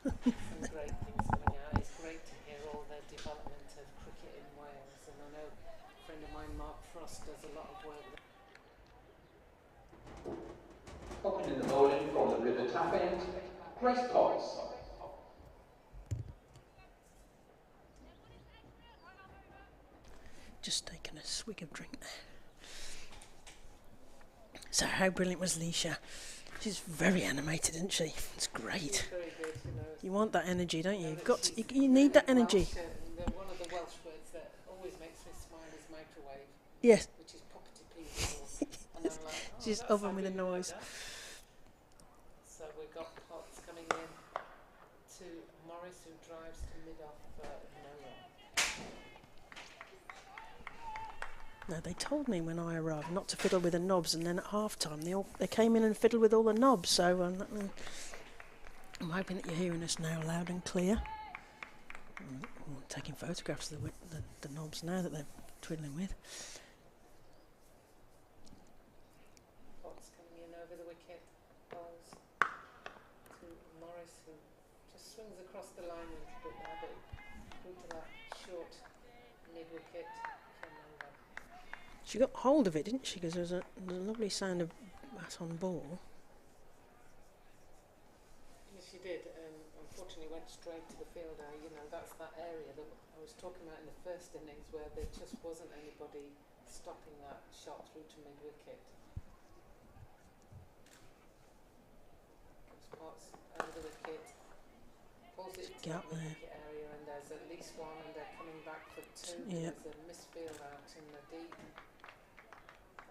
Speaker 2: Some great things coming out. It's great to hear all the development of cricket in Wales, and I know a friend of mine, Mark Frost, does a lot of work there.
Speaker 3: Popping in the bowling from the River Tap end, Grace Potts.
Speaker 1: Just taking a swig of drink there. So how brilliant was Leisha? She's very animated, isn't she? It's great.
Speaker 2: She's very good, you know.
Speaker 1: You want that energy, don't you?
Speaker 2: know
Speaker 1: You've
Speaker 2: that
Speaker 1: got to,
Speaker 2: she's
Speaker 1: you need that
Speaker 2: really
Speaker 1: energy.
Speaker 2: Welsh, one of the Welsh words that always makes me smile is microwave,
Speaker 1: Yes.
Speaker 2: which is poppity peas. And I'm like, oh,
Speaker 1: She's
Speaker 2: that's
Speaker 1: oven
Speaker 2: how
Speaker 1: with a
Speaker 2: do you like
Speaker 1: noise.
Speaker 2: that? So we've got Potts coming in to Morris, who drives to mid-off Noah.
Speaker 1: No, they told me when I arrived not to fiddle with the knobs, and then at half time they came in and fiddled with all the knobs. So I'm hoping that you're hearing us now loud and clear. I'm taking photographs of the knobs now that they're twiddling with.
Speaker 2: Potts coming in over the wicket, bowls to Morris, who just swings across the line a little bit there, but through to that short mid-wicket for Noah.
Speaker 1: She got hold of it, didn't she? Because there's a lovely sound of bat on ball.
Speaker 2: Yes, she did. Unfortunately, went straight to the fielder. You know, that's that area that I was talking about in the first innings, where there just wasn't anybody stopping that shot through to mid-wicket. Gives Potts over the wicket, pulls it to
Speaker 1: Get
Speaker 2: the
Speaker 1: up there.
Speaker 2: mid-wicket area, and there's at least one, and they're coming back for two.
Speaker 1: Yeah.
Speaker 2: There's a misfield out in the deep,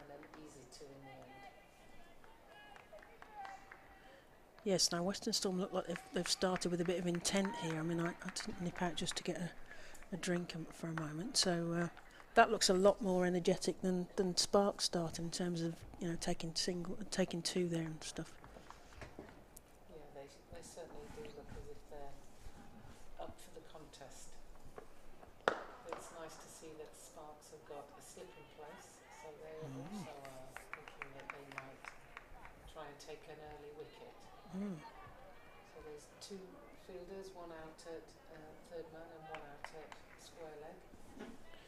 Speaker 2: and an easy two in the end.
Speaker 1: Yes, now Western Storm look like they've started with a bit of intent here. I mean, I didn't nip out just to get a drink for a moment. So that looks a lot more energetic than Sparks started in terms of, you know, taking two there and stuff.
Speaker 2: Yeah, they certainly do look as if they're up for the contest. It's nice to see that Sparks have got a slip in place, so they also are thinking that they might try and take an early wicket. So there's two fielders, one out at third man and one out at square leg.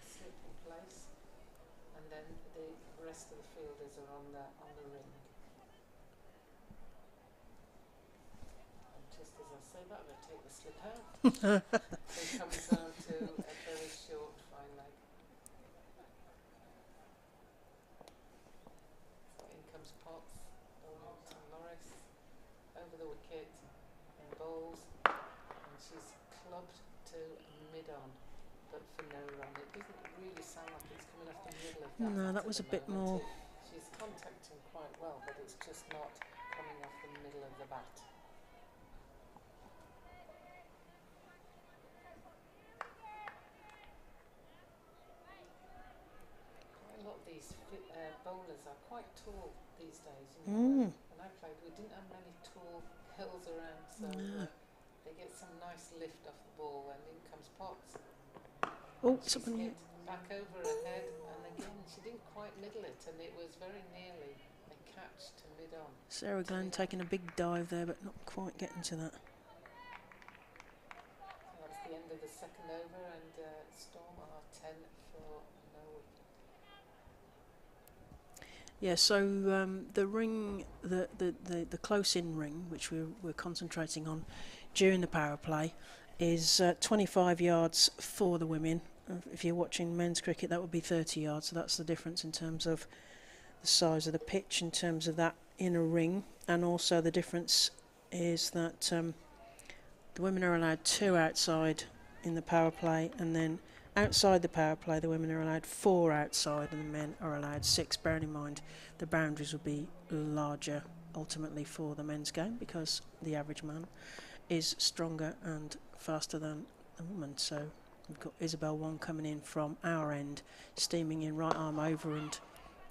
Speaker 2: Slip in place, and then the rest of the fielders are on the ring. And just as I say that, they take the slip out. So it comes down to a very short fine leg. So in comes Potts, bowling to Morris, over the wicket and bowls, and she's clubbed to mid-on, but for no run. It doesn't really sound like it's coming off the middle of that.
Speaker 1: No, that was a bit more.
Speaker 2: She's contacting quite well, but it's just not coming off the middle of the bat. Quite a lot of these bowlers are quite tall these days. You know, when I played, we didn't have many tall hills around, so they get some nice lift off the ball, and in comes Potts.
Speaker 1: Oh,
Speaker 2: She's
Speaker 1: somebody.
Speaker 2: hit back over her head, and again she didn't quite middle it, and it was very nearly a catch to mid-on.
Speaker 1: Sarah Glenn taking a big dive there, but not quite getting to that.
Speaker 2: So that's the end of the second over, and Storm are 10 for no wicket.
Speaker 1: Yeah, so the ring, the close-in ring, which we're concentrating on during the power play, is 25 yards for the women. If you're watching men's cricket, that would be 30 yards. So that's the difference in terms of the size of the pitch, in terms of that inner ring, and also the difference is that the women are allowed 2 outside in the power play, and then outside the power play, the women are allowed 4 outside, and the men are allowed 6. Bearing in mind, the boundaries will be larger ultimately for the men's game because the average man is stronger and faster than the woman. So we've got Isabel 1 coming in from our end, steaming in right arm over, and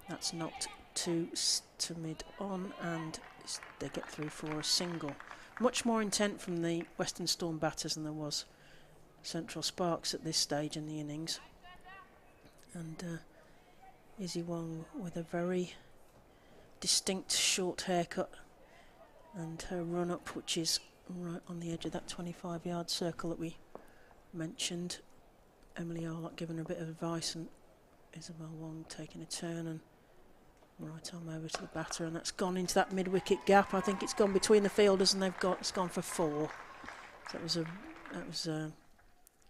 Speaker 1: that's knocked to mid on, and they get through for a single. Much more intent from the Western Storm batters than there was Central Sparks at this stage in the innings. And Izzy Wong with a very distinct short haircut, and her run up, which is right on the edge of that 25-yard circle that we mentioned. Emily Arlott giving her a bit of advice, and Isabel Wong taking a turn and right arm over to the batter, and that's gone into that mid-wicket gap. I think it's gone between the fielders, and it's gone for 4. So that was a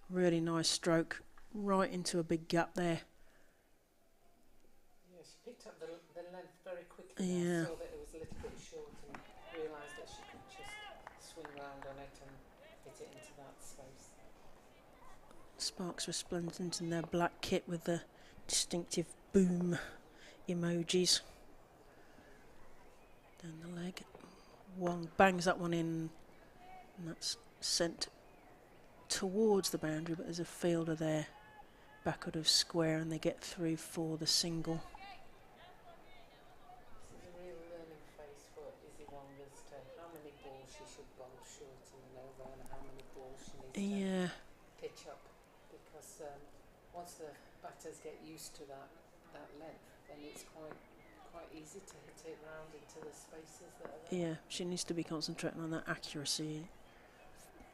Speaker 1: really nice stroke right into a big gap there.
Speaker 2: Yeah, she picked up the length very quickly.
Speaker 1: Yeah.
Speaker 2: I saw that it was a little bit short and realised that she could just swing round on it and hit it into that space.
Speaker 1: Sparks resplendent in their black kit with the distinctive boom emojis down the leg. Wong bangs that one in, and that's sent towards the boundary, but there's a fielder there backward of square, and they get through for the single.
Speaker 2: This is a real learning phase for Izzy Wong as to how many balls she should bowl short in an over and how many balls she needs to pitch up, because once the batters get used to that length, then it's quite easy to hit it round into the spaces that are there.
Speaker 1: Yeah, she needs to be concentrating on that accuracy,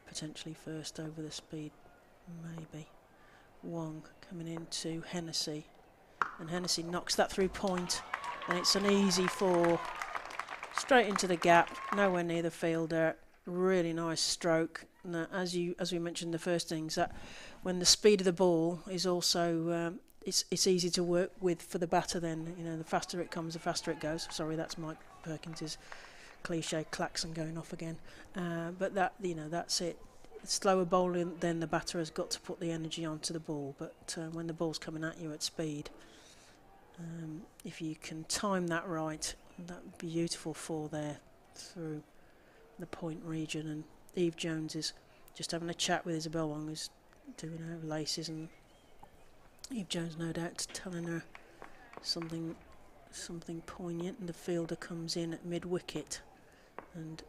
Speaker 1: potentially first over the speed, maybe. Wong coming into Hennessy, and Hennessy knocks that through point, and it's an easy 4 straight into the gap, nowhere near the fielder. Really nice stroke. And as we mentioned the first innings, that when the speed of the ball is also it's easy to work with for the batter. Then the faster it comes, the faster it goes. Sorry, that's Mike Perkins's cliche klaxon going off again. But that's it. Slower bowling, then the batter has got to put the energy onto the ball. But when the ball's coming at you at speed, if you can time that right, that beautiful 4 there through the point region. And Eve Jones is just having a chat with Isabel Wong, who's doing her laces, and Eve Jones no doubt telling her something poignant, and the fielder comes in at mid-wicket, and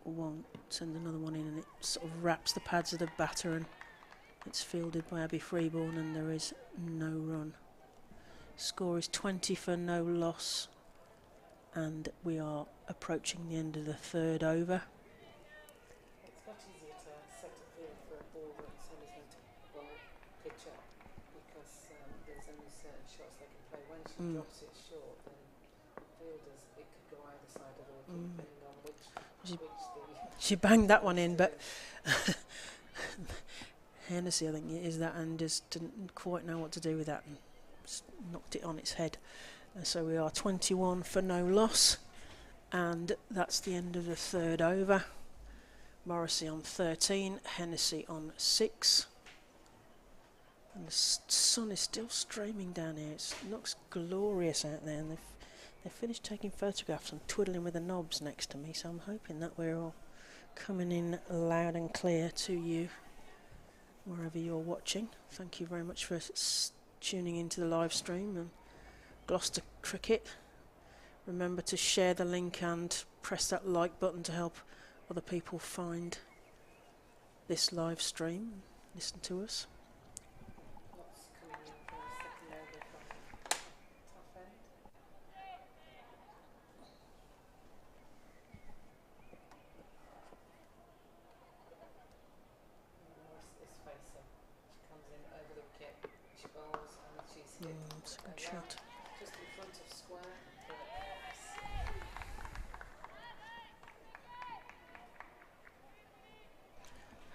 Speaker 1: Wong sends another one in, and it sort of wraps the pads of the batter, and it's fielded by Abby Freeborn, and there is no run. Score is 20 for no loss, and we are approaching the end of the 3rd over.
Speaker 2: It's much easier to set a field for a ball that somebody's going to bowl pitch up, because there's only certain shots they can play. When she drops it short, then fielders, it could go either side of the wicket, depending on which
Speaker 1: She banged that one in, but Hennessy, I think it is that, and just didn't quite know what to do with that, and just knocked it on its head. So we are 21 for no loss, and that's the end of the 3rd over. Morrissey on 13, Hennessy on 6, and the sun is still streaming down here. It looks glorious out there, and they've finished taking photographs and twiddling with the knobs next to me, so I'm hoping that we're all coming in loud and clear to you wherever you're watching. Thank you very much for tuning into the live stream and Gloucester Cricket. Remember to share the link and press that like button to help other people find this live stream, listen to us.
Speaker 2: What's coming in for a second over from top end? Morris is facing. She comes in over the wicket. She bowls and she's hit.
Speaker 1: It's a good shot.
Speaker 2: Just in front of square.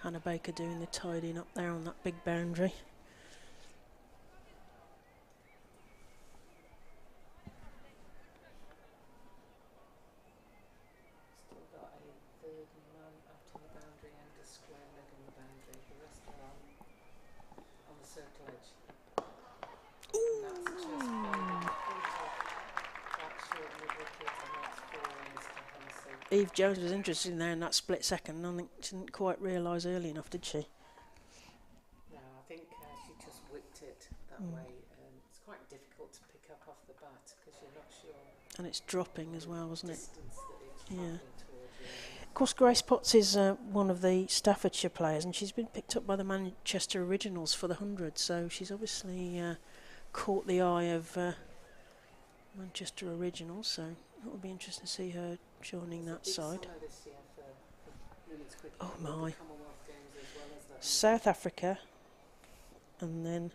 Speaker 1: Hannah Baker doing the tidying up there on that big boundary.
Speaker 2: Still got a 3rd man out on the boundary and a square leg on the boundary. The rest are on the circle edge. And that's just that short mid-wicket, and that's 4 runs to Hennessy.
Speaker 1: Eve Jones was interested in there in that split second. I think she didn't quite realise early enough, did she?
Speaker 2: No, I think she just whipped it that way. It's quite difficult to pick up off the bat because you're not sure.
Speaker 1: And it's dropping as well, wasn't it?
Speaker 2: Distance that it's
Speaker 1: Yeah.
Speaker 2: travelling towards you.
Speaker 1: Of course, Grace Potts is one of the Staffordshire players, and she's been picked up by the Manchester Originals for the 100, so she's obviously caught the eye of Manchester Originals, so it would be interesting to see her joining that
Speaker 2: Big
Speaker 1: side.
Speaker 2: summer this year for women's cricket.
Speaker 1: Oh
Speaker 2: with
Speaker 1: my.
Speaker 2: The Commonwealth Games as well as the
Speaker 1: South Africa, and then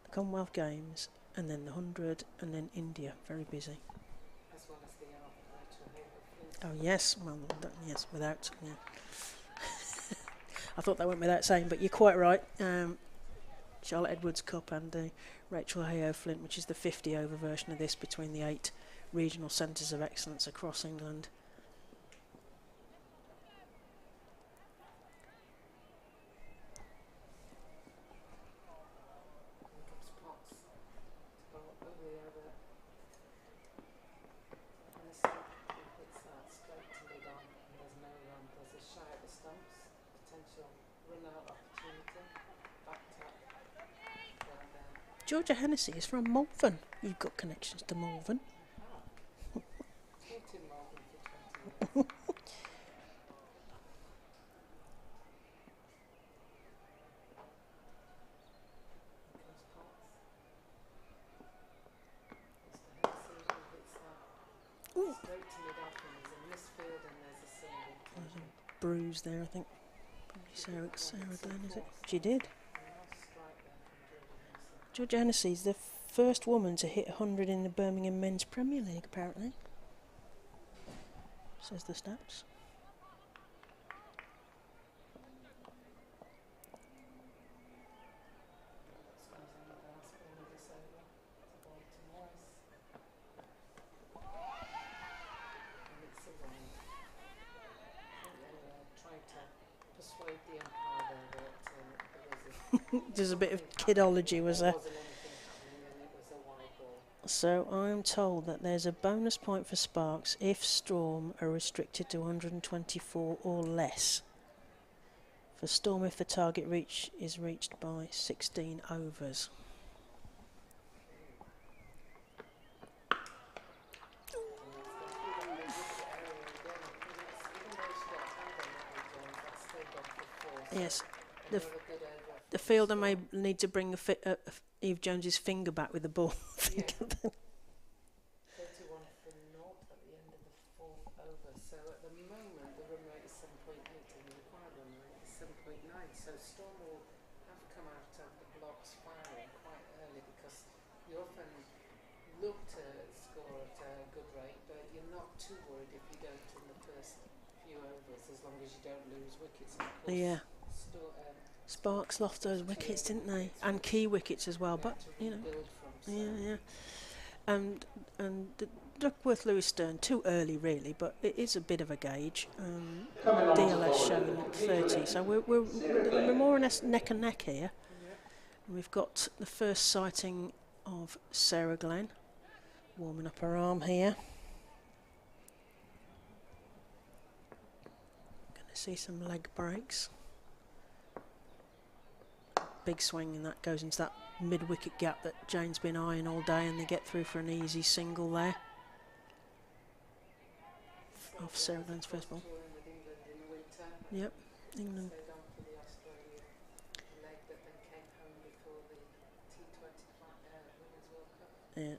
Speaker 1: the Commonwealth Games, and then the 100, and then India. Very busy.
Speaker 2: as well as the Rachel Hayward.
Speaker 1: Oh yes, well yes, without. Yeah. I thought that went without saying, but you're quite right. Charlotte Edwards Cup and the Rachel Hayo Flint, which is the 50 over version of this between the 8 regional centres of excellence across England. Georgia Hennessy is from Malvern. You've got connections to Malvern. Bruise there, I think. Probably Sarah Glenn, is it? She did. Georgia Hennessy's the first woman to hit 100 in the Birmingham Men's Premier League, apparently. Says the stats. There's a bit of kidology, was there? So I'm told that there's a bonus point for Sparks if Storm are restricted to 124 or less. For Storm if the target reach is reached by 16 overs. Yes, the fielder may need to bring Eve Jones's finger back with the ball.
Speaker 2: Yeah. 31 for naught at the end of the 4th over. So at the moment the run rate is 7.8 and the required run rate is 7.9. So Storm will have come out of the blocks firing quite early because you often look to score at a good rate, but you're not too worried if you don't in the first few overs, as long as you don't lose wickets. And of course,
Speaker 1: Yeah. Sparks lost those wickets, didn't they? And key wickets as well. But you know, yeah. And Duckworth Lewis Stern too early really, but it is a bit of a gauge. DLS showing 30, so we're more or less neck and neck here. And we've got the first sighting of Sarah Glenn warming up her arm here. Going to see some leg breaks. Big swing, and that goes into that mid-wicket gap that Jane's been eyeing all day, and they get through for an easy single there. Off Sarah Glenn's first ball. Yep, England. Yeah.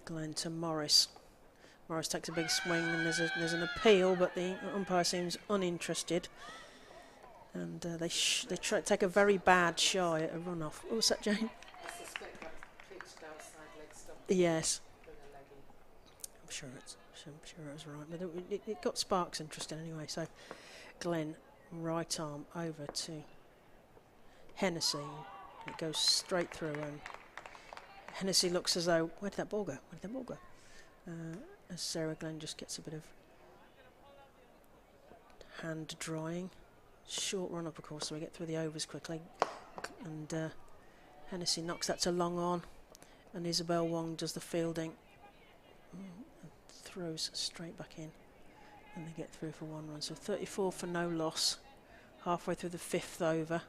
Speaker 1: Glenn to Morris. Morris takes a big swing, and there's an appeal, but the umpire seems uninterested. And they try to take a very bad shy at a run-off. What was that, Jane?
Speaker 2: I suspect that's pitched outside leg stump.
Speaker 1: Yes. I'm sure it was right, but it got Sparks interested anyway. So Glenn, right arm over to Hennessy. It goes straight through, and Hennessy looks as though, where did that ball go? As Sarah Glenn just gets a bit of hand drying. Short run up, of course, so we get through the overs quickly. And Hennessy knocks that to long on, and Isabel Wong does the fielding. Throws straight back in, and they get through for one run. So 34 for no loss, halfway through the 5th over.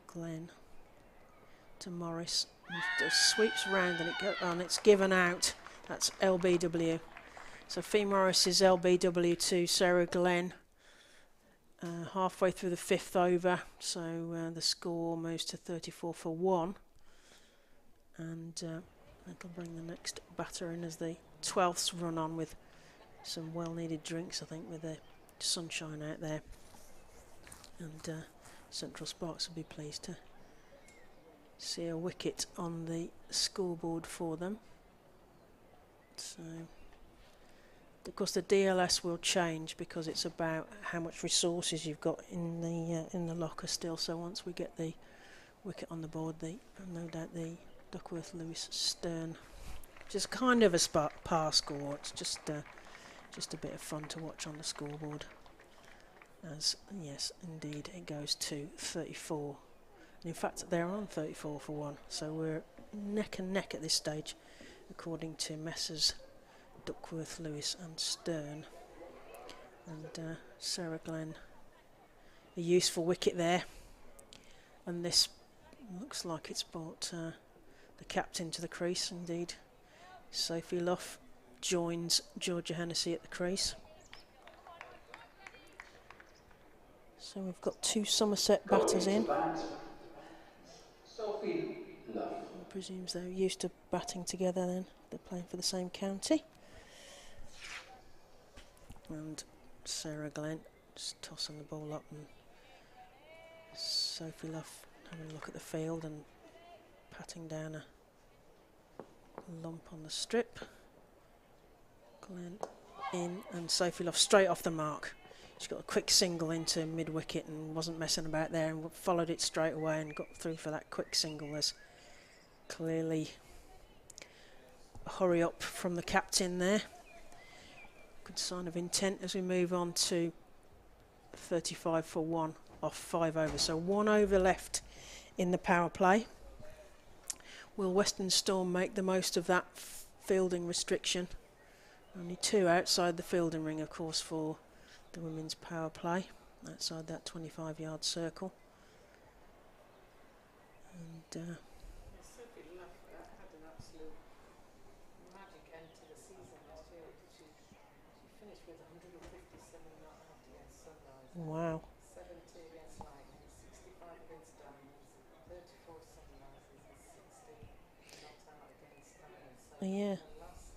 Speaker 1: Glenn to Morris, and sweeps round, and it's given out. That's LBW. So Fee Morris is LBW to Sarah Glenn. Halfway through the 5th over, so the score moves to 34 for 1. And that'll bring the next batter in as the 12th run on with some well-needed drinks, I think, with the sunshine out there. And Central Sparks will be pleased to see a wicket on the scoreboard for them. So, of course, the DLS will change because it's about how much resources you've got in the locker still. So once we get the wicket on the board, no doubt the Duckworth Lewis Stern, just kind of a par score. It's just a bit of fun to watch on the scoreboard. As yes, indeed, it goes to 34. And in fact, they're on 34 for 1. So we're neck and neck at this stage, according to Messrs Duckworth, Lewis and Stern. And Sarah Glenn, a useful wicket there. And this looks like it's brought the captain to the crease, indeed. Sophie Luff joins Georgia Hennessy at the crease. So we've got 2 Somerset batters in.
Speaker 3: Sophie Luff.
Speaker 1: I presume they're used to batting together then. They're playing for the same county. And Sarah Glenn just tossing the ball up, and Sophie Luff having a look at the field and patting down a lump on the strip. Glenn in, and Sophie Luff straight off the mark. She got a quick single into mid-wicket and wasn't messing about there, and followed it straight away and got through for that quick single. There's clearly a hurry up from the captain there. Good sign of intent as we move on to 35 for 1 off 5 overs. So 1 over left in the power play. Will Western Storm make the most of that fielding restriction? Only 2 outside the fielding ring, of course, for the women's power play, outside that 25-yard circle. And
Speaker 2: Sophie Luff had an absolute magic end to the season last year. She finished with 157 not out against Sunrise.
Speaker 1: wow.
Speaker 2: 70 against Lightning, 65 against Diamonds, 34 Sunrises and 60 not out against Diamonds. So
Speaker 1: Yeah.
Speaker 2: her last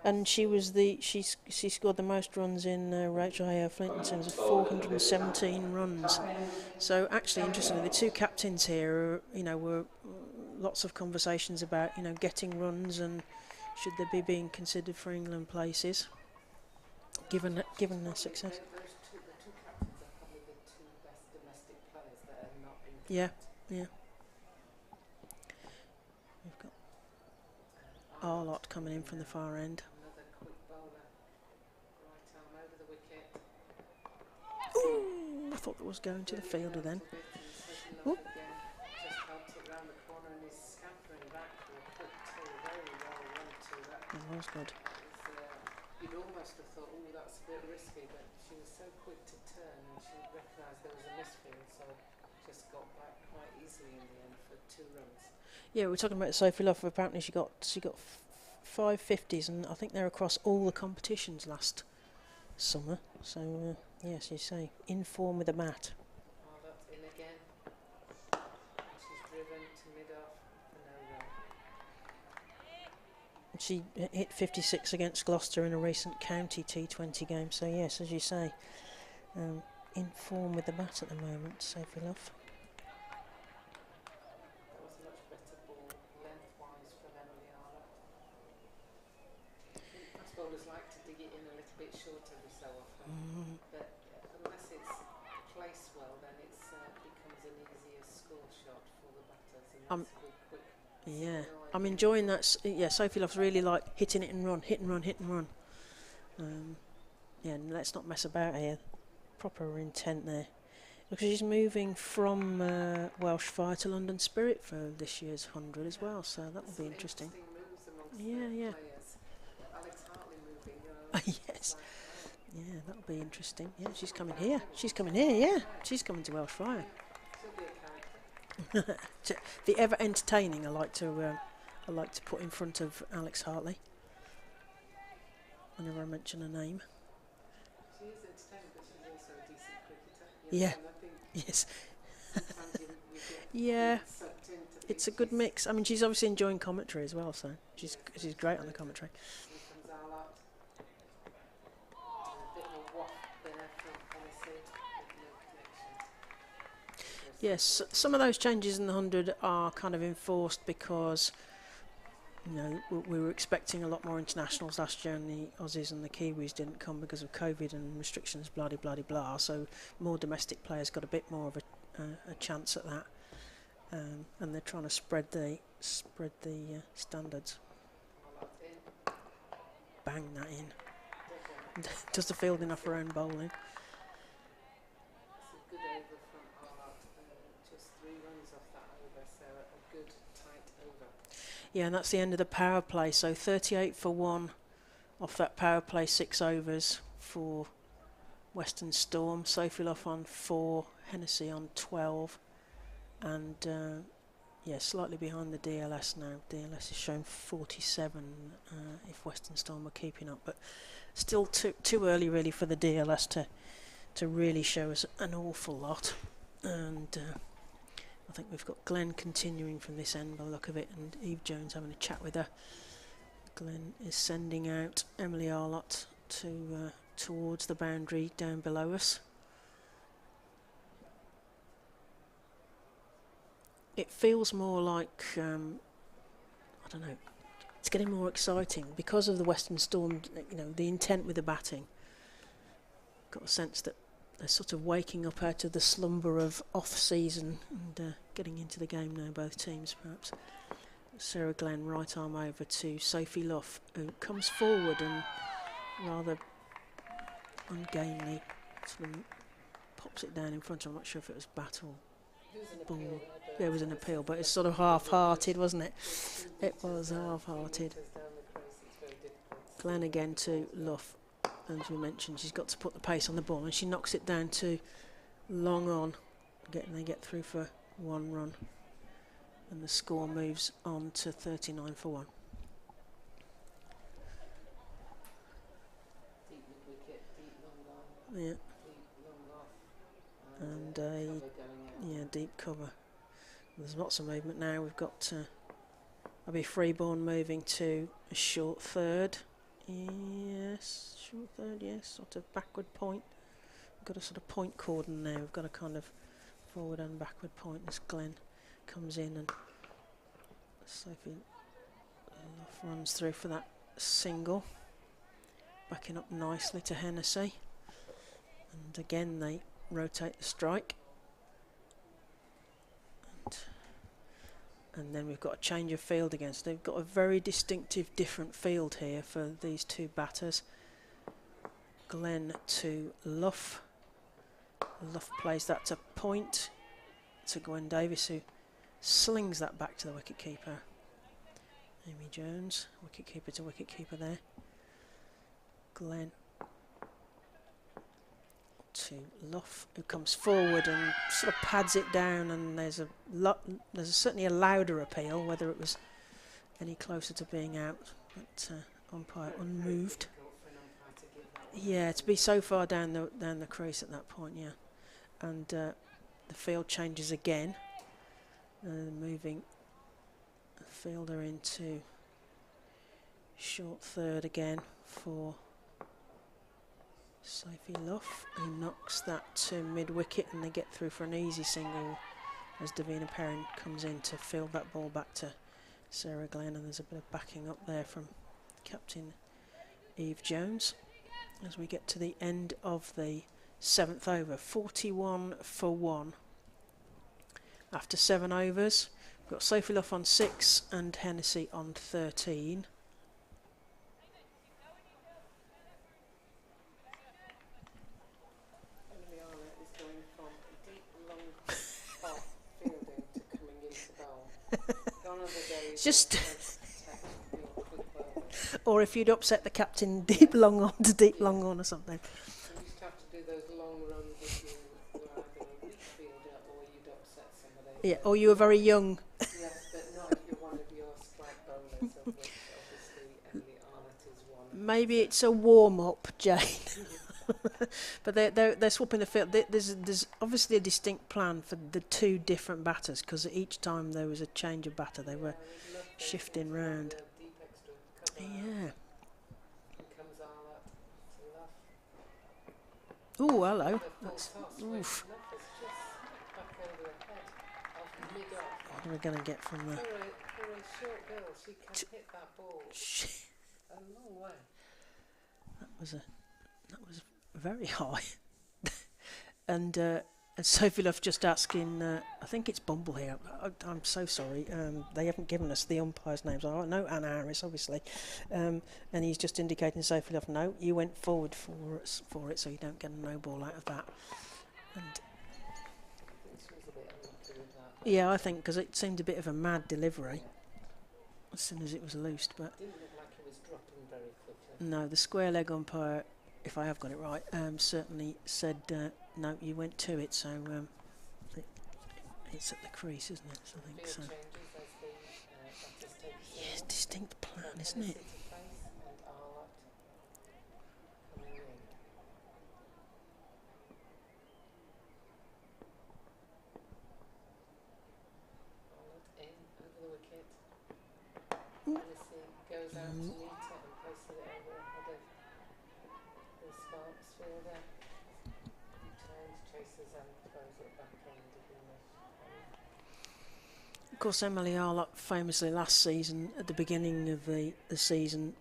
Speaker 1: And she was she scored the most runs in Rachel Hale Flint in terms of 417 runs. So actually, interestingly, the 2 captains here, were lots of conversations about, getting runs and should they be being considered for England places, given their success.
Speaker 2: the 2 captains are probably the 2 best domestic players that have not been
Speaker 1: Yeah,
Speaker 2: capped.
Speaker 1: yeah. We've got Arlott coming in from the far end.
Speaker 2: Another quick bowler, right arm over the wicket.
Speaker 1: Ooh, I thought that was going to the fielder then. Oop.
Speaker 2: Again, just helped it round the corner and is scampering back for a quick 2. Very well run 2.
Speaker 1: That was good.
Speaker 2: You'd almost have thought, oh, that's a bit risky, but she was so quick to turn and she recognised there was a misfield, so just got back quite easily in the end for 2 runs.
Speaker 1: Yeah, we're talking about Sophie Luff. Apparently, she got 5 50s, and I think they're across all the competitions last summer. So yes, you say in form with a bat.
Speaker 2: Oh, that's in again. And she's driven to mid-off for no run.
Speaker 1: She hit 56 against Gloucester in a recent county T20 game. So yes, as you say, in form with the bat at the moment, Sophie Luff.
Speaker 2: That was a much better ball lengthwise from Emily Arlott. Fast bowlers like to dig it in a little bit short every so often, but unless it's placed well, then it becomes an easier score shot for the batters, and that's a good quick.
Speaker 1: Yeah, I'm enjoying that. Yeah, Sophie Luff's really like hitting it and run, hit and run, hit and run. Yeah, and let's not mess about here. Proper intent there. Because she's moving from Welsh Fire to London Spirit for this year's 100 as well, so that will be interesting. Yeah.
Speaker 2: Alex Hartley moving.
Speaker 1: Yes. Yeah, that'll be interesting. Yeah, she's coming here. She's coming here, yeah. She's coming to Welsh Fire.
Speaker 2: She'll be a character.
Speaker 1: The ever entertaining I like to put in front of Alex Hartley whenever I mention a name.
Speaker 2: She is entertaining, but she's also a decent cricketer.
Speaker 1: Yeah.
Speaker 2: And I think
Speaker 1: Yes.
Speaker 2: sometimes you get
Speaker 1: Yeah.
Speaker 2: sucked into
Speaker 1: It's a
Speaker 2: things.
Speaker 1: good mix. I mean, she's obviously enjoying commentary as well, so she's great on the commentary.
Speaker 2: Sometimes
Speaker 1: Yes, some of those changes in the 100 are kind of enforced because, you know, we were expecting a lot more internationals last year, and the Aussies and the Kiwis didn't come because of COVID and restrictions, blah de blah de blah. So more domestic players got a bit more of a chance at that, and they're trying to spread the standards. Bang that in. Does the fielding off her own bowling?
Speaker 2: It's a good over from Arlott, just 3 runs off that over, so a good tight over.
Speaker 1: Yeah, and that's the end of the power play. So 38 for 1 off that power play, 6 overs for Western Storm. Sophia off on 4, Hennessy on 12, and yeah, slightly behind the DLS now. DLS is showing 47 if Western Storm are keeping up, but still too early really for the DLS to really show us an awful lot. And I think we've got Glenn continuing from this end by the look of it, and Eve Jones having a chat with her. Glenn is sending out Emily Arlott to towards the boundary down below us. It feels more like, I don't know, it's getting more exciting because of the Western Storm, you know, the intent with the batting. Got a sense that they're sort of waking up out of the slumber of off-season and getting into the game now, both teams perhaps. Sarah Glenn, right arm over to Sophie Luff, who comes forward and rather ungainly sort of pops it down in front. I'm not sure if it was bat or ball. There was an appeal, but it's sort of half-hearted, wasn't it? It was half-hearted. Glenn again to Luff. As we mentioned, she's got to put the pace on the ball, and she knocks it down to long on. They get through for 1 run, and the score moves on to 39 for 1. Yeah. And deep cover. There's lots of movement now. We've got Abby Freeborn moving to a short third. Yes, short third, yes, sort of backward point. We've got a sort of point cordon there. We've got a kind of forward and backward point as Glenn comes in, and Sophie runs through for that single. Backing up nicely to Hennessy. And again they rotate the strike. And then we've got a change of field again. So they've got a very distinctive different field here for these two batters. Glenn to Luff. Luff plays that to point to Gwen Davis, who slings that back to the wicketkeeper. Amy Jones, wicketkeeper to wicketkeeper there. Glenn to Luff, who comes forward and sort of pads it down, and there's certainly a louder appeal. Whether it was any closer to being out, but umpire unmoved. Yeah, to be so far down the crease at that point, yeah. And the field changes again, moving the fielder into short third again for Sophie Luff, who knocks that to mid-wicket, and they get through for an easy single as Davina Perrin comes in to field that ball back to Sarah Glenn, and there's a bit of backing up there from Captain Eve Jones as we get to the end of the 7th over. 41 for 1 after 7 overs. We've got Sophie Luff on 6 and Hennessy on 13. Just or if you'd upset the captain, deep long on to deep long on or something.
Speaker 2: You used to have to do those long runs if you were either a weak fielder or you'd upset somebody.
Speaker 1: Yeah, or you were very young.
Speaker 2: Yes, but not if you're one of your strike bowlers, of which obviously Emily Arnott is one.
Speaker 1: Maybe it's a warm-up, Jane. But they're swapping the field. There's obviously a distinct plan for the two different batters, because each time there was a change of batter, they were shifting round. Yeah. Oh, hello. That's, oof.
Speaker 2: mid-off.
Speaker 1: What are we going to get from there?
Speaker 2: For a short girl, she can hit that ball a long way.
Speaker 1: That was very high. And Sophie Love just asking, I think it's Bumble here. I'm so sorry. They haven't given us the umpires' names. I know Anna Harris, obviously. And he's just indicating Sophie Love, no, you went forward for it, so you don't get a no ball out of that. And
Speaker 2: She was a bit unlucky with that.
Speaker 1: yeah, I think because it seemed a bit of a mad delivery as soon as it was loosed. But
Speaker 2: It didn't look like it was dropping very quickly.
Speaker 1: no, the square leg umpire, if I have got it right, certainly said no, you went to it, so it's at the crease, isn't it? So I think so.
Speaker 2: Field changes as the batters take the
Speaker 1: Yeah, it's
Speaker 2: serve.
Speaker 1: distinct plan,
Speaker 2: So
Speaker 1: isn't it?
Speaker 2: Hennessy to face and Arlott coming in. Arlott in over the wicket. Hennessy goes out to meet it and places it over ahead of the Sparks fielder. He turns, chases and throws it back in.
Speaker 1: Of course, Emily Arlott famously last season, at the beginning of the season,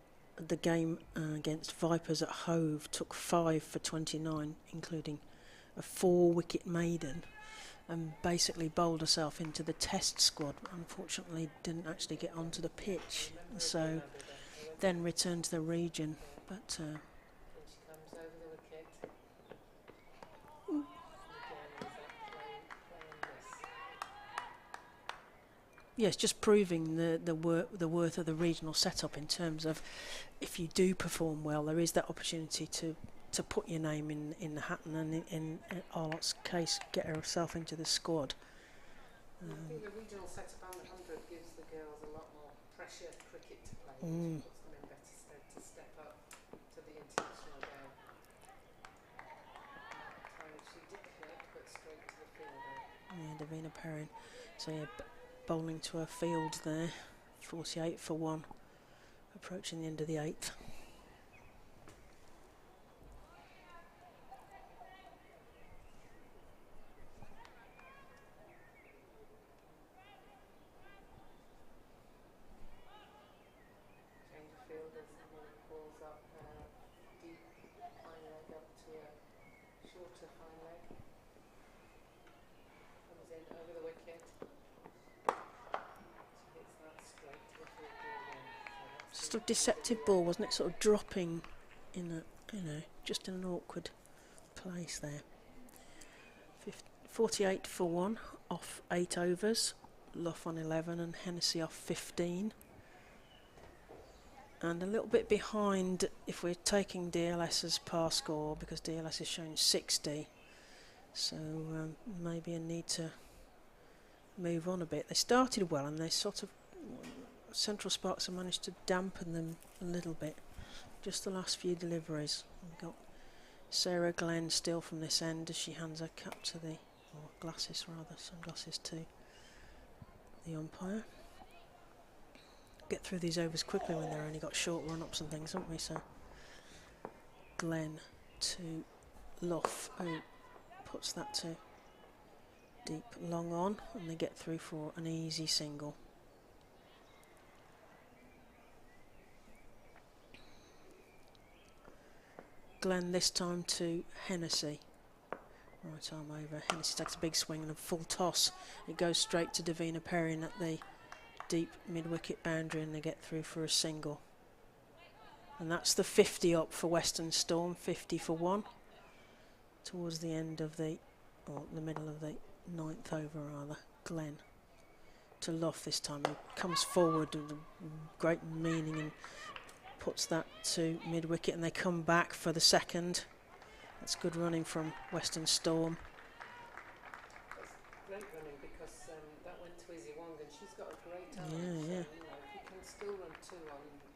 Speaker 1: the game against Vipers at Hove took 5 for 29, including a 4-wicket maiden, and basically bowled herself into the test squad. Unfortunately, didn't actually get onto the pitch, so then returned to the region. But
Speaker 2: And she comes over the wicket. Again, is that play and miss?
Speaker 1: yes, just proving the worth of the regional setup in terms of if you do perform well, there is that opportunity to put your name in the hat, and in Arlott's case, get herself into the squad.
Speaker 2: I think the regional setup and the 100 gives the girls a lot more pressure cricket to play, which
Speaker 1: Mm.
Speaker 2: puts them in better stead to step up to the international game. That time she did flick, but straight to the fielder.
Speaker 1: Yeah, Davina Perrin. So yeah, bowling to her field there, 48 for 1, approaching the end of the 8th.
Speaker 2: Change of fielders, someone calls up deep hind leg up to a shorter hind leg. Comes in over the wicket. She hits that straight to the fielder again. So that's
Speaker 1: Just a deceptive ball, wasn't it? Sort of dropping in a, just in an awkward place there. 48 for 1, off 8 overs. Luff on 11 and Hennessy off 15. And a little bit behind if we're taking DLS's par score, because DLS is showing 60. So maybe a need to move on a bit. They started well, and they sort of, Central Sparks have managed to dampen them a little bit. Just the last few deliveries. We've got Sarah Glenn still from this end as she hands her cup to the, or glasses rather, sunglasses to the umpire. Get through these overs quickly when they've only got short run-ups and things, haven't we? So Glenn to Luff, puts that to deep long on, and they get through for an easy single. Glenn this time to Hennessy. Right arm over. Hennessy takes a big swing and a full toss. It goes straight to Davina Perrin at the deep mid-wicket boundary, and they get through for a single. And that's the 50 up for Western Storm, 50 for 1. Towards the end of the, or the middle of the 9th over rather. Glenn to Luff this time. He comes forward with great meaning and puts that to mid-wicket, and they come back for the second. That's good running from Western Storm.
Speaker 2: great running because that went to Izzy Wong, and she's got a great arm.
Speaker 1: Yeah,
Speaker 2: so,
Speaker 1: yeah.
Speaker 2: if you can still run 2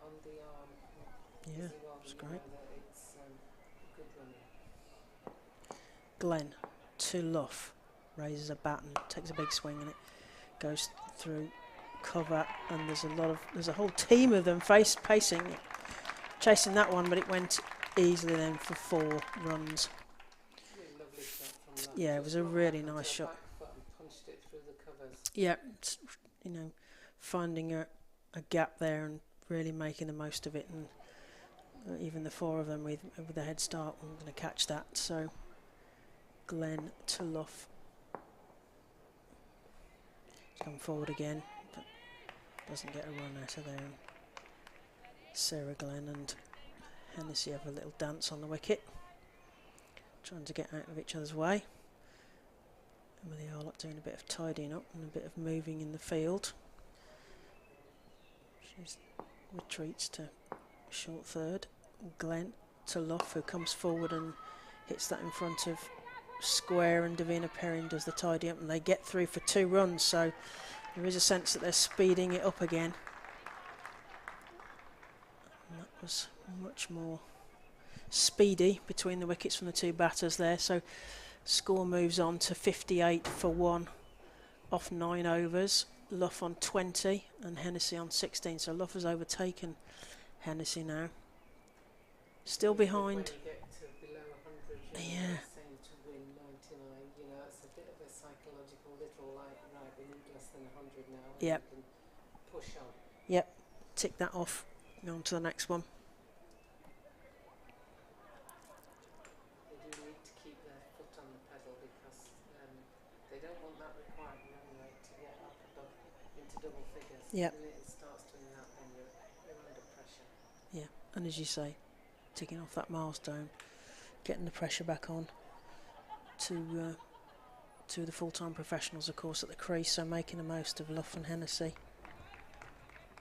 Speaker 2: on the arm,
Speaker 1: Yeah,
Speaker 2: Izzy Wong,
Speaker 1: it's
Speaker 2: you
Speaker 1: great.
Speaker 2: know that it's good running.
Speaker 1: Glenn to Luff, raises a bat and takes a big swing, and it goes through cover, and there's a whole team of them chasing that one, but it went easily then for 4 runs.
Speaker 2: Really lovely shot from that.
Speaker 1: Yeah, it was a
Speaker 2: Just
Speaker 1: really
Speaker 2: got back
Speaker 1: nice
Speaker 2: onto her
Speaker 1: shot.
Speaker 2: back foot and punched it through the covers.
Speaker 1: Yeah, it's, you know, finding a gap there and really making the most of it, and even the four of them with a head start we're going to catch that. So Glenn to Luff. Come forward again, but doesn't get a run out of there. Sarah Glenn and Hennessy have a little dance on the wicket, trying to get out of each other's way. Emily Arlott doing a bit of tidying up and a bit of moving in the field. She retreats to short third. Glenn to Luff, who comes forward and hits that in front of square, and Davina Perrin does the tidy up, and they get through for 2 runs. So there is a sense that they're speeding it up again. And that was much more speedy between the wickets from the 2 batters there. So score moves on to 58 for 1 off 9 overs. Luff on 20 and Hennessy on 16. So Luff has overtaken Hennessy now. Still behind.
Speaker 2: When you get to below 100,
Speaker 1: Yeah.
Speaker 2: saying to win 99, you know, it's a bit of a psychological little like, right, we need less than 100 now. And
Speaker 1: Yep.
Speaker 2: you can push on.
Speaker 1: Yep. Tick that off. Go on to the next one.
Speaker 2: They do need to keep their foot on the pedal because they don't want that required run rate to get up above into double figures.
Speaker 1: Yep.
Speaker 2: When it starts doing that, then you're under pressure.
Speaker 1: Yeah. And as you say, ticking off that milestone, getting the pressure back on to the full-time professionals, of course, at the crease. So making the most of Luff and Hennessy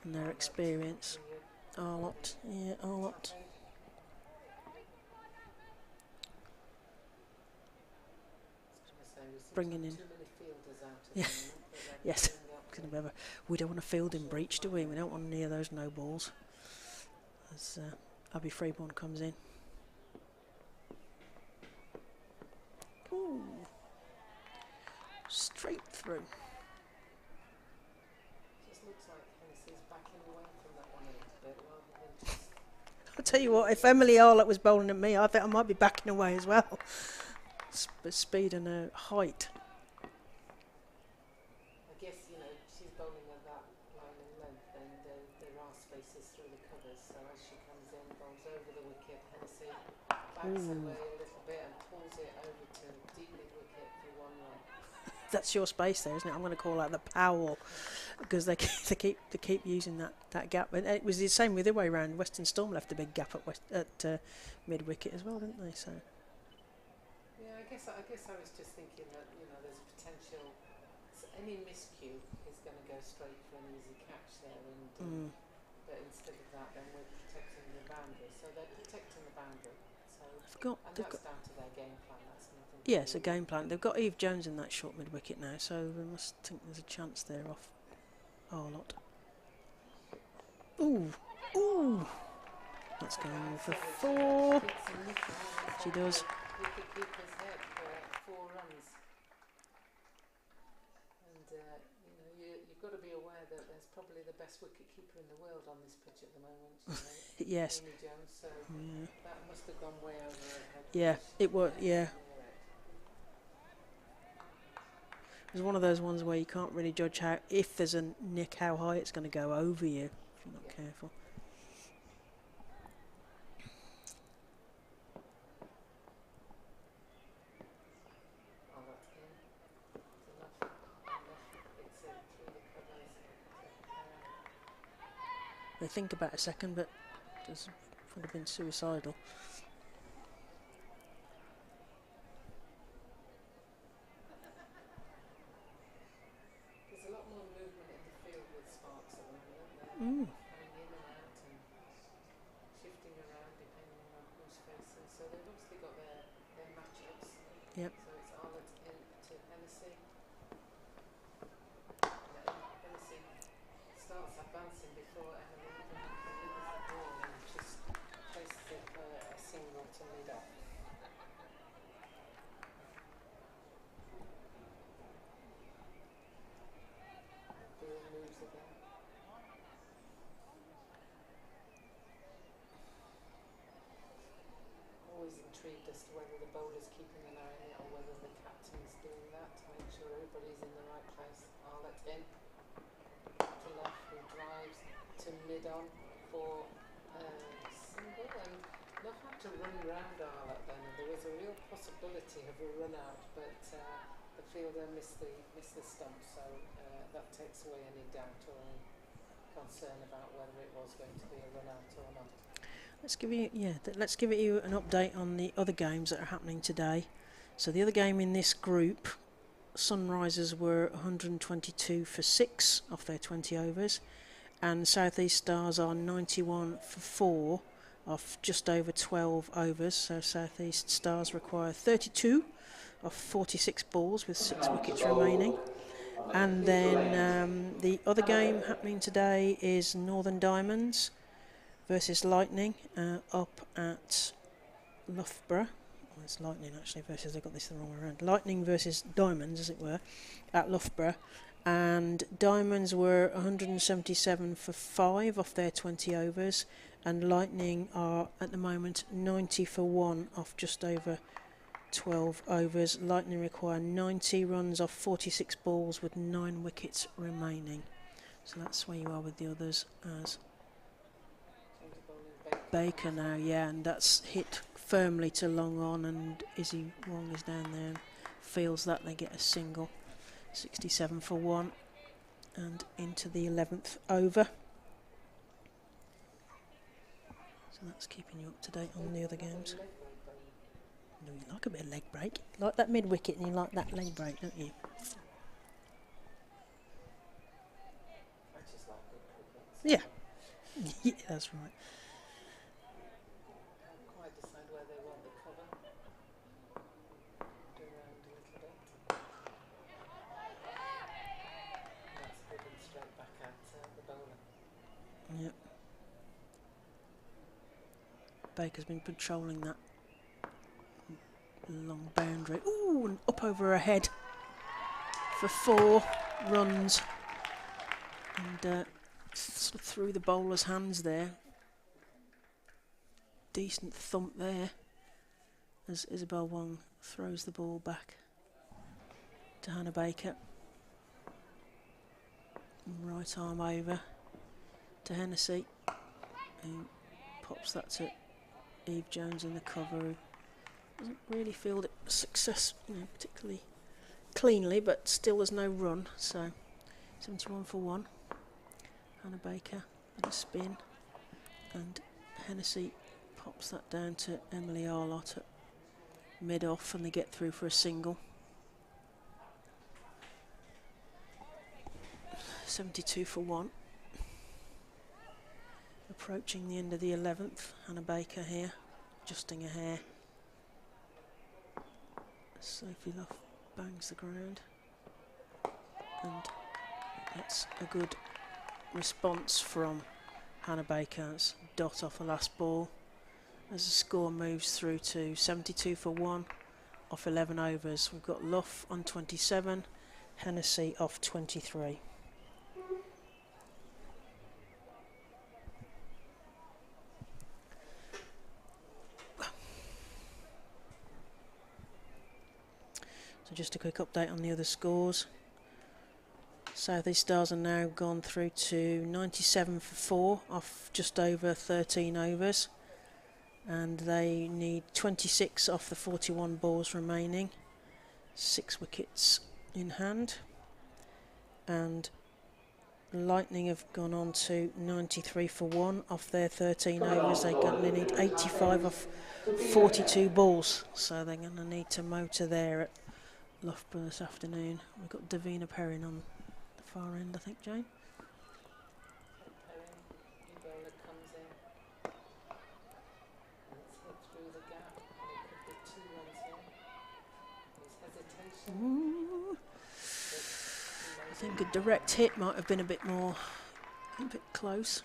Speaker 1: and their experience. Arlott, yeah, Arlott. Bringing in.
Speaker 2: Too many fielders out at
Speaker 1: Yeah.
Speaker 2: the moment, but they're
Speaker 1: Yes.
Speaker 2: doing that
Speaker 1: Gonna be we don't want a fielding breach, do we? We don't want any of those no balls. As Abby Freeborn comes in. Ooh. Straight through.
Speaker 2: Just looks like Hennessy's backing away from that one a little bit rather than just
Speaker 1: I'll tell you what, if Emily Arlott was bowling at me, I think I might be backing away as well. Speed and height.
Speaker 2: I guess, you know, she's bowling at that line and length, and there are spaces through the covers, so as she comes in, bowls over the wicket, Hennessy backs away a little bit and pulls it over to deep mid-wicket for 1 run.
Speaker 1: That's your space there, isn't it? I'm going to call that the Powell, because they keep using that gap. And it was the same the other way around. Western Storm left a big gap at mid wicket as well, didn't they? So
Speaker 2: Yeah, I guess I was just thinking that, you know, there's a potential, any miscue is going to go straight for an easy catch there, and but instead of that, then we're protecting the boundary. So they're protecting the boundary. So that's down to their game plan. That's nothing.
Speaker 1: yeah, it's a game plan. They've got Eve Jones in that short mid wicket now, so they must think there's a chance there off Arlott. Ooh, that's going for 4. She does.
Speaker 2: Wicketkeeper's head for 4 runs. And you know, you've got to be aware that there's probably the best wicketkeeper in the world on this pitch at the moment. You know,
Speaker 1: Yes.
Speaker 2: Amy Jones. So that must have gone way over her head.
Speaker 1: Yeah, it was. Yeah. It was one of those ones where you can't really judge if there's a nick, how high it's going to go over you if you're not careful.
Speaker 2: Oh, that's in. It's enough. It's it through the covers.
Speaker 1: They think about a second, but it would have been suicidal.
Speaker 2: There's a lot more movement in the field with Sparks at the moment. They're
Speaker 1: Mm.
Speaker 2: coming in and out and shifting around depending on who's facing. So they've obviously got their matchups.
Speaker 1: Yep.
Speaker 2: So it's Arlott in to Hennessy. And then Hennessy starts advancing before Emily even delivers the ball and just places it for a single to lead off. Ball moves again. Always intrigued as to whether the bowler's keeping an eye on it or whether the captain's doing that to make sure everybody's in the right place. Arlott in to left, who drives to mid-on for single, and Love had to run round Arlott then, and there was a real possibility of a run out, but the fielder missed the stump, so that takes away any doubt or any concern about whether it was going to be a run out or not.
Speaker 1: Let's give you an update on the other games that are happening today. So the other game in this group, Sunrisers were 122 for 6 off their 20 overs, and South East Stars are 91 for 4 off just over 12 overs. So South East Stars require 32 off 46 balls with 6 wickets remaining. And then the other game happening today is Northern Diamonds versus Lightning up at Loughborough. Well, it's Lightning actually versus, I got this the wrong way around. Lightning versus Diamonds, as it were, at Loughborough. And Diamonds were 177 for 5 off their 20 overs, and Lightning are at the moment 90 for 1 off just over 12 overs. Lightning require 90 runs off 46 balls with 9 wickets remaining. So that's where you are with the others, as Baker now, yeah, and that's hit firmly to long on, and Izzy Wong is down there and feels that. They get a single, 67 for 1, and into the 11th over. So that's keeping you up to date on the other games. No, you like a bit of leg break. You like that mid wicket and you like that leg break, don't you? Yeah. Yeah, that's right.
Speaker 2: Can't quite decide where they want the cover. Go around a little bit. That's driven straight back at the bowler.
Speaker 1: Yep. Baker's been patrolling that long boundary. Ooh, and up over her head for 4 runs. And sort of through the bowler's hands there. Decent thump there as Isabel Wong throws the ball back to Hannah Baker. Right arm over to Hennessy, who pops that to Eve Jones in the cover, who doesn't really field it success, particularly cleanly, but still there's no run. So 71 for 1. Hannah Baker with a spin, and Hennessy pops that down to Emily Arlott at mid-off, and they get through for a single. 72 for 1. Approaching the end of the 11th, Hannah Baker here, adjusting her hair. Sophia bangs the ground, and that's a good response from Hannah Baker. It's dot off the last ball as the score moves through to 72 for 1 off 11 overs. We've got Luff on 27, Hennessy off 23. So just a quick update on the other scores. South East Stars are now gone through to 97 for 4 off just over 13 overs, and they need 26 off the 41 balls remaining, 6 wickets in hand. And Lightning have gone on to 93 for 1 off their 13 overs. They need 85 off 42 balls, so they're going to need to motor there at Loughborough this afternoon. We've got Davina Perrin on the far end, I think, Jane.
Speaker 2: Perrin, new bowler comes in. And it's hit through the gap, and it could be 2 runs here. There's hesitation.
Speaker 1: Ooh. I think a direct hit might have been a bit close.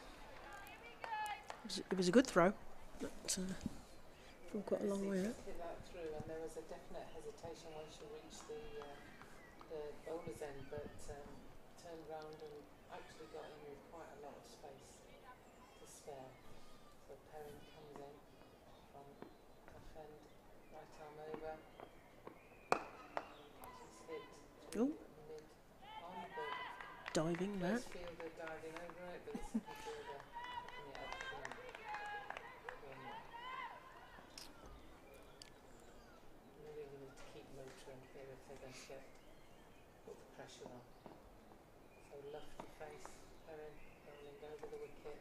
Speaker 1: It was a good throw, but from quite a long way out.
Speaker 2: Hit that through, and there was a definite hesitation once you reached the bowler's end, but turned round and actually got in with quite a lot of space to spare. So Perrin comes in from off end, right arm over. She's hit through mid on, but
Speaker 1: diving there.
Speaker 2: First fielder diving over it, but the second fielder picking it up clean. Really need to keep motoring here if they're going to put the pressure on. So left to face, Erin rolling over the wicket.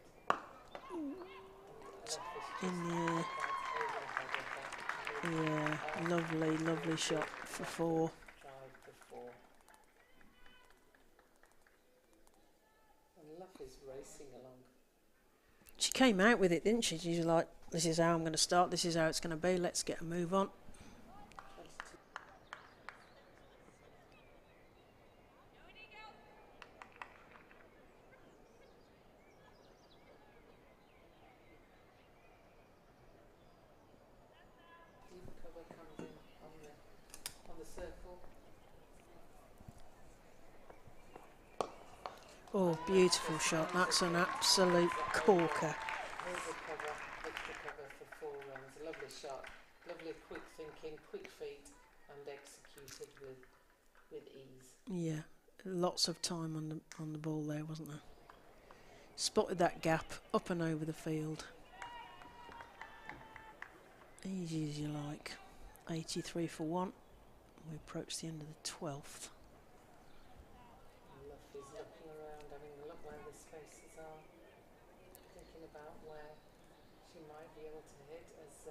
Speaker 1: In the air. Yeah, lovely, lovely shot for 4.
Speaker 2: Drive for 4. And Luff is racing along.
Speaker 1: She came out with it, didn't she? She was like, this is how I'm going to start, this is how it's going to be, let's get a move on.
Speaker 2: 22. Deep cover comes in on the circle.
Speaker 1: Oh, beautiful shot. That's an absolute corker.
Speaker 2: Here's the cover, extra cover for 4 runs. Lovely shot, lovely quick thinking, quick feet, and executed with ease.
Speaker 1: Yeah, lots of time on the ball there, wasn't there? Spotted that gap, up and over the field. Easy as you like. 83 for 1. We approach the end of the 12th.
Speaker 2: Luff is looking around, having a look where the spaces are, thinking about where she might be able to hit as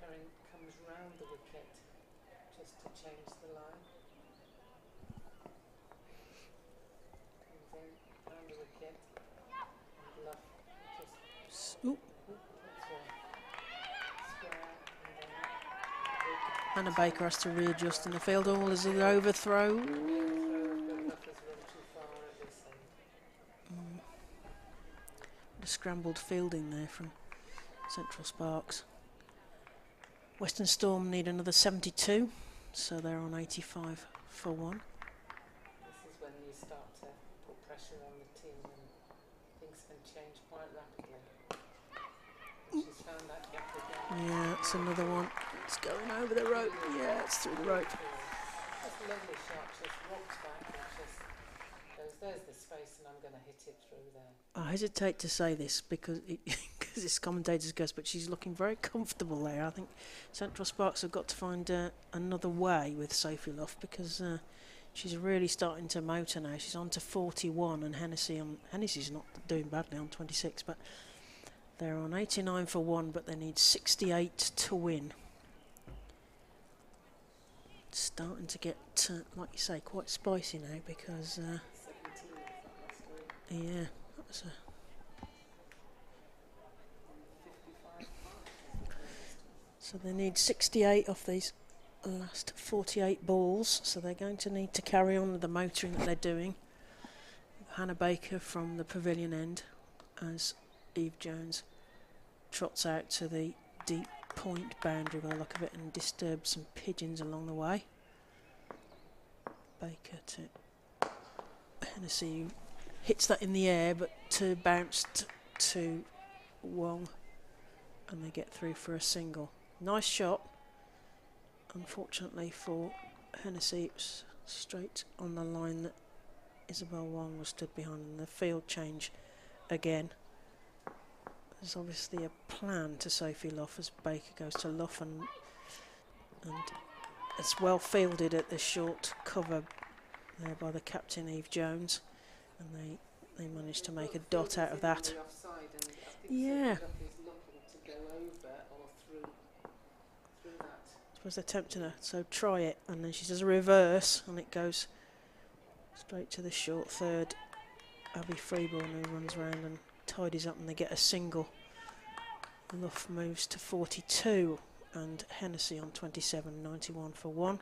Speaker 2: Perrin comes round the wicket just to change the line. Comes in, round the wicket, and Luff just
Speaker 1: Ooh.
Speaker 2: puts her square and then
Speaker 1: Hannah Baker has to readjust in the field. All is an overthrow.
Speaker 2: Luff has run too far at this end.
Speaker 1: The scrambled fielding there from Central Sparks. Western Storm need another 72, so they're on 85 for 1.
Speaker 2: This is when you start to put pressure on the team and things can change quite rapidly. And she's found that gap again.
Speaker 1: Yeah, it's another one. It's going over the rope. Yeah, it's through the rope.
Speaker 2: That's a lovely shot, just rocks back and just goes, there's the space and I'm going to hit it through there.
Speaker 1: I hesitate to say this because it's commentator's guess, but she's looking very comfortable there. I think Central Sparks have got to find another way with Sophia Luff because she's really starting to motor now. She's on to 41 and Hennessy's not doing badly on 26, but they're on 89 for 1, but they need 68 to win. It's starting to get, like you say, quite spicy now because,
Speaker 2: 17 last week,
Speaker 1: yeah, that's a
Speaker 2: 55.
Speaker 1: so they need 68 off these last 48 balls, so they're going to need to carry on with the motoring that they're doing. Hannah Baker from the pavilion end as Eve Jones trots out to the deep point boundary by the look of it and disturbs some pigeons along the way. Baker to Hennessy, who hits that in the air but bounced to Wong, and they get through for a single. Nice shot. Unfortunately for Hennessy, it was straight on the line that Isabel Wong was stood behind, and the field change again. There's obviously a plan to Sophie Luff as Baker goes to Luff, and it's well fielded at the short cover there by the captain Eve Jones, and they managed to make a dot out of that. Yeah. Was attempting her, so try it, and then she does a reverse and it goes straight to the short third. Abby Freeborn, who runs around and tidies up, and they get a single. Luff moves to 42 and Hennessy on 27, 91 for 1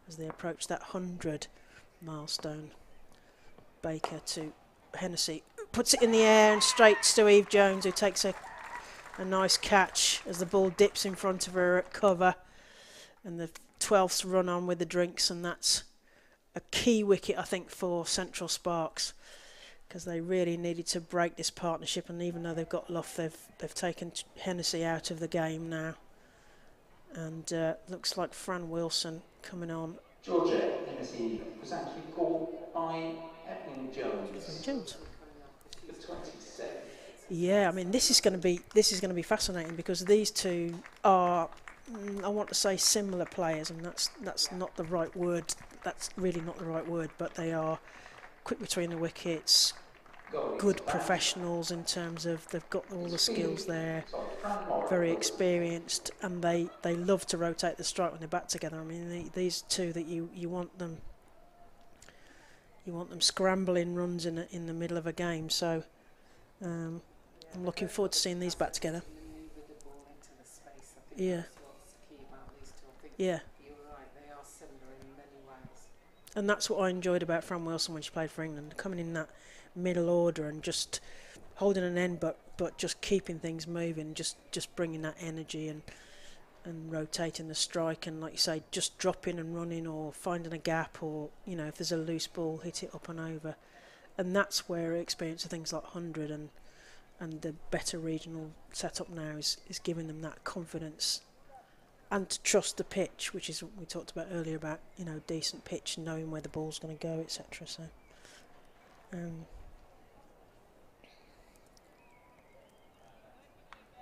Speaker 1: as they approach that 100 milestone. Baker to Hennessy, puts it in the air and straight to Eve Jones, who takes a nice catch as the ball dips in front of her at cover. And the 12ths run on with the drinks, and that's a key wicket, I think, for Central Sparks, because they really needed to break this partnership. And even though they've got Luff, they've taken Hennessy out of the game now. And looks like Fran Wilson coming on.
Speaker 3: Georgia Hennessy was actually called by Evelyn Jones.
Speaker 1: Evelyn Jones.
Speaker 3: The 27.
Speaker 1: Yeah, I mean this is going to be fascinating because these two are, I want to say similar players, and that's not the right word. That's really not the right word, but they are quick between the wickets, good professionals in terms of they've got all the skills there, very experienced, and they love to rotate the strike when they're back together. I mean these two that you want them scrambling runs in the middle of a game. So I'm looking forward to seeing these back together. Yeah. Yeah. And that's what I enjoyed about Fran Wilson when she played for England, coming in that middle order and just holding an end, but just keeping things moving, just bringing that energy and rotating the strike, and like you say, just dropping and running or finding a gap, or if there's a loose ball, hit it up and over. And that's where experience of things like 100 and the better regional setup now is giving them that confidence and to trust the pitch, which is what we talked about earlier about decent pitch, knowing where the ball's going to go, etc. So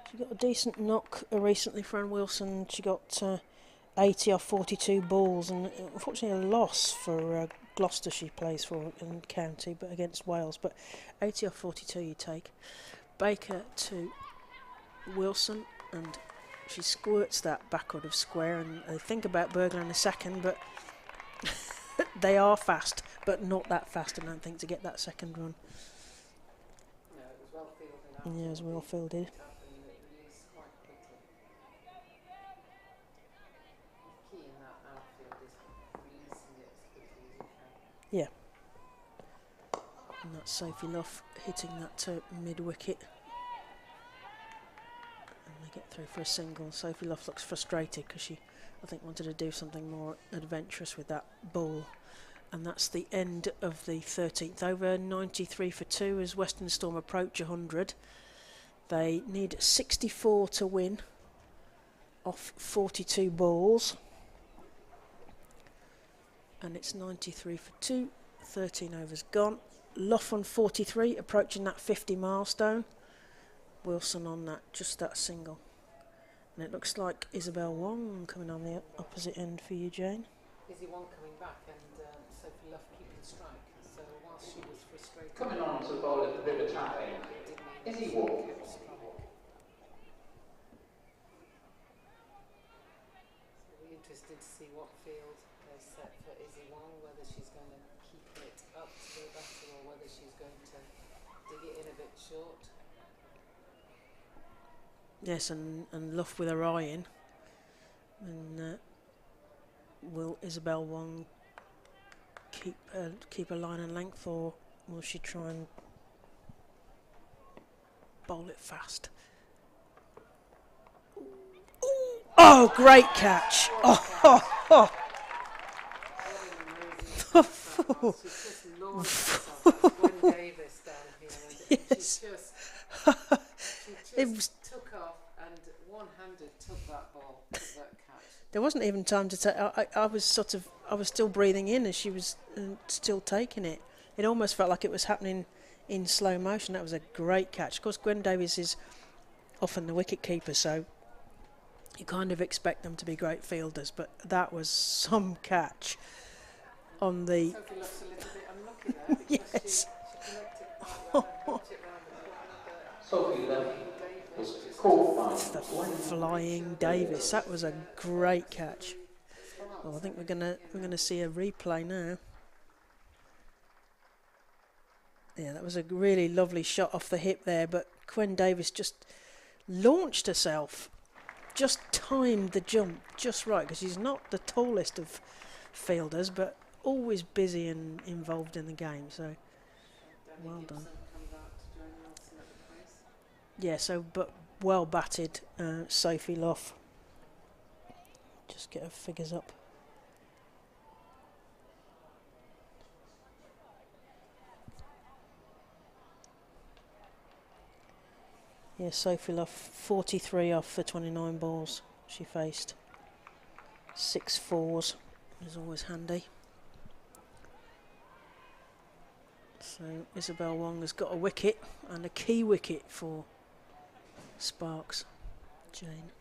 Speaker 1: she got a decent knock recently, Fran Wilson. She got 80 off 42 balls, and unfortunately a loss for Gloucester she plays for in county, but against Wales. But 80 off 42 you take. Baker to Wilson, and she squirts that backward of square, and they think about Burglar in a second, but they are fast, but not that fast, I don't think, to get that second run.
Speaker 2: No, it was well fielded.
Speaker 1: Yeah, it was well fielded. Yeah. And that's Sophie Luff hitting that to mid-wicket. And they get through for a single. Sophie Luff looks frustrated because she, I think, wanted to do something more adventurous with that ball. And that's the end of the 13th over. 93 for 2 as Western Storm approach 100. They need 64 to win off 42 balls. And it's 93 for 2, 13 overs gone. Luff on 43, approaching that 50 milestone. Wilson on that, just that single. And it looks like Isabel Wong coming on the opposite end for you, Jane.
Speaker 2: Izzy Wong coming back and Sophie Luff keeping strike. So whilst she was frustrated...
Speaker 3: Coming on to bowl at the River Tapping, Izzy Wong.
Speaker 2: Interested to see what field they set for Izzy Wong, whether she's going to keep it up to go better or whether she's going to dig it in a bit short.
Speaker 1: Yes, and Luff with her eye in. And will Isabel Wong keep a line and length, or will she try and bowl it fast? Oh, great catch! Oh. Yes. It was
Speaker 2: took off and one-handed took that ball, took that catch.
Speaker 1: There wasn't even time to take. I was still breathing in as she was still taking it. It almost felt like it was happening in slow motion. That was a great catch. Of course, Gwen Davies is often the wicket keeper, so you kind of expect them to be great fielders, but that was some catch on the...
Speaker 2: Sophie looks a little bit unlucky there because
Speaker 1: yes.
Speaker 2: she connected quite well and got it round the corner.
Speaker 3: Sophie Luff was caught by
Speaker 1: The flying Davis. That was a great catch. Well, I think we're gonna see a replay now. Yeah, that was a really lovely shot off the hip there, but Gwen Davis just launched herself. Just timed the jump just right, because she's not the tallest of fielders, but always busy and involved in the game. So, well done. Yeah, so but well batted, Sophie Luff. Just get her figures up. Yeah, Sophie Luff, 43 off for 29 balls she faced. 6 fours is always handy. So Isabel Wong has got a wicket and a key wicket for Sparks. Jane.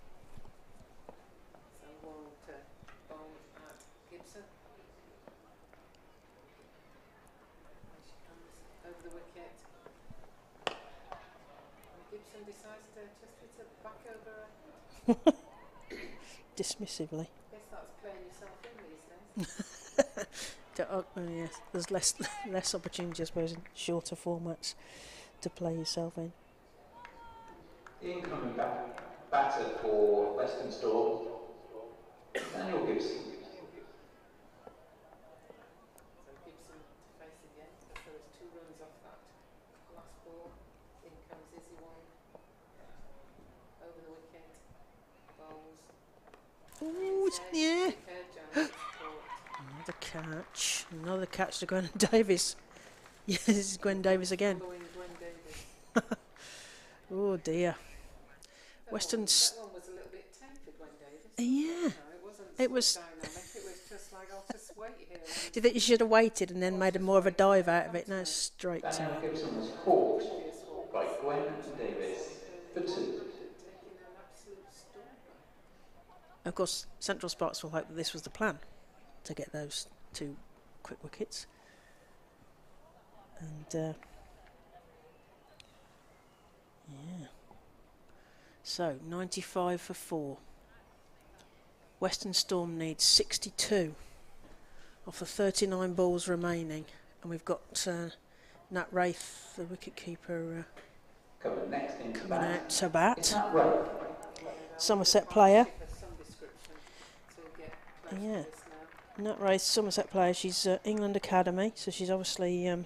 Speaker 2: So Wong to bowl at Gibson. And she comes over the wicket. And Gibson decides to just hit it back over her head.
Speaker 1: Dismissively.
Speaker 2: Guess that's playing yourself in these days.
Speaker 1: Yes, there's less opportunity, I suppose, in shorter formats to play yourself in.
Speaker 3: The incoming batter for Western Storm, Daniel Gibson.
Speaker 2: So Gibson to face again, because there was 2 runs off that last ball. In comes Izzy Wong. Over the wicket. Bowls.
Speaker 1: Ooh, yeah. Another catch to Gwen Davis. Yes, this is Gwen Davis again.
Speaker 2: Following Gwen Davis.
Speaker 1: Oh dear.
Speaker 2: That
Speaker 1: Western.
Speaker 2: one was a little bit tapered, Gwen Davis.
Speaker 1: Yeah.
Speaker 2: No, it wasn't
Speaker 1: It was.
Speaker 2: dynamic. It was just like, I'll just wait here.
Speaker 1: Do you think you should have waited and then made more of a dive out of it? No, straight to
Speaker 3: Daniel
Speaker 1: it.
Speaker 3: Gibson was caught by Gwen Davis for 2.
Speaker 2: Taking an absolute storm.
Speaker 1: Of course, Central Sparks will hope that this was the plan, to get those 2 quick wickets. And yeah. So 95 for 4. Western Storm needs 62 of the 39 balls remaining, and we've got Nat Wraith, the wicketkeeper,
Speaker 3: Coming next in
Speaker 1: coming
Speaker 3: bat.
Speaker 1: out to bat.
Speaker 3: It's Nat Wraith.
Speaker 1: Somerset player.
Speaker 2: Some description to get close
Speaker 1: Yeah.
Speaker 2: to this now.
Speaker 1: Nat Wraith, Somerset player. She's England Academy, so she's obviously up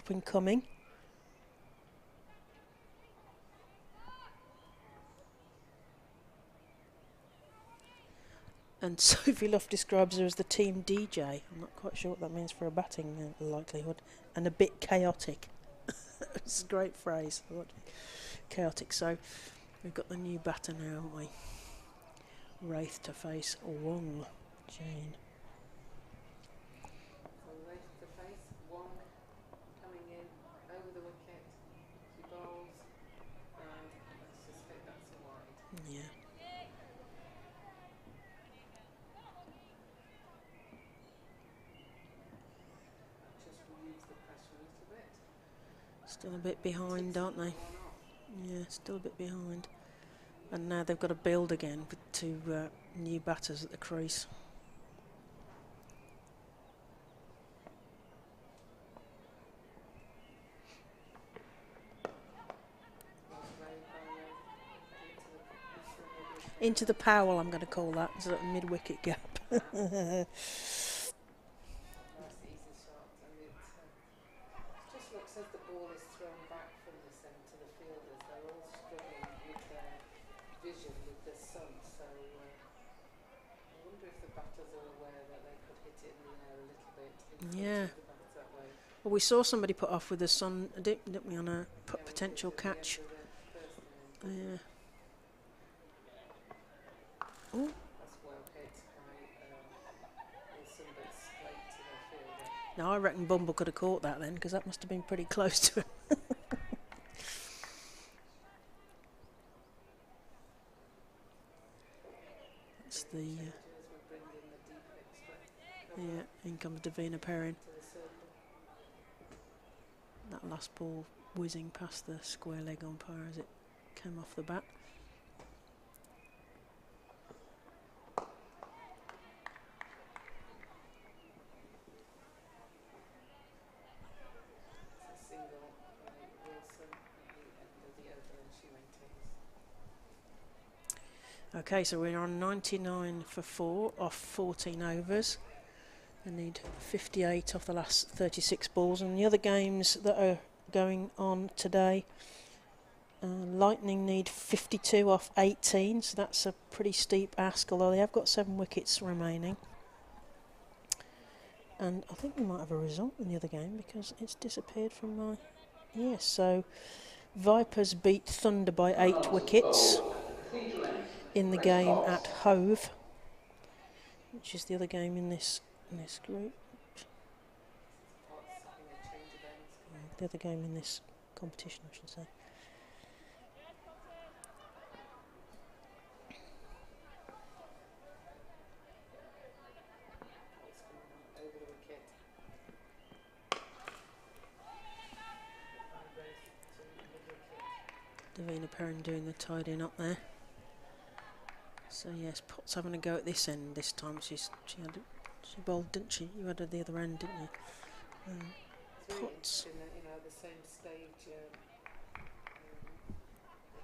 Speaker 1: and coming. And Sophie Luff describes her as the team DJ. I'm not quite sure what that means for a batting likelihood. And a bit chaotic. It's a great phrase. I like it. Chaotic. So we've got the new batter now, haven't we? Wraith to face Wong. Jane.
Speaker 2: So Wraith to face, Wong coming in over the wicket. She bowls, and I suspect that's a wide.
Speaker 1: Yeah.
Speaker 2: That just relieves the pressure a little bit.
Speaker 1: Still a bit behind, aren't they?
Speaker 2: One off.
Speaker 1: Yeah, still a bit behind. And now they've got to build again with 2 new batters at the crease. Into the Powell, I'm going to call that. It's a mid-wicket gap.
Speaker 2: Nice easy shot, and it just looks as the ball is thrown back from this end to the fielders. They're all struggling with their vision with the sun, so I wonder if the batters are aware that they could hit it in the air a little bit.
Speaker 1: Yeah.
Speaker 2: The bat that way.
Speaker 1: Well, we saw somebody put off with the sun, didn't we, on a potential catch. Yeah. Oh,
Speaker 2: That's well hit by Wilson, but straight to the fielder.
Speaker 1: now I reckon Bumble could have caught that then, because that must have been pretty close to him. That's the yeah. In comes Davina Perrin. That last ball whizzing past the square leg umpire as it came off the bat. Okay, so we're on 99 for 4 off 14 overs. They need 58 off the last 36 balls. And the other games that are going on today, Lightning need 52 off 18, so that's a pretty steep ask, although they have got 7 wickets remaining. And I think we might have a result in the other game because it's disappeared from my... Yes, so Vipers beat Thunder by 8 wickets in the game at Hove, which is the other game in this group. the other game in this competition, I should say.
Speaker 2: Over the wicket.
Speaker 1: Davina Perrin doing the tidying up there. So yes, Potts having a go at this end this time. She bowled, didn't she? You had her at the other end, didn't you?
Speaker 2: It's really
Speaker 1: Potts.
Speaker 2: interesting that, you know, at the same stage, it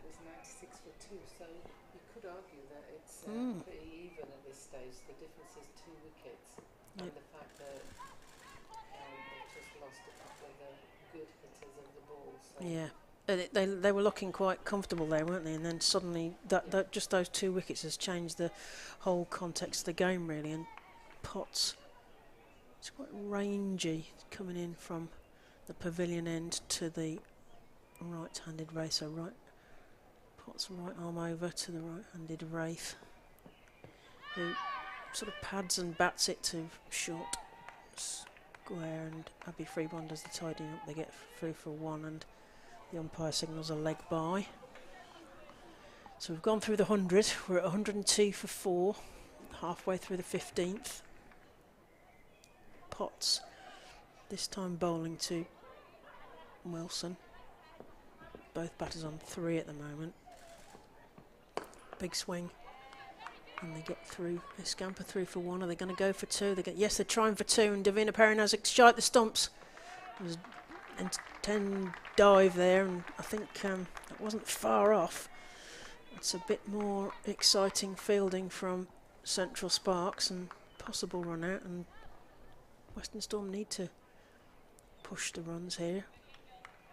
Speaker 2: was 96 for 2, so you could argue that it's pretty even at this stage. The difference is 2 wickets, and the fact that they've just lost a couple of the good hitters of the ball. So
Speaker 1: Yeah. They were looking quite comfortable there, weren't they? And then suddenly, that just those 2 wickets has changed the whole context of the game, really. And Potts, it's quite rangy coming in from the pavilion end to the right-handed Wraith. So Potts' right arm over to the right-handed Wraith, who sort of pads and bats it to short square, and Abby Freebond does the tidying up. They get through for 1, and the umpire signals a leg by. So we've gone through the 100. We're at 102 for 4, halfway through the 15th. Potts, this time bowling to Wilson. Both batters on 3 at the moment. Big swing, and they get through. They scamper through for 1. Are they going to go for 2? Yes, they're trying for 2, and Davina Perrin has a shot at the stumps. It was 10 dive there, and I think it wasn't far off. It's a bit more exciting fielding from Central Sparks, and possible run out, and Western Storm need to push the runs here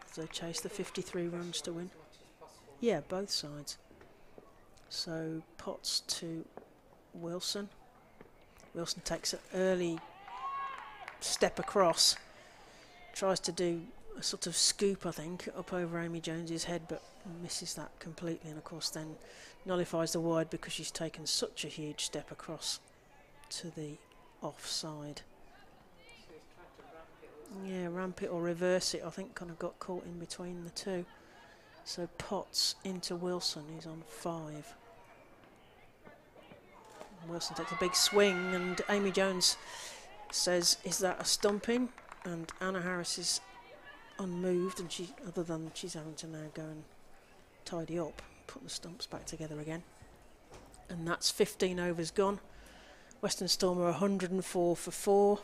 Speaker 1: as they chase the 53 runs to win. Yeah, both sides. So Potts to Wilson. Wilson takes an early step across, tries to do a sort of scoop, I think, up over Amy Jones's head, but misses that completely, and of course then nullifies the wide because she's taken such a huge step across to the offside. Yeah, ramp it or reverse it, I think, kind of got caught in between the two. So Potts into Wilson, who's on 5. Wilson takes a big swing, and Amy Jones says, "Is that a stumping?" And Anna Harris is unmoved, and other than she's having to now go and tidy up, put the stumps back together again. And that's 15 overs gone. Western Storm are 104 for 4.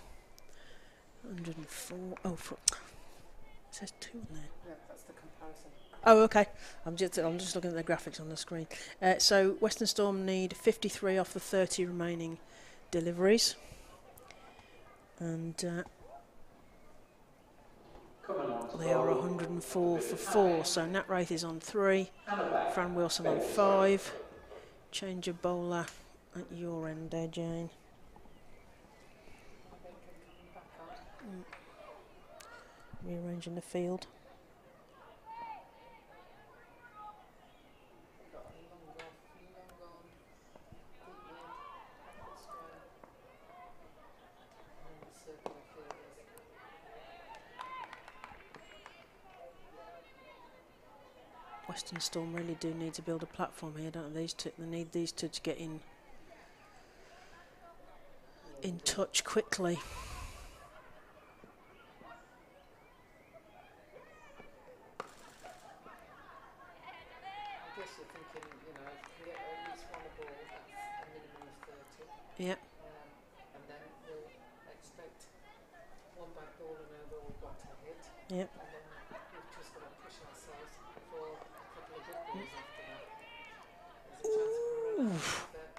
Speaker 1: 104. Oh, it says 2 on there.
Speaker 2: yeah, that's the comparison.
Speaker 1: Oh, okay. I'm just looking at the graphics on the screen. So Western Storm need 53 off the 30 remaining deliveries, and they are 104 for 4. So Nat Wraith is on 3, Fran Wilson on 5. Change of bowler at your end there, Jane. Rearranging the field. Western Storm really do need to build a platform here, don't they? These two, they need these two to get in touch quickly.
Speaker 2: I guess you're thinking, you know, if you get at least one ball, that's a minimum of 30.
Speaker 1: Yep.
Speaker 2: And then we'll expect one bad ball and no ball got to hit.
Speaker 1: Yep.
Speaker 2: And then we've just got to push ourselves for a couple of good balls after that. There's a chance of a run that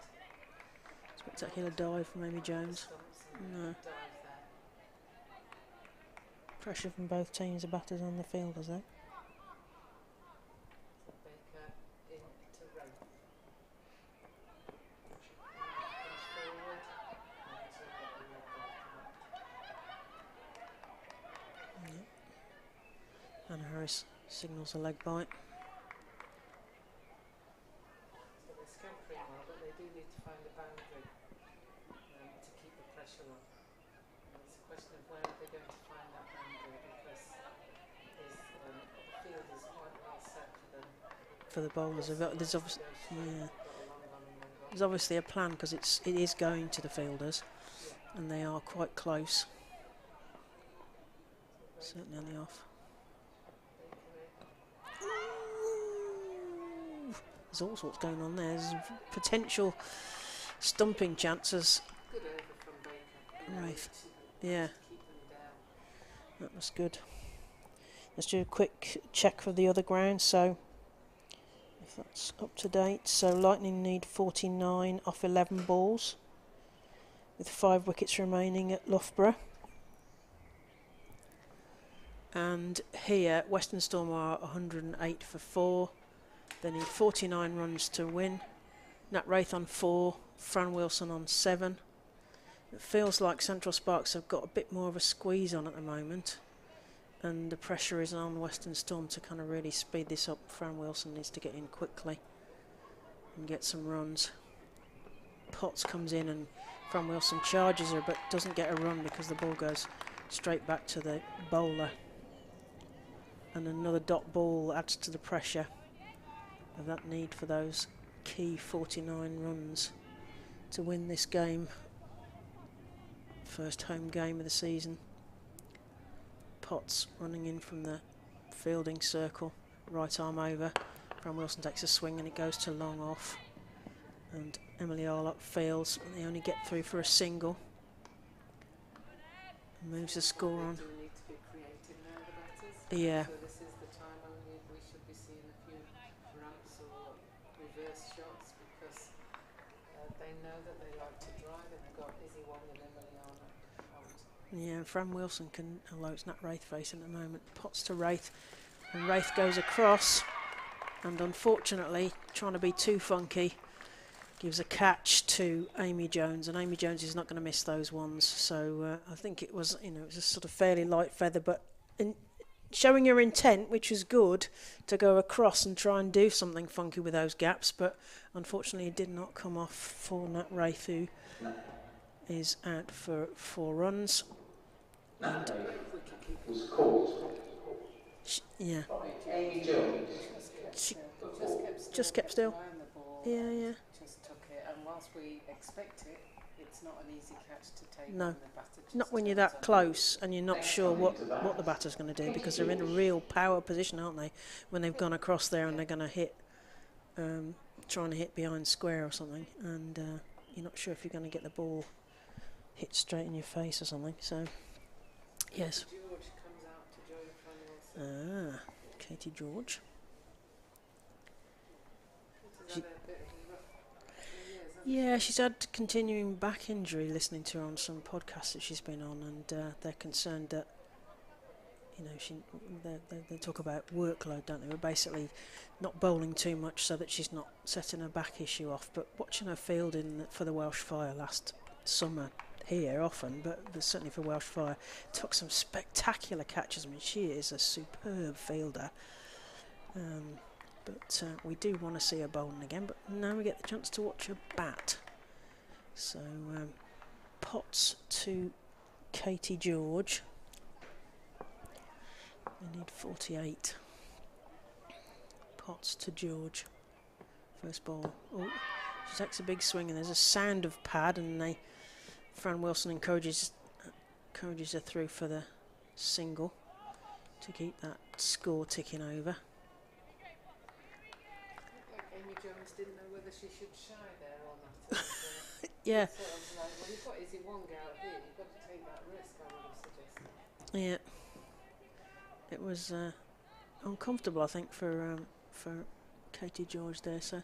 Speaker 1: Spectacular dive from Amy Jones. No.
Speaker 2: dive there.
Speaker 1: Pressure from both teams of batters on the field, is there?
Speaker 2: Baker into Wraith. Comes forward. And it's all got the red ball from it.
Speaker 1: Yep. Anna Harris signals a leg bite.
Speaker 2: So they're scampering well, but they do need to find a boundary to keep the pressure on. And it's a question of where are they going to find that boundary, because
Speaker 1: for the bowlers. There's obviously a plan because it is going to the fielders, and they are quite close. Certainly on the off. Ooh, there's all sorts going on there. There's potential stumping chances.
Speaker 2: Good over from Baker.
Speaker 1: Right. Yeah. That was good. Let's do a quick check of the other ground. So, if that's up to date. So, Lightning need 49 off 11 balls, with 5 wickets remaining at Loughborough. And here, Western Storm are 108 for 4. They need 49 runs to win. Nat Wraith on 4, Fran Wilson on 7. It feels like Central Sparks have got a bit more of a squeeze on at the moment, and the pressure is on Western Storm to kind of really speed this up. Fran Wilson needs to get in quickly and get some runs. Potts comes in and Fran Wilson charges her but doesn't get a run because the ball goes straight back to the bowler. And another dot ball adds to the pressure of that need for those key 49 runs to win this game. First home game of the season. Potts running in from the fielding circle, right arm over. Fran Wilson takes a swing and it goes to long off. And Emily Arlott fields, and they only get through for a single. Moves the score on.
Speaker 2: Do need to be creative now, the batters.
Speaker 1: Yeah.
Speaker 2: So this is the time only we should be seeing a few ramps or reverse shots, because they know that they like to drive, and they've got Izzy Wong and Emily Arlott out.
Speaker 1: Yeah, and Fran Wilson can, although it's not Wraith facing at the moment, Potts to Wraith, and Wraith goes across, and unfortunately, trying to be too funky, gives a catch to Amy Jones, and Amy Jones is not going to miss those ones. So I think it was, it was a sort of fairly light feather, but showing her intent, which was good, to go across and try and do something funky with those gaps, but unfortunately it did not come off for Nat Wraith, who is out for 4 runs. And
Speaker 3: was called.
Speaker 1: Yeah.
Speaker 3: Amy Jones.
Speaker 1: She just kept still. Yeah, yeah.
Speaker 2: Just took it, and whilst we expect it, it's not an easy catch to take.
Speaker 1: No,
Speaker 2: when the batter just
Speaker 1: not when you're
Speaker 2: turns
Speaker 1: that
Speaker 2: up.
Speaker 1: close and you're not sure what the batter's going to do, because they're in a real power position, aren't they, when they've gone across there and they're going to hit, trying to hit behind square or something, and you're not sure if you're going to get the ball hit straight in your face or something. So, yes.
Speaker 2: George comes out to join Fran Wilson.
Speaker 1: Katie George.
Speaker 2: She's had a bit of a rough few years, hasn't
Speaker 1: Yeah, she's had continuing back injury, listening to her on some podcasts that she's been on, and they're concerned that, they talk about workload, don't they? We're basically not bowling too much so that she's not setting her back issue off. But watching her fielding for the Welsh Fire last summer, here often, but certainly for Welsh Fire, took some spectacular catches. I mean, she is a superb fielder. But we do want to see her bowling again, but now we get the chance to watch her bat. So, Potts to Katie George. They need 48. Potts to George. First ball. Oh, she takes a big swing, and there's a sound of pad, and Fran Wilson encourages her through for the single to keep that score ticking over.
Speaker 2: like Amy Jones didn't know whether she should shy there or not.
Speaker 1: Yeah.
Speaker 2: So I was like, well, you've got Izzy Wong out here, you've got to take that risk, I would have suggested.
Speaker 1: Yeah. It was uncomfortable, I think, for Katie George there. So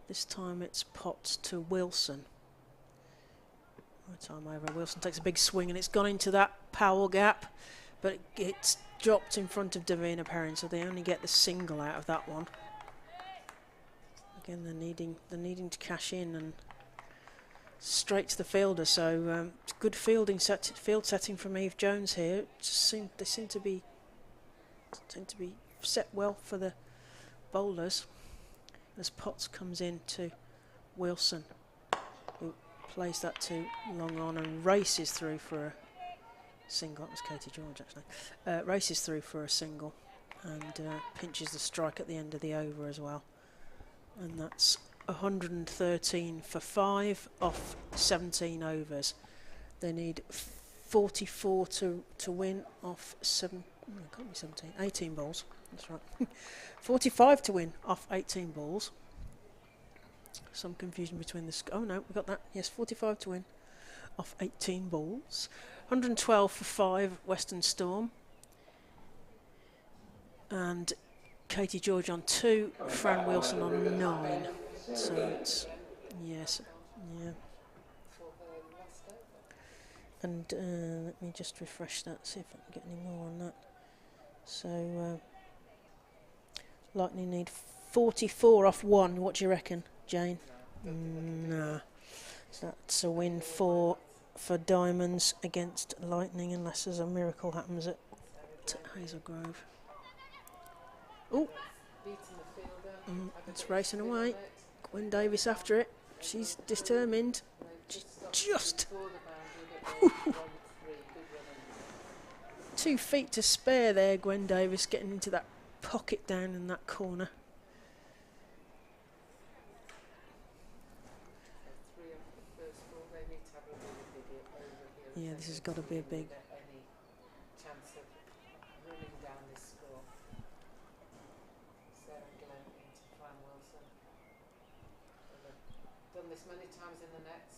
Speaker 1: this time it's Potts to Wilson. Right time over. Wilson takes a big swing, and it's gone into that Powell gap, but it's dropped in front of Davina Perrin, so they only get the single out of that one. Again, they're needing to cash in and straight to the fielder. So good field setting from Eve Jones here. They seem to be set well for the bowlers, as Potts comes in to Wilson, who plays that to long on and races through for a single. That was Katie George, actually. Races through for a single and pinches the strike at the end of the over as well. and that's 113 for 5 off 17 overs. They need 44 to win off 7. Oh, it can't be 17. 18 balls. That's right. 45 to win off 18 balls. Some confusion between the. Oh no, we got that. Yes, 45 to win off 18 balls. 112 for 5 Western Storm. And Katie George on 2, Fran Wilson on 9. So it's, yes, yeah. And let me just refresh that, see if I can get any more on that. So Lightning need 44 off 1. What do you reckon, Jane? No. So that's a win for Diamonds against Lightning, unless there's a miracle happens at Hazel Grove. Oh, it's racing away. Gwen Davis after it. She's determined. She's just 2 feet to spare there, Gwen Davis getting into that pocket down in that corner. Yeah, this has got to be a big.
Speaker 2: This many times in the nets.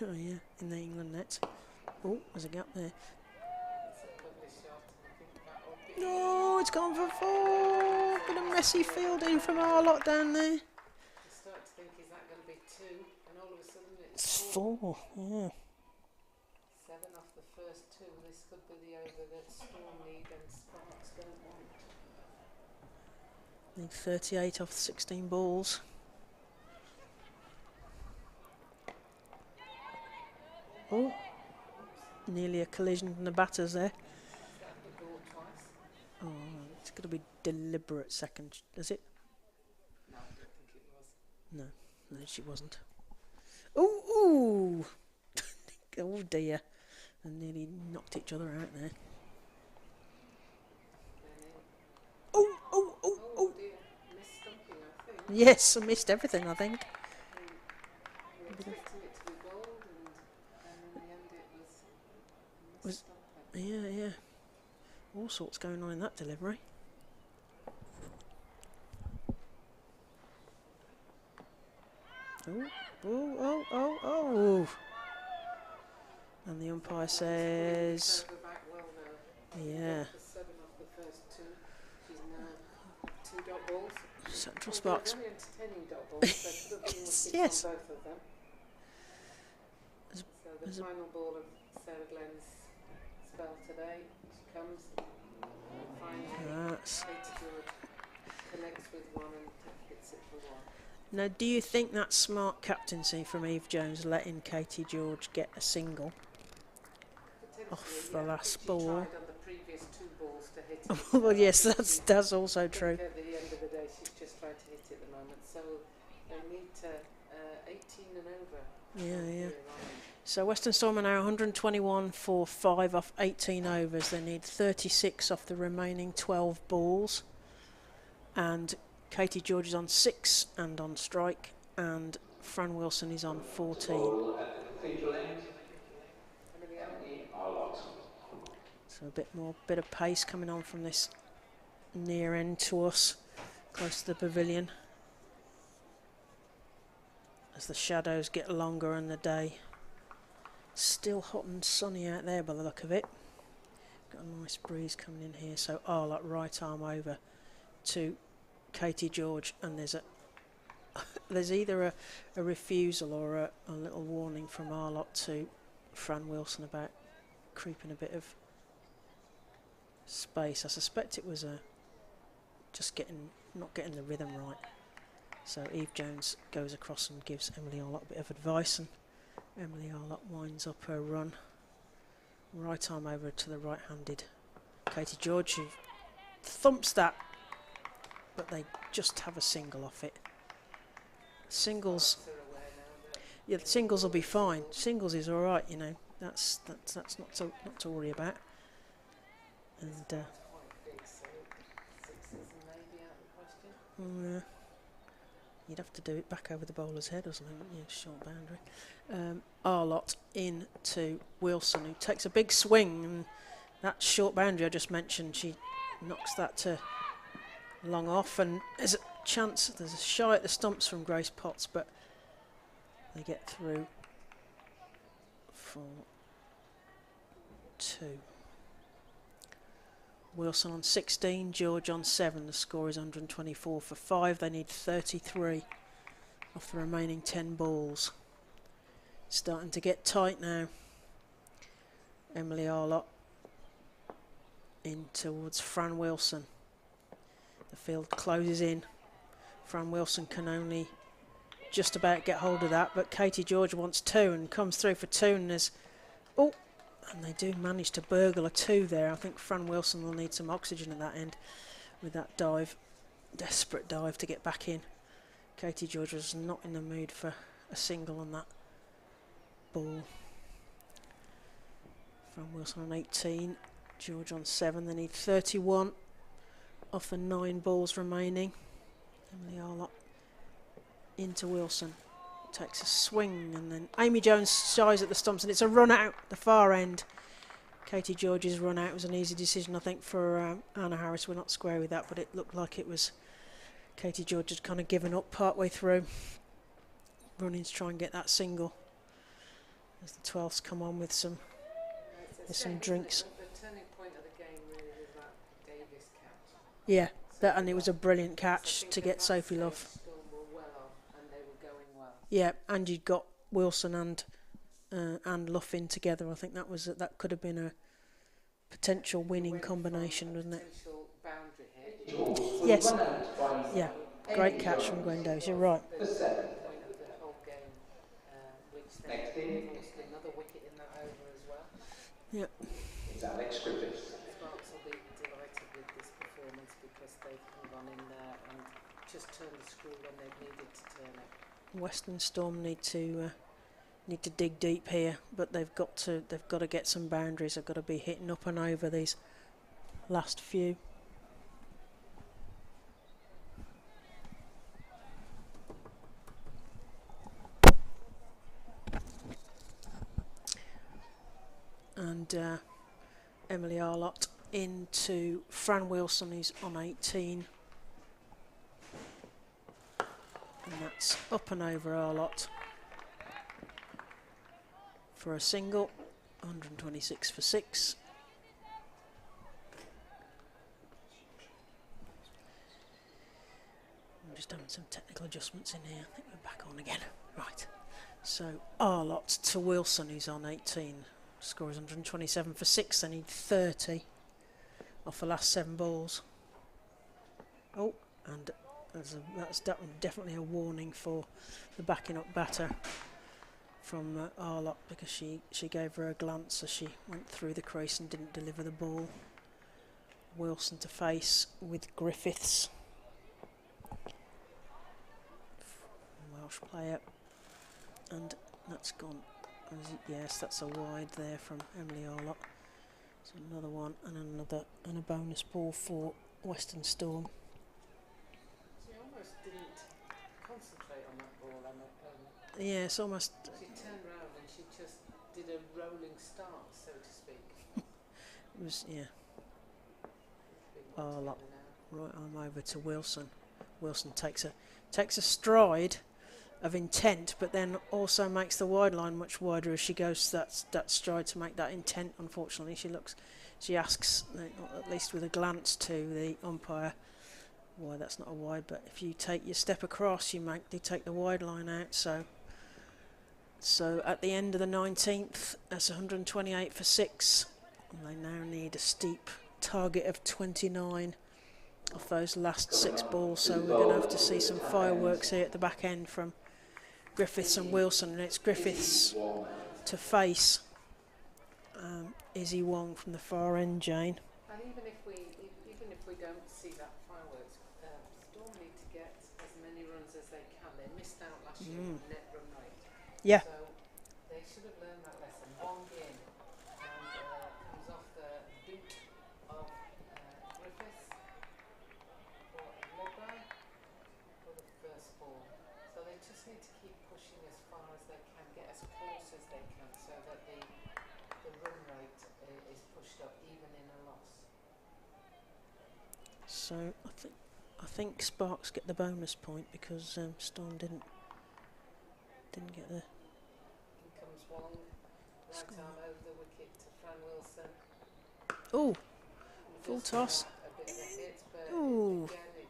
Speaker 1: Oh yeah, in the England nets. Oh, there's a gap there. No, it's gone for 4. Bit of messy fielding from our lot down there.
Speaker 2: You start to think, is that going to be 2? And all of a sudden it's
Speaker 1: 4. Yeah.
Speaker 2: 7 off the first 2. This could be the over that Storm need and Sparks don't want.
Speaker 1: Need 38 off 16 balls. Oh, nearly a collision from the batters there. Oh, it's got to be deliberate second, is it?
Speaker 2: No, I don't think it was.
Speaker 1: No, she wasn't. Oh, ooh. Oh dear. They nearly knocked each other out there. Oh.
Speaker 2: Dear. Missed something, I think.
Speaker 1: Yes, I missed everything, I think.
Speaker 2: We were expecting it to be gold and in the end it was stumping.
Speaker 1: Yeah. All sorts going on in that delivery. Oh. And the umpire says, yeah.
Speaker 2: 7 off the first 2. She's now 2 dot balls.
Speaker 1: Central Sparks.
Speaker 2: Very entertaining dot balls.
Speaker 1: Yes.
Speaker 2: On both of them. So the final ball of Sarah Glenn's spell today. She comes. Finally, Katie George connects with 1 and hits it for 1.
Speaker 1: Now, do you think that's smart captaincy from Eve Jones, letting Katie George get a single off the last ball?
Speaker 2: She tried on the previous 2 balls to hit it.
Speaker 1: Well, yes, that's also true.
Speaker 2: At the end of the day, she's just trying to hit it at the moment. So they need to 18 and over.
Speaker 1: Yeah. So Western Storm are now 121 for 5 off 18 overs. They need 36 off the remaining 12 balls. And Katie George is on 6 and on strike. And Fran Wilson is on 14. So a bit of pace coming on from this near end to us, close to the pavilion. As the shadows get longer and the day still hot and sunny out there by the look of it. Got a nice breeze coming in here, so Arlott right arm over to Katie George, and there's either a refusal or a little warning from Arlott to Fran Wilson about creeping a bit of space. I suspect it was just not getting the rhythm right. So Eve Jones goes across and gives Emily Arlott a bit of advice, and Emily Arlott winds up her run. Right arm over to the right-handed Katie George, who thumps that, but they just have a single off it. Singles, yeah, the singles will be fine. Singles is all right, you know. That's not to worry about. And yeah. You'd have to do it back over the bowler's head or something, wouldn't you? Short boundary. Arlott into Wilson, who takes a big swing, and that short boundary I just mentioned, she knocks that to long off, and there's a chance, there's a shy at the stumps from Grace Potts, but they get through for 2. Wilson on 16, George on 7. The score is 124 for 5. They need 33 off the remaining 10 balls. It's starting to get tight now. Emily Arlott in towards Fran Wilson. The field closes in. Fran Wilson can only just about get hold of that, but Katie George wants 2 and comes through for 2, and there's... Oh! And they do manage to burgle a 2 there. I think Fran Wilson will need some oxygen at that end with that dive. Desperate dive to get back in. Katie George was not in the mood for a single on that ball. Fran Wilson on 18. George on 7. They need 31 off the 9 balls remaining. Emily Arlott into Wilson. Takes a swing, and then Amy Jones shies at the stumps, and it's a run out the far end. Katie George's run out was an easy decision, I think, for Anna Harris. We're not square with that, but it looked like it was Katie George had kind of given up part way through, running to try and get that single. As the 12ths come on with some drinks.
Speaker 2: The turning point of the game really was that Davis catch.
Speaker 1: Yeah, that, and it was a brilliant catch to get Sophie Love. Yeah, and you'd got Wilson and Luff in together. I think that could have been a potential winning combination, wasn't it? Yes. Yeah. Great catch from Gwen Davis. You're right.
Speaker 3: Next in.
Speaker 2: Another wicket in that over as well.
Speaker 1: Yeah.
Speaker 3: It's Alex Griffiths.
Speaker 2: Sparks will be delighted with this performance because they've gone in there and just turned the screw when they've needed to turn it.
Speaker 1: Western Storm need to dig deep here, but they've got to get some boundaries. They've got to be hitting up and over these last few. And Emily Arlott into Fran Wilson, who's on 18. And that's up and over Arlott for a single, 126 for 6. I'm just having some technical adjustments in here. I think we're back on again. Right. So Arlott to Wilson, who's on 18. Score is 127 for 6. They need 30 off the last 7 balls. Oh, and that's definitely a warning for the backing up batter from Arlott, because she gave her a glance as she went through the crease and didn't deliver the ball. Wilson to face with Griffiths, Welsh player, and that's gone. Yes, that's a wide there from Emily Arlott. So another one and a bonus ball for Western Storm.
Speaker 2: She almost didn't concentrate on that ball, Emma.
Speaker 1: Yeah, it's almost...
Speaker 2: She turned round and she just did a rolling start, so to speak.
Speaker 1: It was, yeah. Arlott, right arm over to Wilson. Wilson takes a stride of intent, but then also makes the wide line much wider as she goes to that stride to make that intent. Unfortunately, she asks, at least with a glance to the umpire, why that's not a wide, but if you take your step across, you take the wide line out. So at the end of the 19th, that's 128 for 6, and they now need a steep target of 29 off those last 6 balls. So we're going to have to see some fireworks here at the back end from Griffiths and Wilson, and it's Griffiths to face Izzy Wong from the far end, Jane.
Speaker 2: And even if we don't see that fireworks, Storm need to get as many runs as they can. They missed out last year on net run rate.
Speaker 1: Yeah.
Speaker 2: So they should have learned that lesson. Wong in and comes off the boot of Griffiths for Legby for the first ball. as they can, so that the run rate is pushed up even in a loss.
Speaker 1: So I think Sparks get the bonus point because Storm didn't get the.
Speaker 2: In comes Wong, right arm over the wicket to Fran Wilson.
Speaker 1: Oh,
Speaker 2: Who
Speaker 1: full
Speaker 2: does
Speaker 1: toss.
Speaker 2: have a bit of a hit, but
Speaker 1: Ooh.
Speaker 2: again it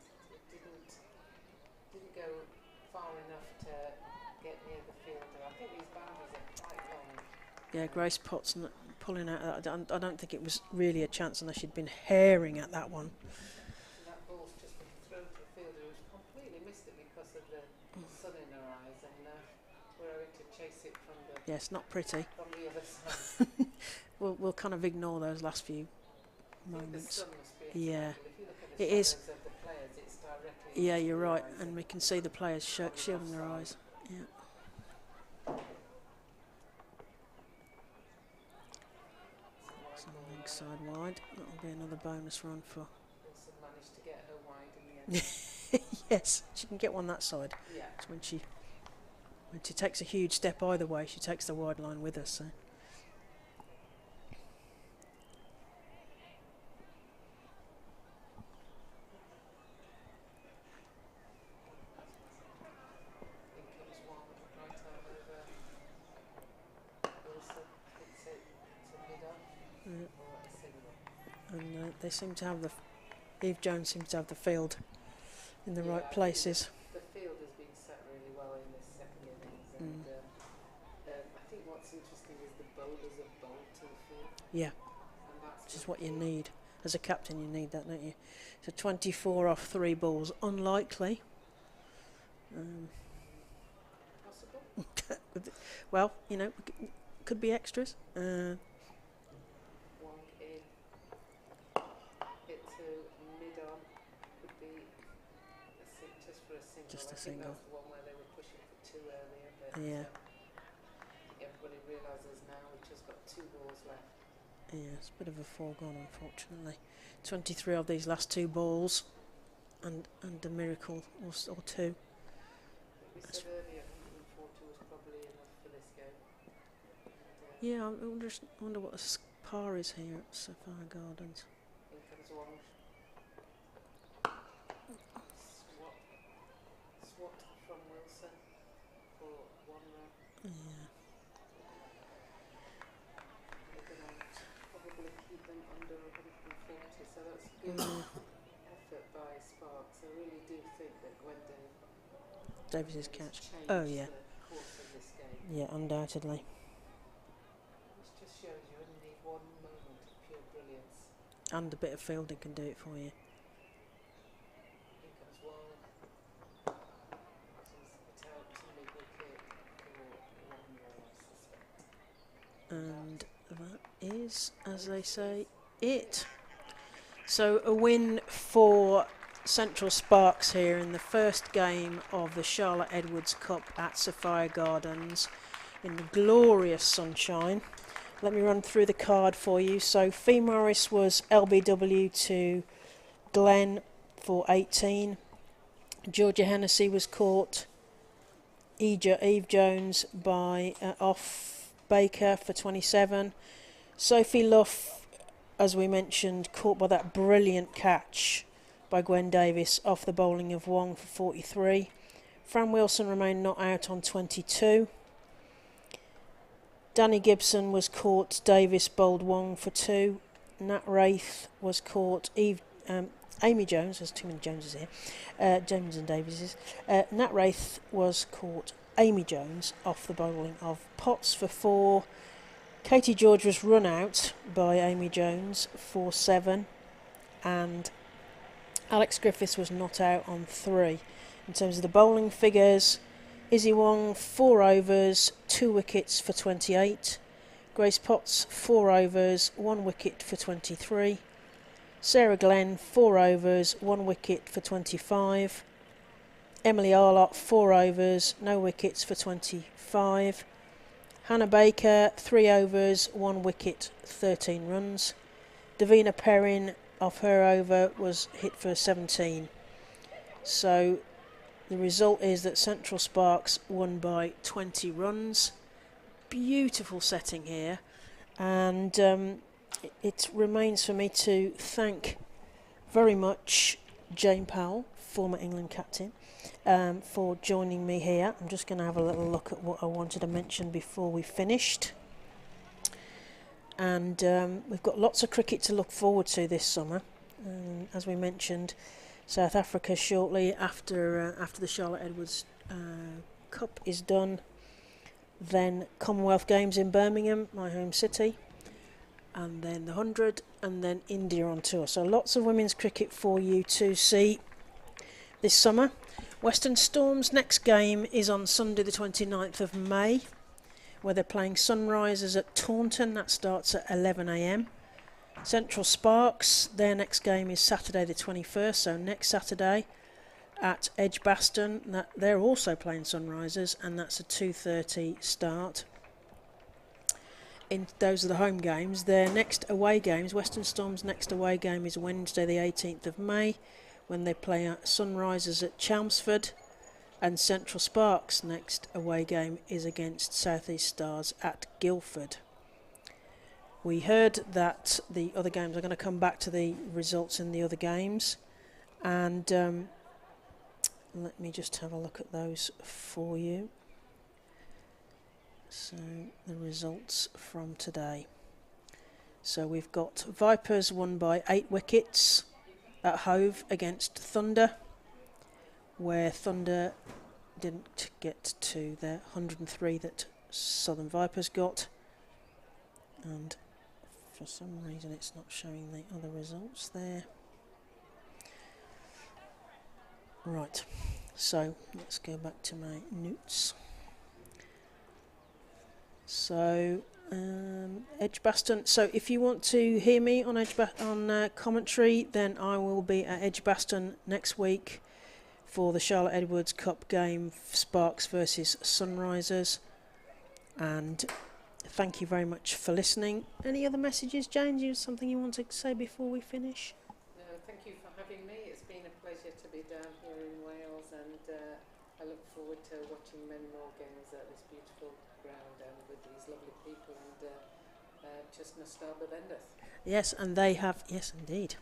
Speaker 2: didn't go far enough to get near the fielder. I think these boundaries are quite long.
Speaker 1: Yeah, Grace Potts pulling out of that. I don't think it was really a chance unless she'd been herring at that one.
Speaker 2: And that ball's just been thrown to the fielder who's completely missed it because of the sun in her eyes, and we're having to chase it from the
Speaker 1: Yes, not pretty.
Speaker 2: from the other side.
Speaker 1: We'll kind of ignore those last few
Speaker 2: I think the
Speaker 1: moments.
Speaker 2: sun must be a
Speaker 1: Yeah,
Speaker 2: triangle. If you look at the
Speaker 1: it is.
Speaker 2: shadows of the players, it's directly
Speaker 1: Yeah,
Speaker 2: into
Speaker 1: you're
Speaker 2: the
Speaker 1: right,
Speaker 2: eyes
Speaker 1: and
Speaker 2: of
Speaker 1: we can see the players
Speaker 2: on the
Speaker 1: shielding their
Speaker 2: offside.
Speaker 1: eyes. Yeah.
Speaker 2: It's a
Speaker 1: So
Speaker 2: wide
Speaker 1: leg
Speaker 2: ball
Speaker 1: side wide. That'll be another bonus run for.
Speaker 2: Wilson managed to get her wide in the end.
Speaker 1: Yes, she can get one that side.
Speaker 2: Yeah.
Speaker 1: It's when she takes a huge step either way, she takes the wide line with her. So.
Speaker 2: In comes one, right arm over. Wilson hits it to mid-off or a single.
Speaker 1: And they seem to have Eve Jones seems to have the field in the
Speaker 2: Yeah,
Speaker 1: right
Speaker 2: I think
Speaker 1: places.
Speaker 2: The field has been set really well in this second innings, and I think what's interesting is the bowlers have bowled to the field,
Speaker 1: Yeah,
Speaker 2: and that's
Speaker 1: which is what you need. As a captain, you need that, don't you? So 24 off 3 balls, unlikely.
Speaker 2: possible.
Speaker 1: Well, could be extras.
Speaker 2: Wong in, hit to mid-on, would be just for a single.
Speaker 1: Just a
Speaker 2: I think
Speaker 1: single.
Speaker 2: that's the one where they were pushing for 2 earlier, but
Speaker 1: Yeah.
Speaker 2: everybody realises now we've just got 2 balls left.
Speaker 1: Yeah, it's a bit of a foregone, unfortunately. 23 of these last 2 balls, and a miracle or 2.
Speaker 2: We said earlier 140 was probably enough for this game. And,
Speaker 1: Yeah, I wonder what the par is here at Sapphire Gardens.
Speaker 2: in comes Wong. Swat from Wilson for 1 run.
Speaker 1: Yeah.
Speaker 2: They're going to probably keep them under 140, so that's good effort by Sparks. I really do think that Gwen
Speaker 1: Davis's
Speaker 2: has
Speaker 1: catch.
Speaker 2: changed
Speaker 1: Oh, yeah.
Speaker 2: the course of this game.
Speaker 1: Yeah, undoubtedly.
Speaker 2: This just shows you only need one moment of pure brilliance.
Speaker 1: And a bit of fielding can do it for you.
Speaker 2: Here comes Wong. She's hit out to mid-wicket for 1 run, I suspect.
Speaker 1: And that is, as they say, it. So a win for Central Sparks here in the first game of the Charlotte Edwards Cup at Sophia Gardens in the glorious sunshine. Let me run through the card for you. So Fee Morris was LBW to Glenn for 18. Georgia Hennessy was caught Eve Jones by off Baker for 27. Sophie Luff, as we mentioned, caught by that brilliant catch by Gwen Davis off the bowling of Wong for 43. Fran Wilson remained not out on 22. Danny Gibson was caught Davis bowled Wong for 2. Nat Wraith was caught Amy Jones, there's too many Joneses here, Jones and Davises. Nat Wraith was caught Amy Jones off the bowling of Potts for 4. Katie George was run out by Amy Jones for 7, and Alex Griffiths was not out on 3. In terms of the bowling figures, Izzy Wong 4 overs, 2 wickets for 28. Grace Potts 4 overs, 1 wicket for 23. Sarah Glenn 4 overs, 1 wicket for 25. Emily Arlott 4 overs, no wickets for 25. Hannah Baker 3 overs, 1 wicket, 13 runs. Davina Perrin off her over was hit for 17. So the result is that Central Sparks won by 20 runs. beautiful setting here, and it remains for me to thank very much Jane Powell, former England captain, for joining me here. I'm just going to have a little look at what I wanted to mention before we finished. And we've got lots of cricket to look forward to this summer. As we mentioned, South Africa shortly after the Charlotte Edwards Cup is done. Then Commonwealth Games in Birmingham, my home city, and then the 100, and then India on tour. So lots of women's cricket for you to see this summer. Western Storm's next game is on Sunday the 29th of May, where they're playing Sunrisers at Taunton. That starts at 11 a.m. Central Sparks, their next game is Saturday the 21st, so next Saturday at Edgbaston. They're also playing Sunrisers, and that's a 2:30 start. Those are the home games. Their next away games, Western Storm's next away game is Wednesday the 18th of May, when they play Sunrisers at Chelmsford, and Central Sparks' next away game is against South East Stars at Guildford. We heard that the other games are going to come back to the results in the other games, and let me just have a look at those for you. So the results from today. So we've got Vipers won by 8 wickets at Hove against Thunder, where Thunder didn't get to their 103 that Southern Vipers got, and for some reason it's not showing the other results there. Right, so let's go back to my notes. So Edgbaston. So if you want to hear me on commentary, then I will be at Edgbaston next week for the Charlotte Edwards Cup game, Sparks versus Sunrisers. And thank you very much for listening. Any other messages, James? You something you want to say before we finish?
Speaker 2: No, thank you for having me. It's been a pleasure to be down here in Wales, and I look forward to watching many more games at this beautiful ground and with these lovely people, and just Nostalgia Bendeth.
Speaker 1: Yes, and they have, yes indeed,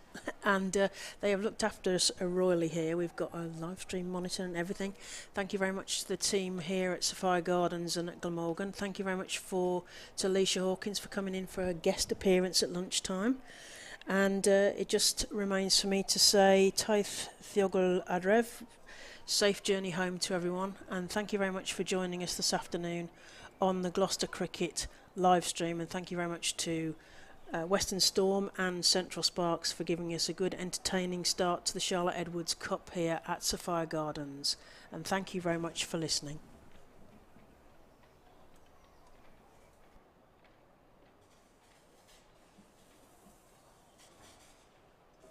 Speaker 1: and they have looked after us royally here. We've got a live stream monitor and everything. Thank you very much to the team here at Sophia Gardens and at Glamorgan. Thank you very much to Alicia Hawkins for coming in for a guest appearance at lunchtime. And it just remains for me to say Taith Thiogl Adrev, safe journey home to everyone, and thank you very much for joining us this afternoon on the Gloucester Cricket live stream, and thank you very much to Western Storm and Central Sparks for giving us a good entertaining start to the Charlotte Edwards Cup here at Sophia Gardens, and thank you very much for listening.